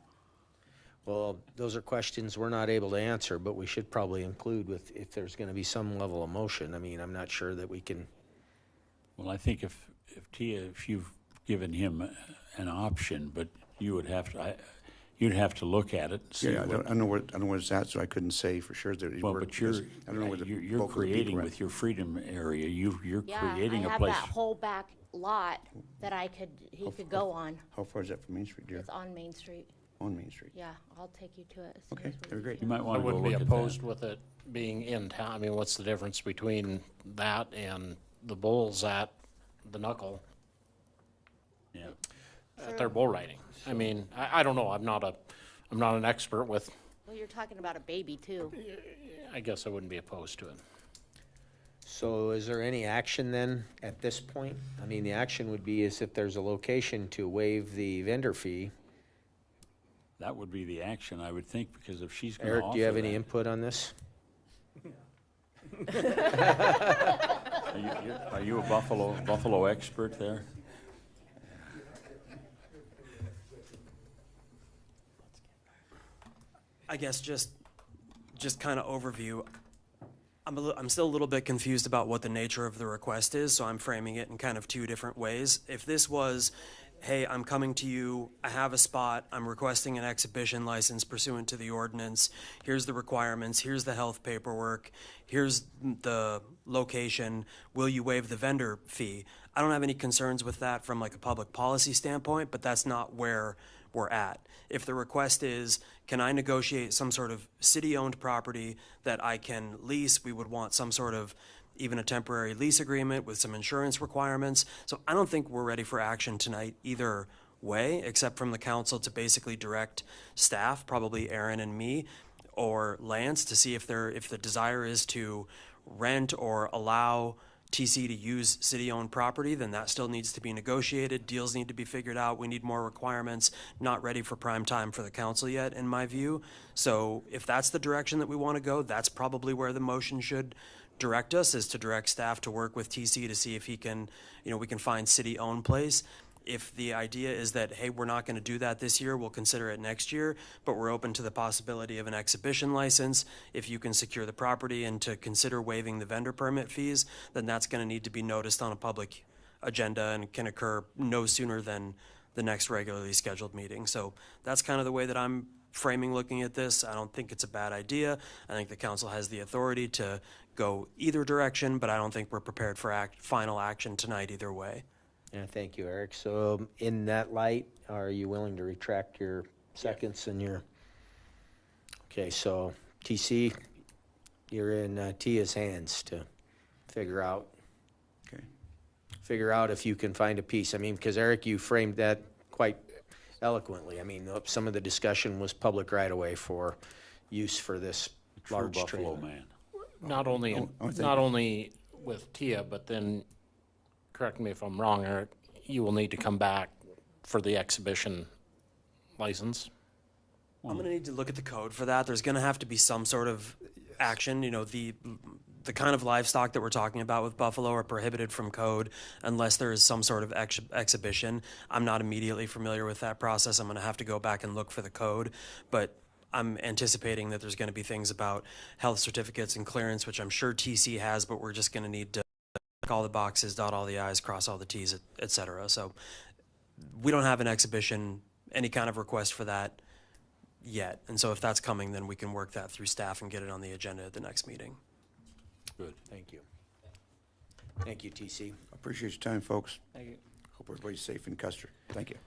Well, those are questions we're not able to answer, but we should probably include with, if there's gonna be some level of motion. I mean, I'm not sure that we can, Well, I think if Tia, if you've given him an option, but you would have to, you'd have to look at it. See Yeah, I what- don't know where it's at, so I couldn't say for sure that it Well, worked. but you're, because I don't know where the you're bulk of the people creating are at. with your freedom area, you're Yeah, creating I a have place. that whole back lot that he could go on. How far is that from Main Street, dear? It's on Main Street. On Main Street. Yeah, I'll take you to it as soon Okay, as we that'd be great. You might I want to go wouldn't be look at opposed that. with it being in town. I mean, what's the difference between that and the bulls at the Knuckle Yeah. at their bull riding? I mean, I don't know. I'm not an expert with, Well, you're talking about a baby too. I guess I wouldn't be opposed to it. so is there any action then at this point? I mean, the action would be is if there's a location to waive the vendor fee. That would be the action, I would think, because if she's gonna Eric, offer do you have any that- input on this? Are you a Buffalo expert there? I guess just kind of overview. I'm still a little bit confused about what the nature of the request is, so I'm framing it in kind of two different ways. If this was, hey, I'm coming to you, I have a spot, I'm requesting an exhibition license pursuant to the ordinance, here's the requirements, here's the health paperwork, here's the location, will you waive the vendor fee? I don't have any concerns with that from like a public policy standpoint, but that's not where we're at. If the request is, can I negotiate some sort of city-owned property that I can lease, we would want some sort of, even a temporary lease agreement with some insurance requirements. So I don't think we're ready for action tonight either way, except from the council to basically direct staff, probably Aaron and me, or Lance, to see if the desire is to rent or allow TC to use city-owned property, then that still needs to be negotiated. Deals need to be figured out. We need more requirements. Not ready for prime time for the council yet, in my view. So if that's the direction that we want to go, that's probably where the motion should direct us, is to direct staff to work with TC to see if he can, we can find city-owned place. If the idea is that, hey, we're not going to do that this year, we'll consider it next year, but we're open to the possibility of an exhibition license. If you can secure the property and to consider waiving the vendor permit fees, then that's going to need to be noticed on a public agenda and can occur no sooner than the next regularly scheduled meeting. So that's kind of the way that I'm framing looking at this. I don't think it's a bad idea. I think the council has the authority to go either direction, but I don't think we're prepared for final action tonight either way. Yeah, thank you, Eric. So in that light, are you willing to retract your seconds and your, okay, so TC, you're in Tia's hands to figure out. Okay. Figure out if you can find a piece. I mean, because Eric, you framed that quite eloquently. I mean, some of the discussion was public right away for use for this True large Buffalo trailer. man. Not only, not only with Tia, but then, correct me if I'm wrong, Eric, you will need to come back for the exhibition license? I'm gonna need to look at the code for that. There's gonna have to be some sort of action, you know, the kind of livestock that we're talking about with buffalo are prohibited from code unless there is some sort of exhibition. I'm not immediately familiar with that process. I'm gonna have to go back and look for the code, but I'm anticipating that there's gonna be things about health certificates and clearance, which I'm sure TC has, but we're just gonna need to check all the boxes, dot all the i's, cross all the t's, et cetera. So we don't have an exhibition, any kind of request for that yet. And so if that's coming, then we can work that through staff and get it on the agenda at the next meeting. Good, thank you. Thank you, TC. Appreciate your time, folks. Thank you. Hope everybody's safe in Custer. Thank you.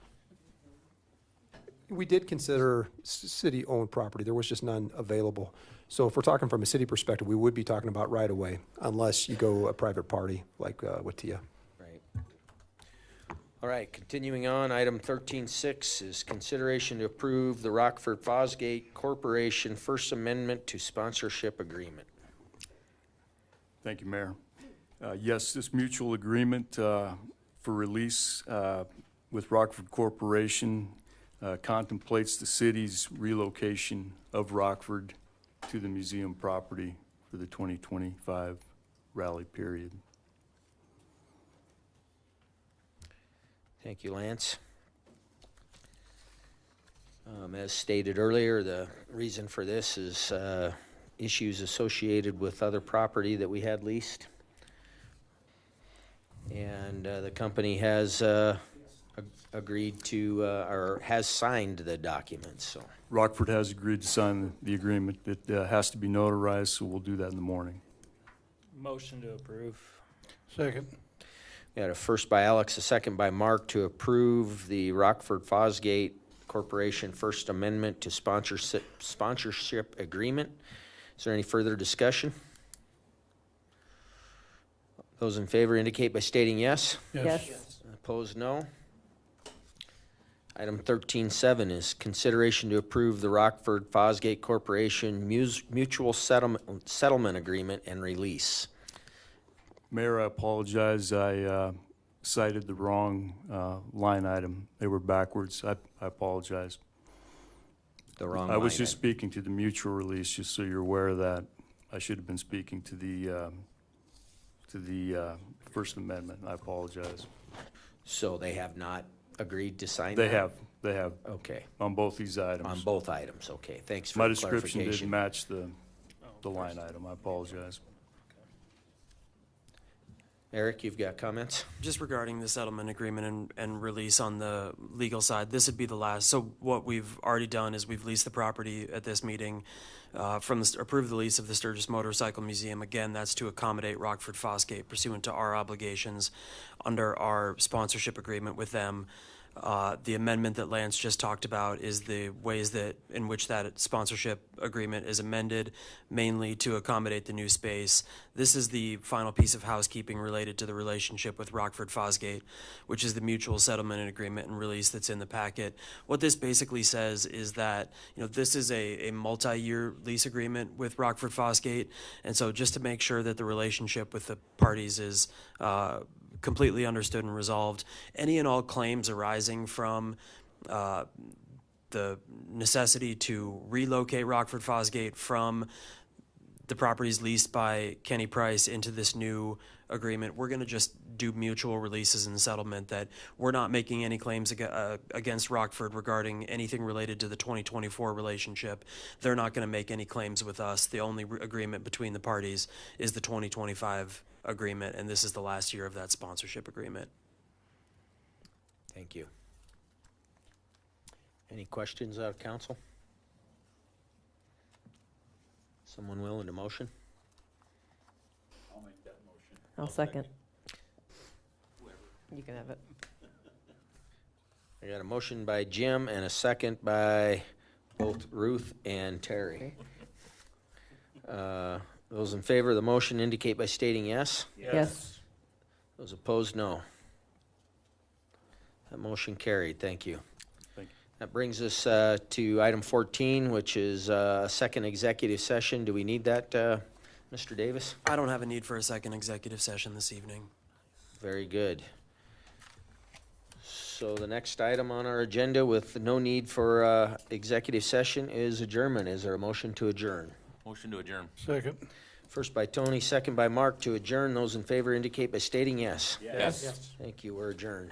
We did consider city-owned property. There was just none available. So if we're talking from a city perspective, we would be talking about right-of-way unless you go a private party like with TIA. Right. All right, continuing on, item 13.6 is consideration to approve the Rockford Fosgate Corporation First Amendment to Sponsorship Agreement. Thank you, Mayor. Yes, this mutual agreement for release with Rockford Corporation contemplates the city's relocation of Rockford to the museum property for the 2025 rally period. Thank you, Lance. As stated earlier, the reason for this is issues associated with other property that we had leased. And the company has agreed to, or has signed the documents, so. Rockford has agreed to sign the agreement. It has to be notarized, so we'll do that in the morning. Motion to approve. Second. We had a first by Alex, a second by Mark to approve the Rockford Fosgate Corporation First Amendment to Sponsorship Agreement. Is there any further discussion? Those in favor indicate by stating yes. Yes. Opposed, no. Item 13.7 is consideration to approve the Rockford Fosgate Corporation Mutual Settlement Agreement and Release. Mayor, I apologize. I cited the wrong line item. They were backwards. I apologize. The wrong I was line just item. speaking to the mutual release, just so you're aware of that. I should have been speaking to the First Amendment. I apologize. So they have not agreed to sign They that? have, Okay, on both these items. on both items, okay. Thanks for My the description clarification. didn't match the line item. I apologize. Eric, you've got comments? Just regarding the settlement agreement and release on the legal side, this would be the last. So what we've already done is we've leased the property at this meeting, approved the lease of the Sturgis Motorcycle Museum. Again, that's to accommodate Rockford Fosgate pursuant to our obligations under our sponsorship agreement with them. The amendment that Lance just talked about is the ways that in which that sponsorship agreement is amended, mainly to accommodate the new space. This is the final piece of housekeeping related to the relationship with Rockford Fosgate, which is the mutual settlement and agreement and release that's in the packet. What this basically says is that, you know, this is a multi-year lease agreement with Rockford Fosgate, and so just to make sure that the relationship with the parties is completely understood and resolved. Any and all claims arising from the necessity to relocate Rockford Fosgate from the properties leased by Kenny Price into this new agreement, we're going to just do mutual releases and settlement that we're not making any claims against Rockford regarding anything related to the 2024 relationship. They're not going to make any claims with us. The only agreement between the parties is the 2025 agreement, and this is the last year of that sponsorship agreement. Thank you. Any questions out of council? Someone willing to motion? I'll make that motion. I'll second. You can have it. I got a motion by Jim and a second by both Ruth and Terry. Those in favor of the motion indicate by stating yes. Yes. Those opposed, no. That motion carried. Thank you. Thank you. That brings us to item 14, which is a second executive session. Do we need that, Mr. Davis? I don't have a need for a second executive session this evening. Very good. So the next item on our agenda with no need for executive session is adjournment. Is there a motion to adjourn? Motion to adjourn. Second. First by Tony, second by Mark to adjourn. Those in favor indicate by stating yes. Yes. Thank you. We're adjourned.